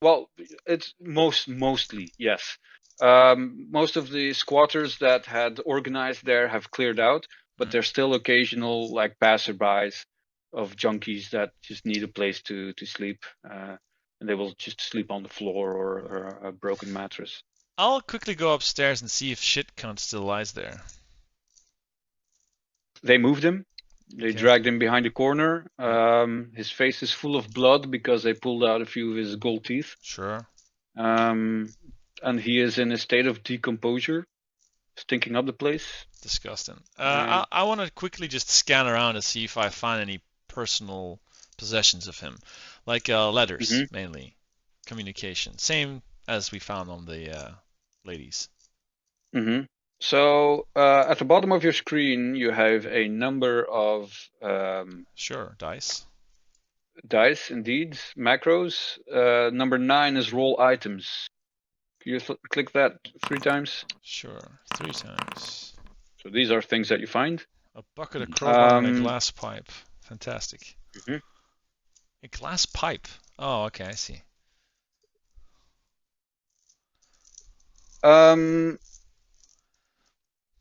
Well, it's mostly yes. Most of the squatters that had organized there have cleared out, but there's still occasional like passerbys of junkies that just need a place to sleep, and they will just sleep on the floor or a broken mattress. I'll quickly go upstairs and see if Shitcunt still lies there. They moved him. They Okay. dragged him behind a corner. His face is full of blood because they pulled out a few of his gold teeth. Sure. And he is in a state of decomposure, stinking up the place. Disgusting. I want to quickly just scan around to see if I find any personal possessions of him, like letters mainly, communication, same as we found on the ladies. So at the bottom of your screen, you have a number of Sure, dice. Dice, indeed, macros. Number 9 is roll items. Can you click that 3 times? Sure, 3 times. So these are things that you find. A bucket, a crowbar, and a glass pipe. Fantastic. A glass pipe. Oh, okay, I see.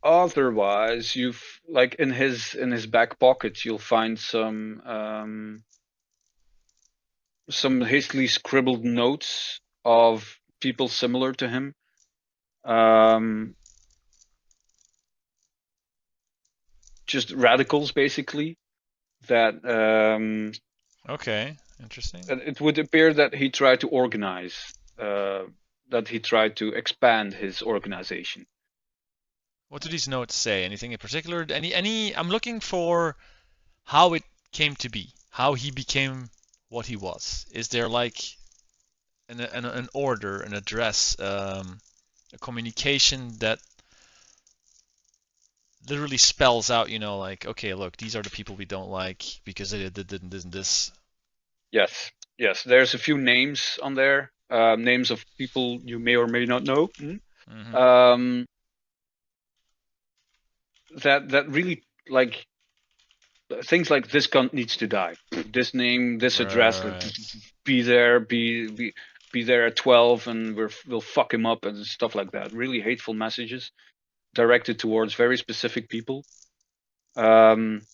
Otherwise, you've like in his back pocket, you'll find some hastily scribbled notes of people similar to him. Just radicals, basically. That okay, interesting. it would appear that he tried to organize, that he tried to expand his organization. What do these notes say? Anything in particular? Any? I'm looking for how it came to be, how he became what he was. Is there like an order, an address, a communication that literally spells out, you know, like, okay, look, these are the people we don't like because they did this and this. Yes. There's a few names on there, names of people you may or may not know. That really like things like this cunt needs to die. This name, this address, like, be there at 12, and we'll fuck him up and stuff like that. Really hateful messages directed towards very specific people. And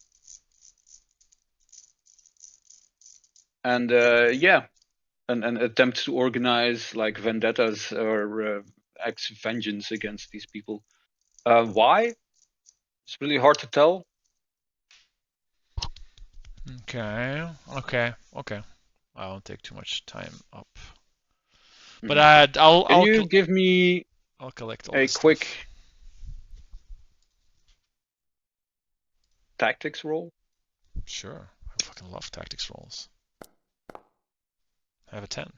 yeah, an attempt to organize like vendettas or acts of vengeance against these people. Why? It's really hard to tell. Okay. I won't take too much time up. But I'll. Can you give me I'll collect all a this quick stuff. tactics roll? Sure. I fucking love tactics rolls. I have a 10.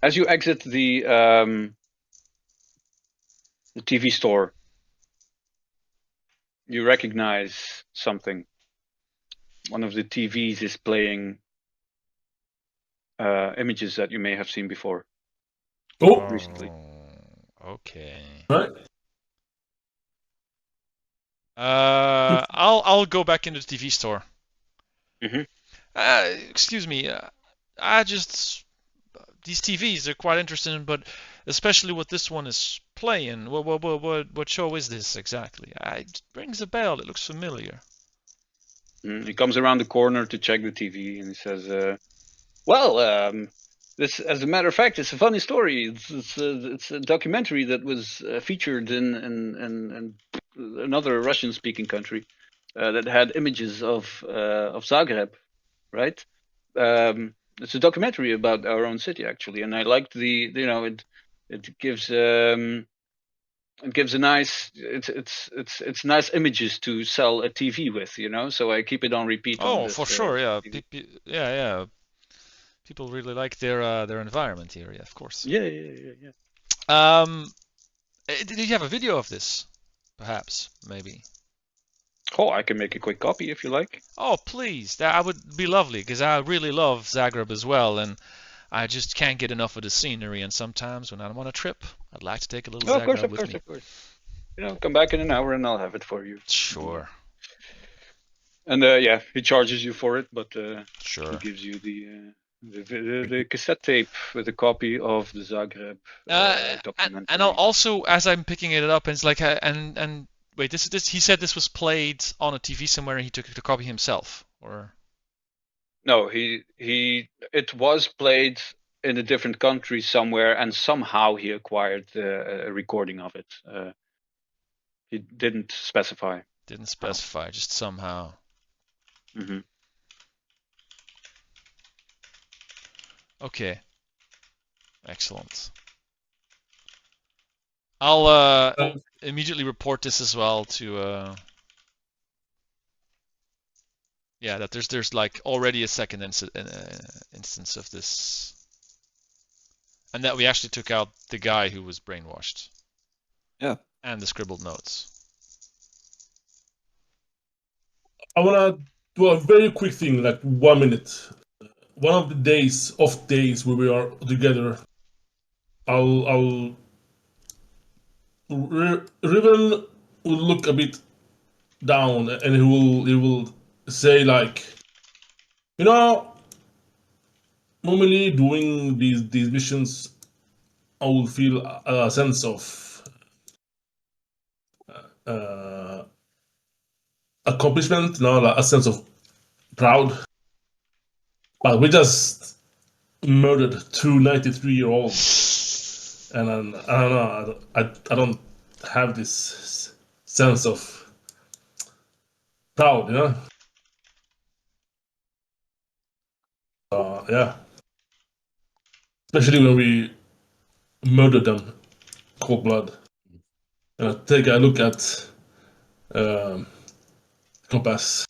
As you exit the TV store, you recognize something. One of the TVs is playing images that you may have seen before. Recently. Okay. Right. I'll go back into the TV store. Excuse me. These TVs are quite interesting, but especially what this one is playing. What show is this exactly? It rings a bell. It looks familiar. He comes around the corner to check the TV, and he says, "Well, This, as a matter of fact, it's a funny story. It's a documentary that was featured in another Russian-speaking country that had images of Zagreb, right? It's a documentary about our own city actually, and I liked it gives a nice it's nice images to sell a TV with, so I keep it on repeat on Oh, this. for sure, yeah. TV. Yeah. People really like their environment here, yeah, of course. Yeah. Did you have a video of this? Perhaps, maybe. Oh, I can make a quick copy if you like. Oh, please, that would be lovely, because I really love Zagreb as well, and I just can't get enough of the scenery. And sometimes when I'm on a trip, I'd like to take a little Oh, Zagreb with me. of course. Come back in an hour and I'll have it for you. Sure. And yeah, he charges you for it, but Sure. he gives you the cassette tape with a copy of the Zagreb documentary. And also, as I'm picking it up, and it's like, and wait, this he said this was played on a TV somewhere, and he took the copy himself, or? No, it was played in a different country somewhere, and somehow he acquired a recording of it. He didn't specify. Didn't specify, just somehow. Mm-hmm. Okay. Excellent. I'll immediately report this as well to yeah, that there's like already a second instance of this, and that we actually took out the guy who was brainwashed. Yeah. And the scribbled notes. I wanna do a very quick thing, like 1 minute. One of the days, off days where we are together, Riven will look a bit down, and he will say like, normally doing these missions, I will feel a sense of accomplishment, like a sense of proud. But we just murdered two 93-year-olds, and I don't know. I don't have this sense of proud, Yeah. Especially when we murdered them, cold blood. Take a look at compass.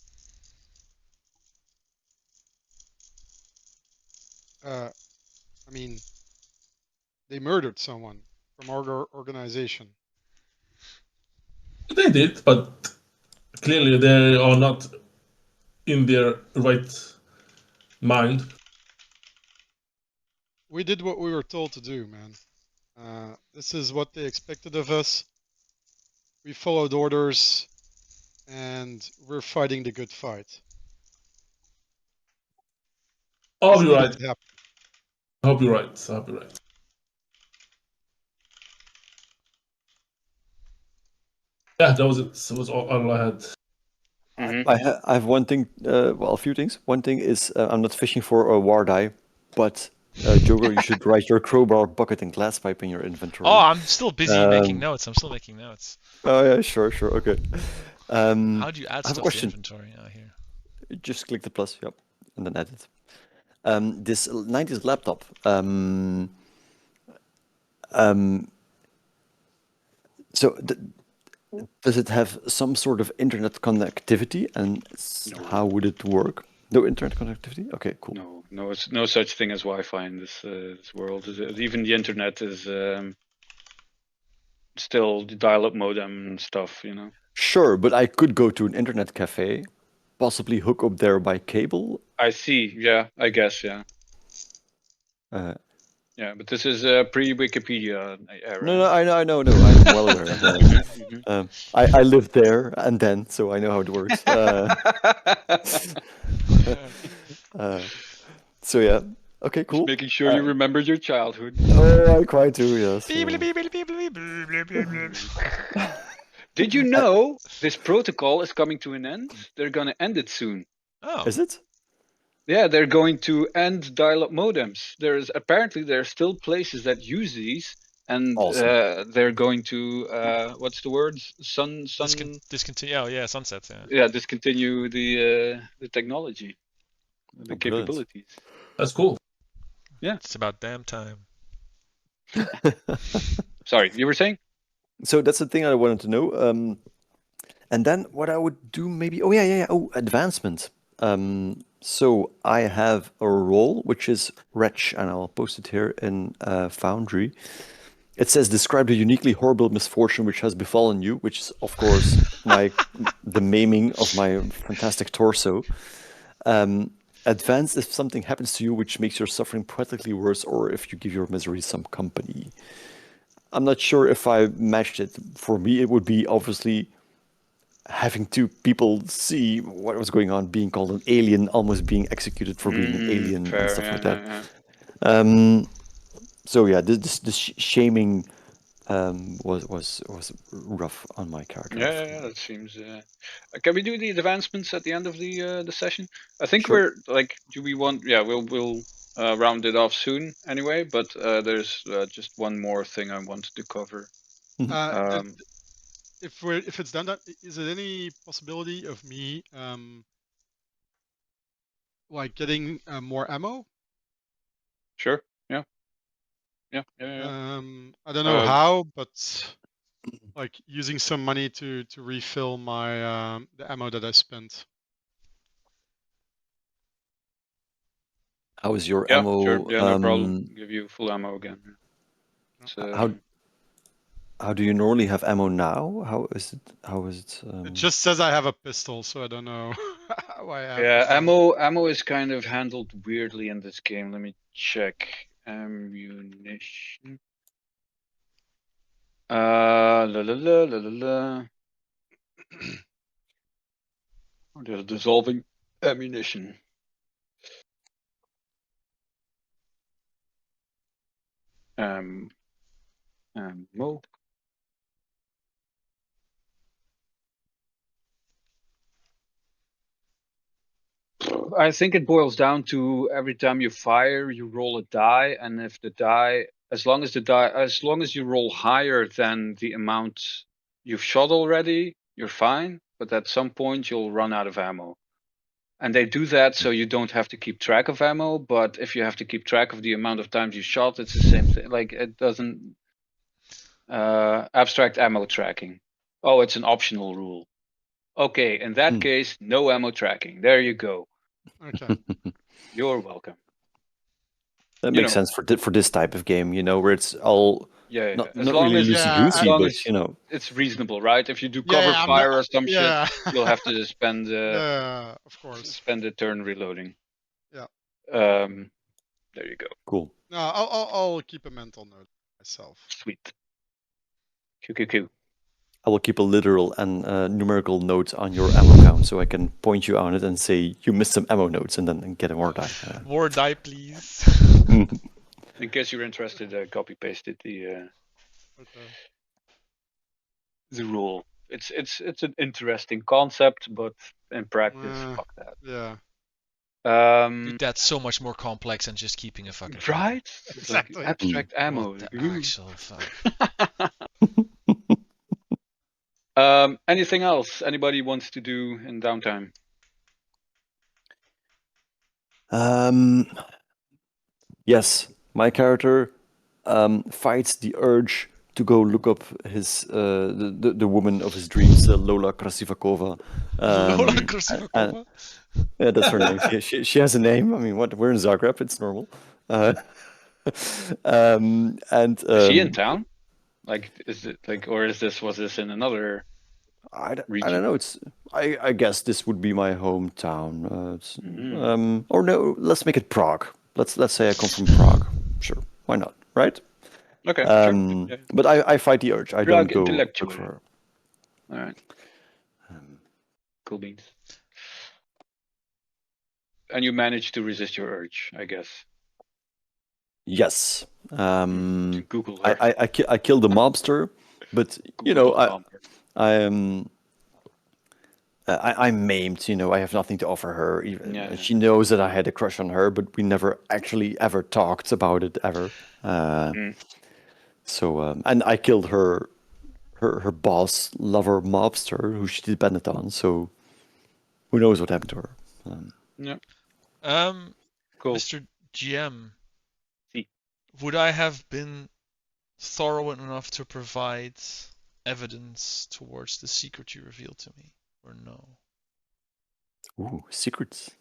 I mean, they murdered someone from our organization. They did, but clearly they are not in their right mind. We did what we were told to do, man. This is what they expected of us. We followed orders, and we're fighting the good fight. I hope This you're needed right. to happen. I hope you're right. I hope you're right. Yeah, that was it. That was all I had. Mhm. I have one thing, well, a few things. One thing is I'm not fishing for a war die, but Joker, you should write your crowbar, bucket, and glass pipe in your inventory. Oh, I'm still busy making notes. I'm still making notes. Oh yeah, sure, okay. How do you add I have a stuff to question. inventory? Oh, here. Just click the plus, yep, and then add it. This 90s laptop. So does it have some sort of internet connectivity, and No. how would it work? No internet connectivity? Okay, cool. No, it's no such thing as Wi-Fi in this world. Even the internet is still the dial-up modem and stuff, Sure, but I could go to an internet cafe, possibly hook up there by cable. I see. Yeah, I guess. Yeah. Yeah, but this is pre-Wikipedia era. No, I know, I'm well aware. I lived there and then, so I know how it works. So yeah, okay, cool. Just making sure you remembered your childhood. Oh, I quite do, yes. Did you know this protocol is coming to an end? They're gonna end it soon. Oh. Is it? Yeah, they're going to end dial-up modems. Apparently there are still places that use these, and Awesome. they're going to what's the word? Discontinue. Oh yeah, sunset. Yeah. Yeah, discontinue the technology, the Oh, brilliant. capabilities. That's cool. Yeah. It's about damn time. Sorry, you were saying? So that's the thing I wanted to know. And then what I would do maybe, oh yeah. Oh, advancement. So I have a role which is wretch, and I'll post it here in Foundry. It says describe the uniquely horrible misfortune which has befallen you, which is of course the maiming of my fantastic torso. Advanced if something happens to you which makes your suffering practically worse, or if you give your misery some company. I'm not sure if I matched it. For me, it would be obviously having two people see what was going on, being called an alien, almost being executed for being an alien and Fair. stuff Yeah, like that. yeah. So yeah, this shaming was rough on my character. Yeah, that seems. Can we do the advancements at the end of the session? I think Sure. we're like. Do we want? Yeah, we'll round it off soon anyway. But there's just one more thing I wanted to cover. Um, If it's done, is there any possibility of me like getting more ammo? sure. Yeah. I don't know how, but like using some money to refill my the ammo that I spent. How is your Yeah, ammo? sure. Yeah, no problem. Give you full ammo again. It's, How do you normally have ammo now? How is it? How is it? It just says I have a pistol, so I don't know why I have yeah, this ammo is kind of handled weirdly in this game. Let me check. Ammunition. La la la la la la. There's dissolving ammunition. Ammo. I think it boils down to every time you fire, you roll a die, and if the die, as long as you roll higher than the amount you've shot already, you're fine. But at some point, you'll run out of ammo. And they do that so you don't have to keep track of ammo. But if you have to keep track of the amount of times you shot, it's the same thing. Like it doesn't abstract ammo tracking. Oh, it's an optional rule. Okay, in that case, no ammo tracking. There you go. Okay. You're welcome. That makes sense for this type of game, where it's all Yeah. As not long really as loosey Yeah, goosey, but it's reasonable, right? If you do yeah, cover I'm not. fire or some shit, Yeah. you'll have to spend Yeah, of course. spend a turn reloading. Yeah. There you go. Cool. No, I'll keep a mental note myself. Sweet. QQQ. I will keep a literal and numerical note on your ammo count, so I can point you on it and say you missed some ammo notes, and then get a more die. More die, please. In case you're interested, copy pasted the rule. It's an interesting concept, but in practice, fuck that. Yeah. Dude, that's so much more complex than just keeping a fucking trigger. Right? Exactly. Like abstract ammo. What the actual fuck? Anything else anybody wants to do in downtime? Yes, my character fights the urge to go look up his the woman of his dreams, Lola Krasivakova. Lola Krasivakova? Yeah, that's her name. She has a name. I mean, we're in Zagreb. It's normal. Is she in town? Like, is it like, or was this in another I region? don't know. I guess this would be my hometown. Or no, let's make it Prague. Let's say I come from Prague. Sure, why not? Right? Okay, sure. Yeah. But I fight the urge. I don't Prague go look intellectual. for her. All right. Cool beans. And you managed to resist your urge, I guess. Yes. To Google her. I killed the mobster, but Google I am. I'm maimed, you know, I have nothing to offer her. Even Yeah. she knows that I had a crush on her, but we never actually ever talked about it ever. So, and I killed her boss, lover, mobster, who she depended on. So, who knows what happened to her? Yeah. Cool. Mr. GM, See. would I have been thorough enough to provide evidence towards the secret you revealed to me, or no? Ooh, secrets.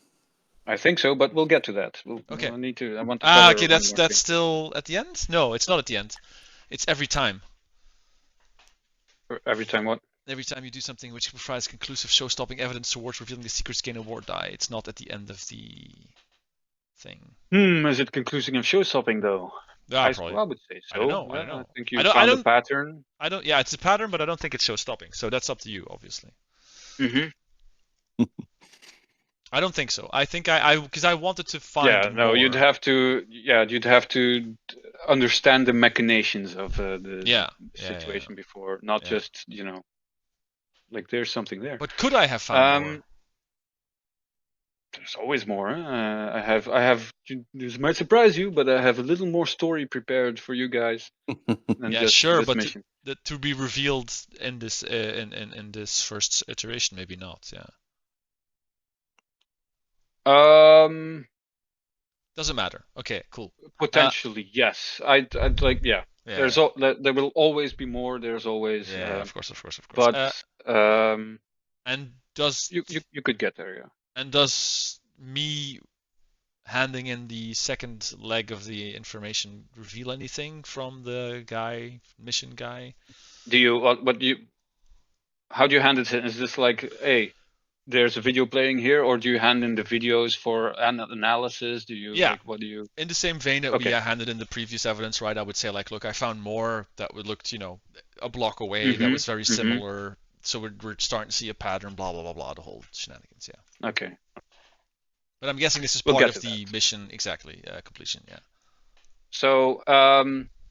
I think so, but we'll get to that. Okay. We'll need to. I want to cover Okay, one that's more thing. still at the end? No, it's not at the end. It's every time. Every time what? Every time you do something which provides conclusive show-stopping evidence towards revealing the secrets, gain a war die. It's not at the end of the thing. Is it conclusive of show stopping though? Yeah, probably. I would say so. I don't know. Yeah, I think I you don't. found a pattern. Yeah, it's a pattern, but I don't think it's show-stopping. So that's up to you, obviously. I don't think so. I think because I wanted to find Yeah, no, more. you'd have to. Yeah, you'd have to understand the machinations of the situation before, not just like there's something there. But could I have found more? There's always more. I have. This might surprise you, but I have a little more story prepared for you guys than just sure, this but mission. to be revealed in this in this first iteration, maybe not. Yeah. Doesn't matter. Okay, cool. Potentially, yes. I'd like, yeah. There's there will always be more. There's always. Of course. But and does you could get there, yeah. And does me handing in the second leg of the information reveal anything from the mission guy? Do you how do you hand it in? Is this like, hey, there's a video playing here, or do you hand in the videos for analysis? Do you like, what do you? In the same vein that we handed in the previous evidence, right? I would say like, look, I found more that looked, a block away that was very similar. So we're starting to see a pattern, blah blah blah blah, the whole shenanigans, yeah. Okay. But I'm guessing this is part of the mission, exactly, completion, yeah. So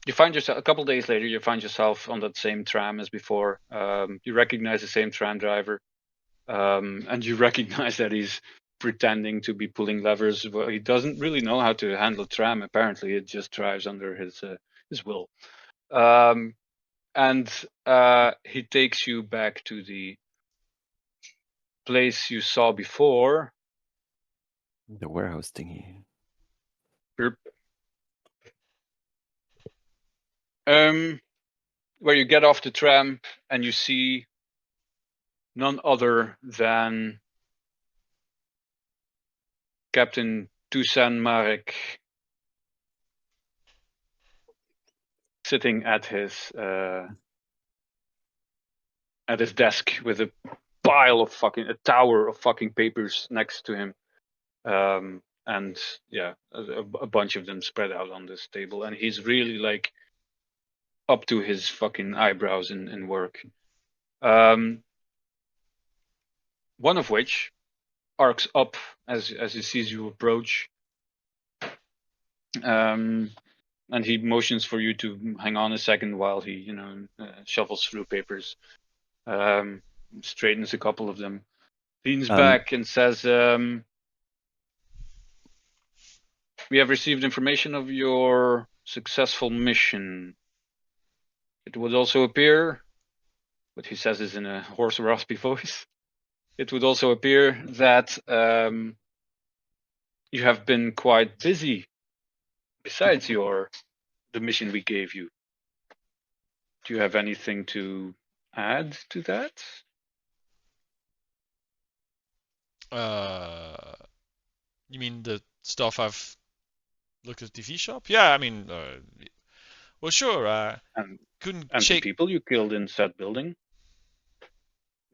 you find yourself a couple days later. You find yourself on that same tram as before. You recognize the same tram driver, and you recognize that he's pretending to be pulling levers. Well, he doesn't really know how to handle a tram. Apparently, it just drives under his will. And he takes you back to the place you saw before. The warehouse thingy. Where you get off the tram and you see none other than Captain Toussaint Marek sitting at his desk with a tower of fucking papers next to him, and yeah, a bunch of them spread out on this table, and he's really like up to his fucking eyebrows in work. One of which arcs up as he sees you approach, and he motions for you to hang on a second while he shuffles through papers, straightens a couple of them, leans back and says, we have received information of your successful mission. It would also appear, what he says is in a hoarse, raspy voice, it would also appear that you have been quite busy besides the mission we gave you. Do you have anything to add to that? You mean the stuff I've looked at the TV shop? Yeah, I mean, well, sure. And couldn't the people you killed in said building?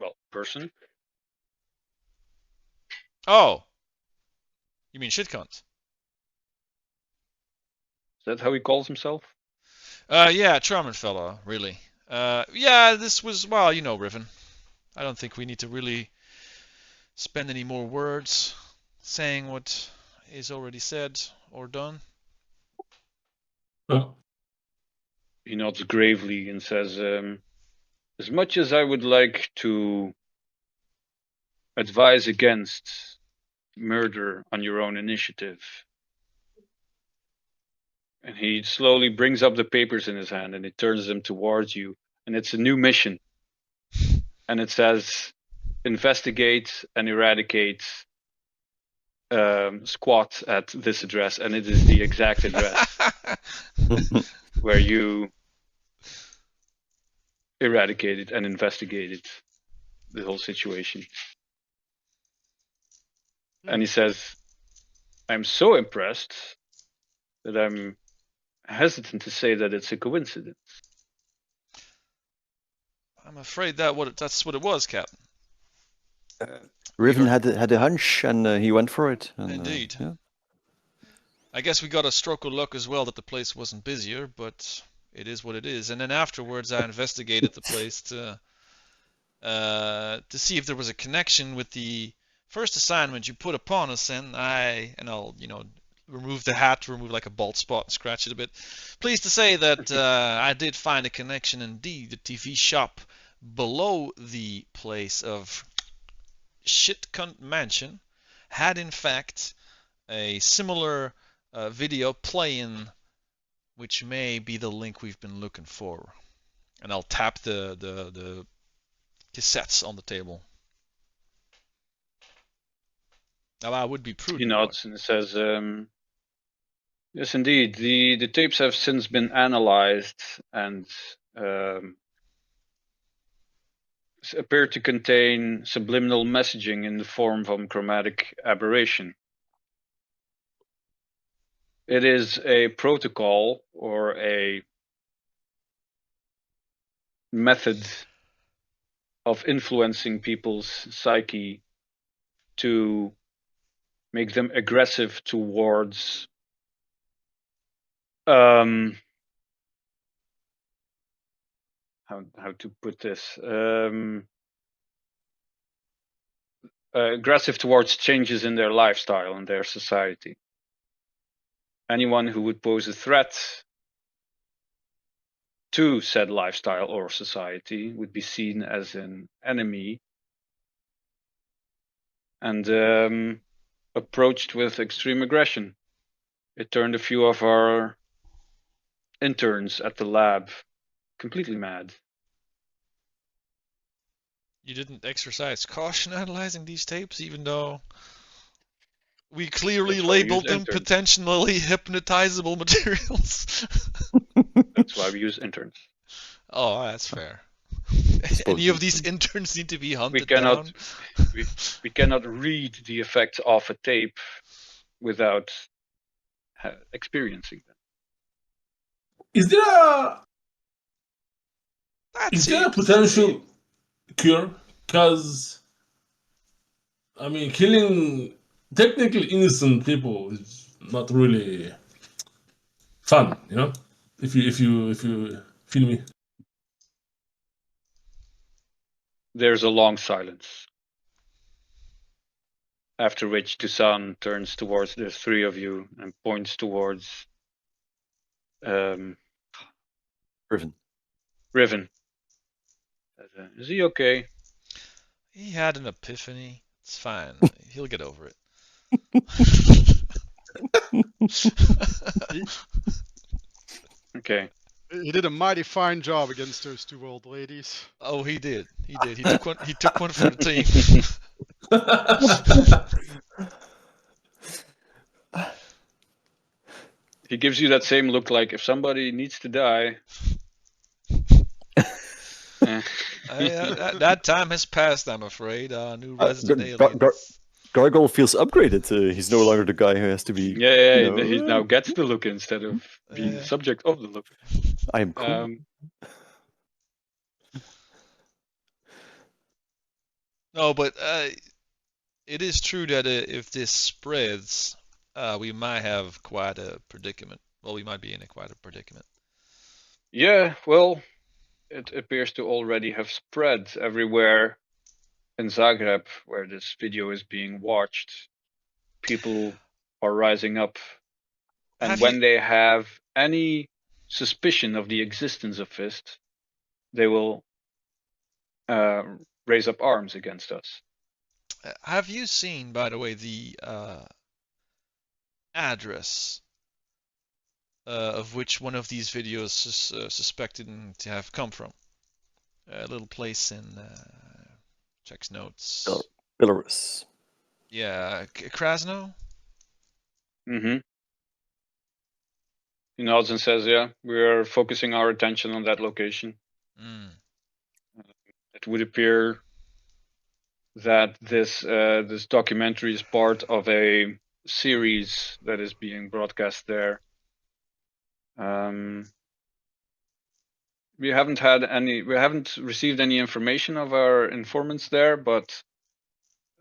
Well, person. Oh, you mean shitcunt? Is that how he calls himself? Yeah, charming fella, really. Yeah, this was, well, Riven. I don't think we need to really spend any more words saying what is already said or done. He nods gravely and says, as much as I would like to advise against murder on your own initiative. And he slowly brings up the papers in his hand and he turns them towards you. And it's a new mission. And it says, investigate and eradicate squat at this address. And it is the exact address where you eradicated and investigated the whole situation. And he says, I'm so impressed that I'm hesitant to say that it's a coincidence. I'm afraid that's what it was, Captain. Riven had a hunch, and he went for it. And, Indeed. Yeah. I guess we got a stroke of luck as well that the place wasn't busier, but it is what it is. And then afterwards, I investigated the place to see if there was a connection with the first assignment you put upon us, and I'll remove the hat, remove like a bald spot, and scratch it a bit. Pleased to say that I did find a connection indeed. The TV shop below the place of Shit Cunt Mansion had in fact a similar video playing, which may be the link we've been looking for. And I'll tap the cassettes on the table. Now I would be prudent. He nods and says, yes, indeed. The tapes have since been analyzed and appear to contain subliminal messaging in the form of chromatic aberration. It is a protocol or a method of influencing people's psyche to make them aggressive towards how to put this, aggressive towards changes in their lifestyle and their society. Anyone who would pose a threat to said lifestyle or society would be seen as an enemy and approached with extreme aggression. It turned a few of our interns at the lab completely mad. You didn't exercise caution analyzing these tapes, even though we clearly labeled them potentially hypnotizable materials. That's why we use interns. Oh, that's fair. Any of these interns need to be hunted down? We cannot read the effects of a tape without experiencing them. Is there a potential cure? Because, I mean, killing technically innocent people is not really fun, you know? If you feel me. There's a long silence, after which Toussaint turns towards the three of you and points towards Riven. Is he okay? He had an epiphany. It's fine. He'll get over it. Okay. He did a mighty fine job against those two old ladies. Oh, he did. He took one. He took one for the team. He gives you that same look, like if somebody needs to die. That time has passed, I'm afraid. New resident alien. Gargoyle feels upgraded. He's no longer the guy who has to be. He now gets the look instead of being the subject of the look. I am cool. No, but it is true that if this spreads, we might have quite a predicament. Well, we might be in quite a predicament. Yeah, well, it appears to already have spread everywhere in Zagreb where this video is being watched. People are rising up, and when they have any suspicion of the existence of F.I.S.T, they will raise up arms against us. Have you seen, by the way, the address of which one of these videos is suspected to have come from? A little place in checks notes. Belarus. Yeah, Krasno. Mm-hmm. He nods and says, "Yeah, we are focusing our attention on that location. Mm. It would appear that this documentary is part of a series that is being broadcast there. We haven't received any information of our informants there, but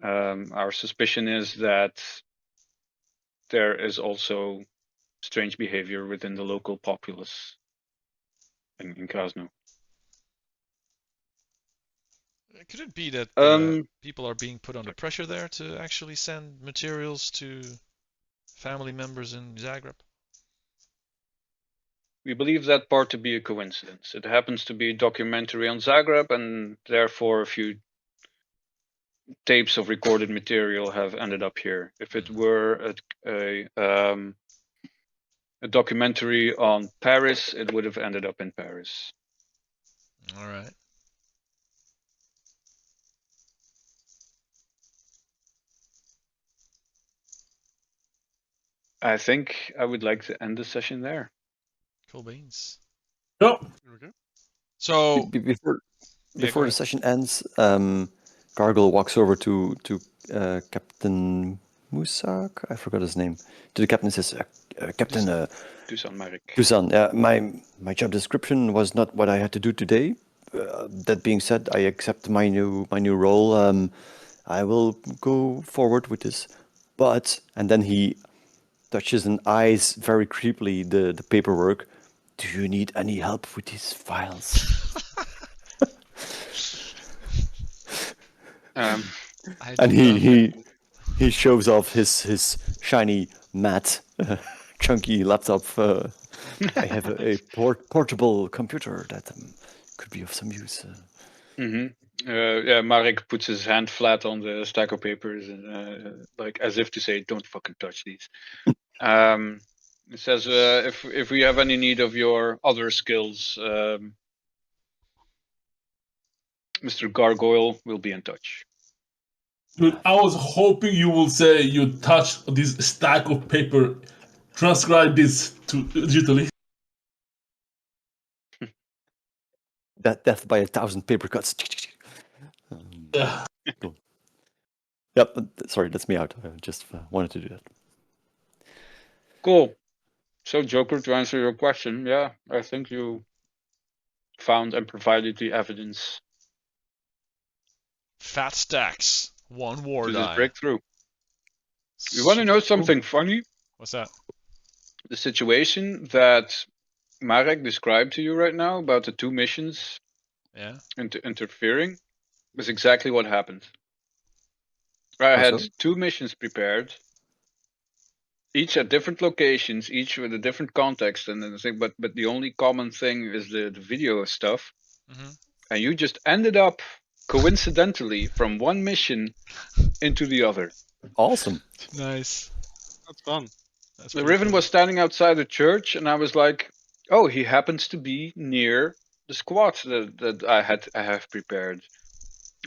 our suspicion is that there is also strange behavior within the local populace in Krasno. Could it be that people are being put under pressure there to actually send materials to family members in Zagreb? We believe that part to be a coincidence. It happens to be a documentary on Zagreb, and therefore a few tapes of recorded material have ended up here. If it were a documentary on Paris, it would have ended up in Paris. All right. I think I would like to end the session there. Cool beans. Yep. Okay. So Before the session ends, Gargoyle walks over to Captain Musak. I forgot his name. To the captain, says, "Captain Dusan Marek. Dusan, my job description was not what I had to do today. That being said, I accept my new role. I will go forward with this, but..." And then he touches and eyes very creepily the paperwork. "Do you need any help with these files?" And he shows off his shiny matte chunky laptop. "I have a portable computer that could be of some use." Yeah, Marek puts his hand flat on the stack of papers and like as if to say, "Don't fucking touch these." It says, "If we have any need of your other skills, Mr. Gargoyle will be in touch." Dude, I was hoping you will say you touch this stack of paper, transcribe this to digitally. Death by 1,000 paper cuts. Yeah. Cool. Yep. Sorry, that's me out. I just wanted to do that. Cool. So, Joker, to answer your question, yeah, I think you found and provided the evidence fat stacks, one war to die. this breakthrough. You want to know something funny? What's that? The situation that Marek described to you right now about the two missions interfering was exactly what happened. I had two missions prepared, each at different locations, each with a different context and everything, but the only common thing is the video stuff. And you just ended up coincidentally from one mission into the other. Awesome. Nice. That's fun. The Riven was standing outside the church, and I was like, "Oh, he happens to be near the squad that I have prepared.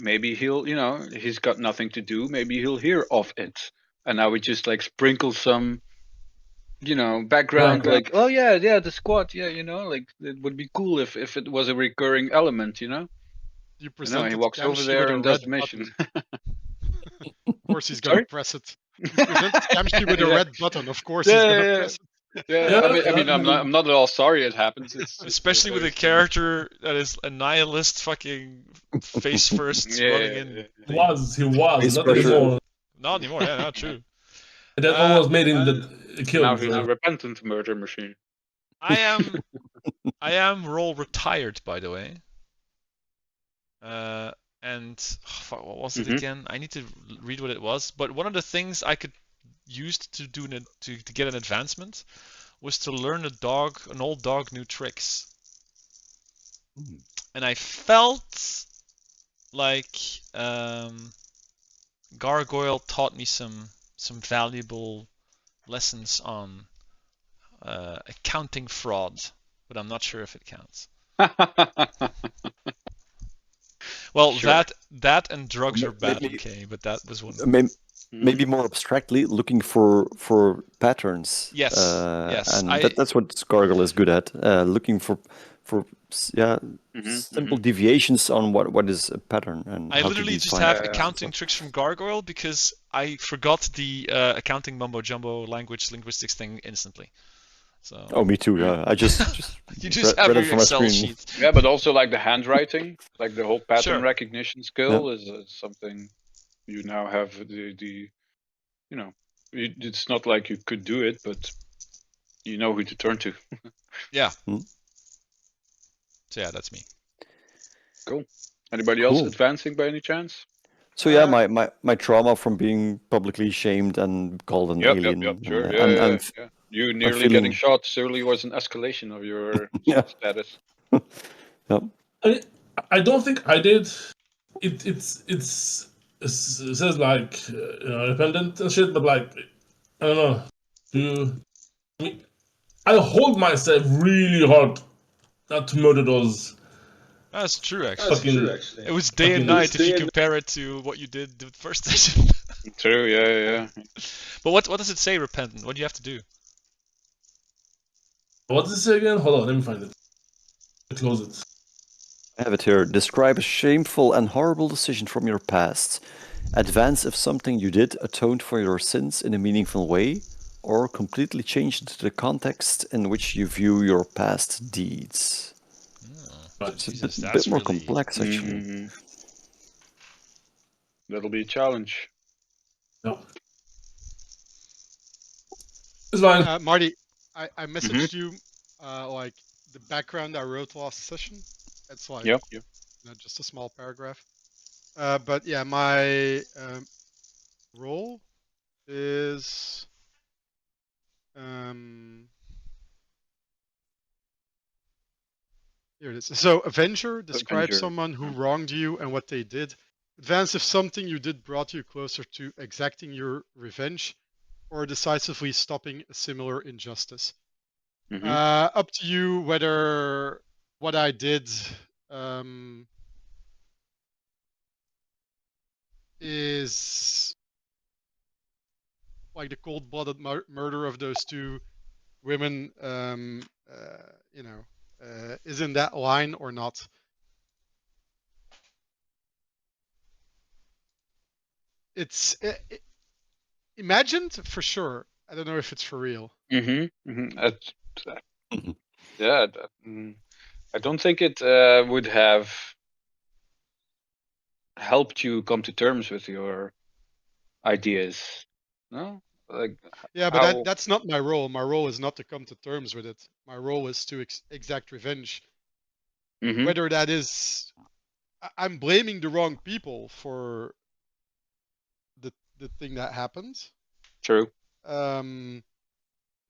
Maybe he'll, he's got nothing to do. Maybe he'll hear of it." And I would just like sprinkle some, background, like, "Oh yeah, the squad, yeah, like it would be cool if it was a recurring element, You present he it walks to over Camci there with a and does red the mission. Of course he's gonna press it. You present it to Camci with a red button. Of course he's gonna press it. Yeah, I mean, I'm not at all sorry it happens. It's especially with a character that is a nihilist, fucking face first, running in. He was, not pressure. anymore. Not anymore. Yeah, not true. And that almost made him killed. Now he's a repentant murder machine. I am role retired, by the way. And fuck, what was it again? I need to read what it was. But one of the things I could use to do to get an advancement was to learn an old dog new tricks. And I felt like Gargoyle taught me some valuable lessons on accounting fraud, but I'm not sure if it counts. Well, Sure. that and drugs are bad, Maybe- okay, but that was one. Maybe more abstractly, looking for patterns. Yes, yes. And that's what Gargoyle is good at. Looking for simple deviations on what is a pattern and I how literally to just define have it. accounting tricks from Gargoyle because I forgot the accounting mumbo jumbo linguistics thing instantly. So Oh, me too. Yeah, I just you just have read your it from my Excel screen. sheet. Yeah, but also like the handwriting, like the whole pattern Sure. recognition skill is something you now have the you know, it's not like you could do it, but you know who to turn to. Yeah. Hmm. So yeah, that's me. Cool. Anybody else Cool. advancing by any chance? So yeah, my trauma from being publicly shamed and called an alien. Yep, sure. And Yeah. You nearly getting shot surely was an escalation of your Yeah. status. Yep. I don't think I did. It says like independent and shit, but like I don't know. I mean, I hold myself really hard not to murder those. That's true, actually. Fucking, It was day and night if you compare it to what you did the first session. True, yeah. But what does it say, repentant? What do you have to do? What does it say again? Hold on, let me find it. Close it. I have it here. Describe a shameful and horrible decision from your past. Advance if something you did atoned for your sins in a meaningful way, or completely changed the context in which you view your past deeds. It's Jesus, a that's bit more really complex, actually. Mm-hmm. That'll be a challenge. No. It's fine. Marty, I messaged you like the background I wrote last session. It's like Yep. just a small paragraph. But yeah, my role is here it is. So Avenger, describe Avenger. someone who wronged you and what they did. Advance if something you did brought you closer to exacting your revenge or decisively stopping a similar injustice. Up to you whether what I did is like the cold-blooded murder of those two women, is in that line or not. It's imagined for sure. I don't know if it's for real. Yeah, I don't think it would have helped you come to terms with your ideas. No, like Yeah, but how... that's not my role. My role is not to come to terms with it. My role is to exact revenge. Whether that is, I'm blaming the wrong people for the thing that happened. True. So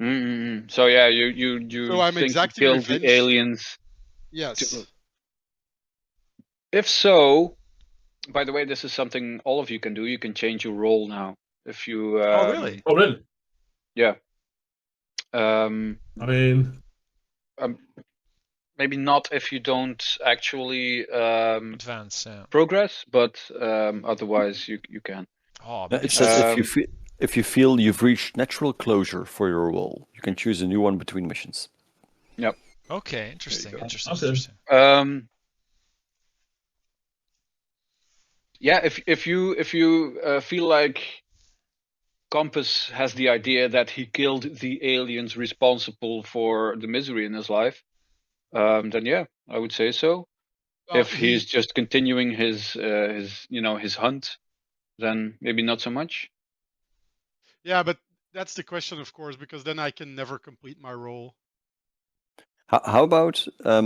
yeah, you So I'm think you exacting killed the revenge. aliens? Yes. If so, by the way, this is something all of you can do. You can change your role now. If you oh really? Oh, really? Yeah. I mean, maybe not if you don't actually Advance, yeah. progress, but otherwise you can. Oh, It says if you feel you've reached natural closure for your role, you can choose a new one between missions. Yep. Okay, interesting. Okay. Interesting. Yeah, if you feel like Compass has the idea that he killed the aliens responsible for the misery in his life, then yeah, I would say so. Well, If he's just continuing his hunt, then maybe not so much. Yeah, but that's the question, of course, because then I can never complete my role. How about I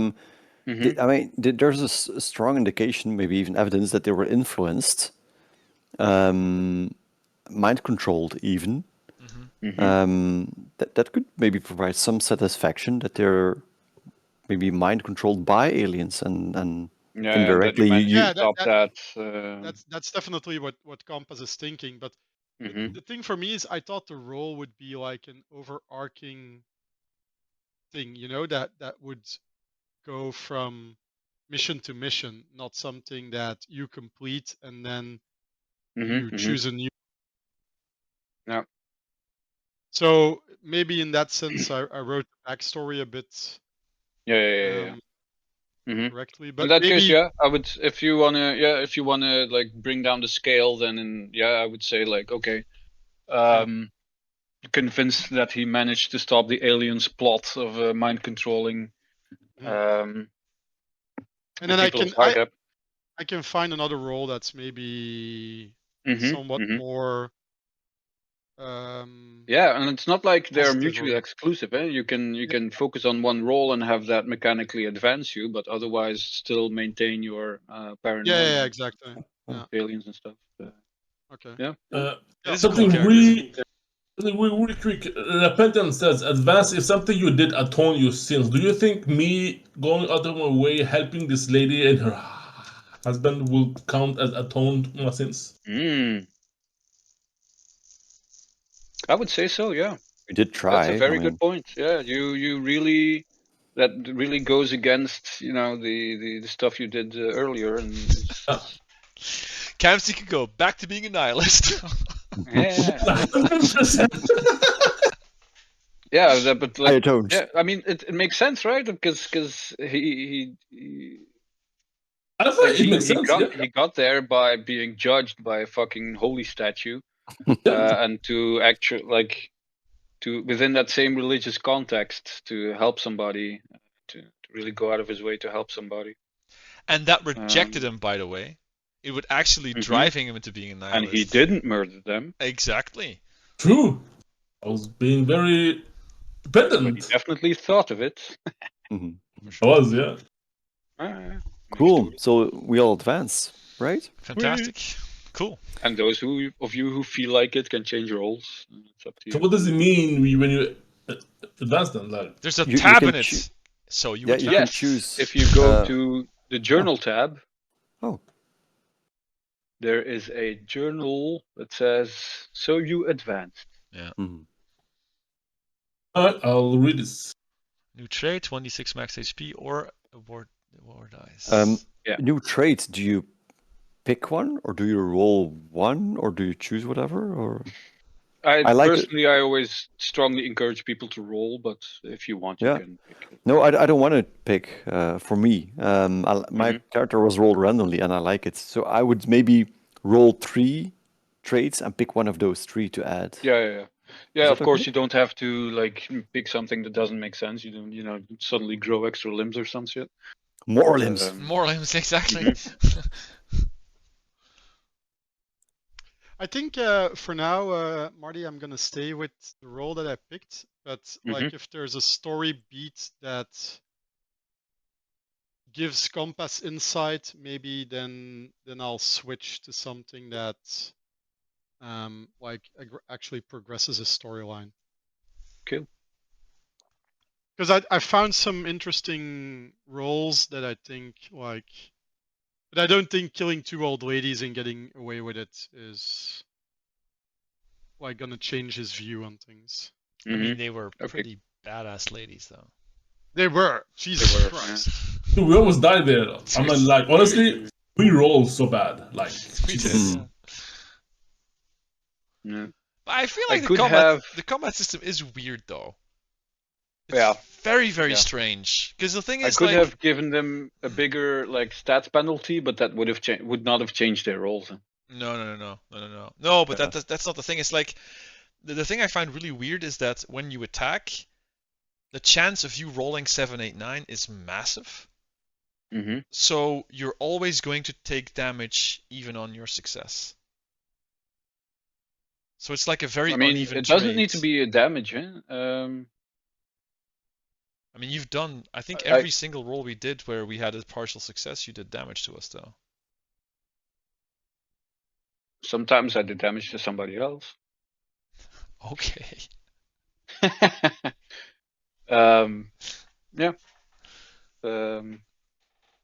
mean, there's a strong indication, maybe even evidence, that they were influenced, mind controlled, even. That could maybe provide some satisfaction that they're maybe mind controlled by aliens and Yeah, and that Indirectly, you managed you- to Yeah, stop that. that's definitely what Compass is thinking. But Mhm. the thing for me is, I thought the role would be like an overarching thing, you know, that would go from mission to mission, not something that you complete and then you Mhm. choose a new. Yeah. So maybe in that sense, I wrote the backstory a bit Yeah. Mhm. correctly, In but that case, maybe yeah, I would. If you wanna like bring down the scale, then I would say like, okay, convinced that he managed to stop the aliens' plot of mind controlling and the then people of Hydep. I can find another role that's maybe Mhm. somewhat Mhm. more Yeah, and it's not like they're positive mutually or exclusive. Eh? You yeah, can focus on one role and have that mechanically advance you, but otherwise still maintain your paranoia of exactly. Yeah. aliens and stuff. Okay. Yeah. Uh, It is a cool something character. really quick. Repentance says, advance if something you did atone your sins. Do you think me going out of my way helping this lady and her husband will count as atoned my sins? I would say so. Yeah, you did that's a try. I very good mean, point. Yeah, you really that really goes against the stuff you did earlier, and it's Camci could go back to being a nihilist. yeah. 100%. Yeah, but I like, atoned. yeah, I mean, it makes sense, right? Because he I like thought it makes sense, yeah. he got there by being judged by a fucking holy statue, Yeah. and to actually like to within that same religious context to help somebody, to really go out of his way to help somebody. And that rejected Um, him, by the way. It would actually mhm. driving him into being a And he nihilist. didn't murder them, Exactly. True. I was being very but he dependent. definitely thought of it. Mhm. For I sure. was, yeah. Makes Cool. total. So we all advance, right? Fantastic. Cool. And those of you who feel like it can change roles. It's up to So you. what does it mean when you advance then? Like, There's a You tab can in it. So you Yeah, you can advance. choose. If you go to the journal tab, Oh, there is a journal that says, "So you advanced." Yeah. mhm. all right, I'll read this. New trait, 1d6 max HP or a war dice. Yeah. New traits. Do you pick one, or do you roll one, or do you choose whatever? Or I like it. I always strongly encourage people to roll, but if you want, you Yeah. can pick it. No, I don't want to pick. For me, my Mhm. character was rolled randomly, and I like it. So I would maybe roll 3 traits and pick one of those 3 to add. Yeah. Is Of that course, okay? you don't have to like pick something that doesn't make sense. You don't, suddenly grow extra limbs or some shit. More limbs. More limbs, exactly. I think for now, Marty, I'm gonna stay with the role that I picked. But like, if there's a story beat that gives Compass insight, maybe then I'll switch to something that like actually progresses a storyline. Cool. Because I found some interesting roles that I think like, but I don't think killing 2 old ladies and getting away with it is like gonna change his view on things. I mean, they were Okay. pretty badass ladies, though. They were. Jesus They were, Christ. Dude, we almost died there. I mean, like, honestly, we roll so bad. Like, We did, Jesus. yeah. Yeah. But I feel I like could have. the combat system is weird, though. It's Yeah. very, very Yeah. strange. Because the thing I is, could like, have given them a bigger like stats penalty, but that would not have changed their roles. no. But Yeah. that's not the thing. It's like the thing I find really weird is that when you attack, the chance of you rolling 7, 8, 9 is massive. Mm-hmm. So you're always going to take damage even on your success. So it's like a very uneven it doesn't need trade. to be a damage, eh? I mean, you've done, I think every single roll we did where we had a partial success, you did damage to us, though. Sometimes I did damage to somebody else. Okay. Yeah.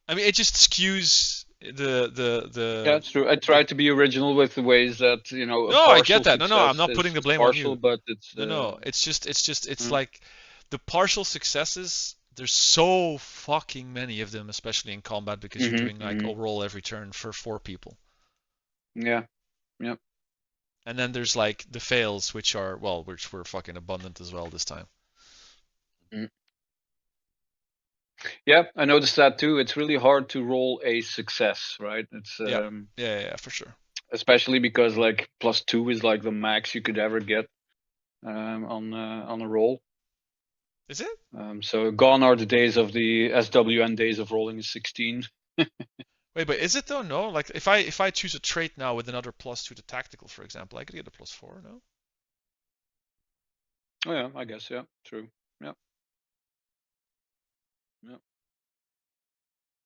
I mean, it just skews the. Yeah, it's true. I tried to be original with the ways that a No, I partial get that. No, I'm success not putting the is blame on partial, you. but it's No. It's mm, like the partial successes. There's so fucking many of them, especially in combat, because you're doing like mhm. overall every turn for 4 people. Yeah, yeah. And then there's like the fails, which were fucking abundant as well this time. Mm. Yeah, I noticed that too. It's really hard to roll a success, right? It's Yeah, for sure. especially because like +2 is like the max you could ever get on a roll. Is it? So gone are the days of the SWN days of rolling a 16. Wait, but is it though? No, like if I choose a trait now with another +2 to tactical, for example, I could get a +4. No. Oh yeah, I guess, yeah, true. Yeah. Yeah.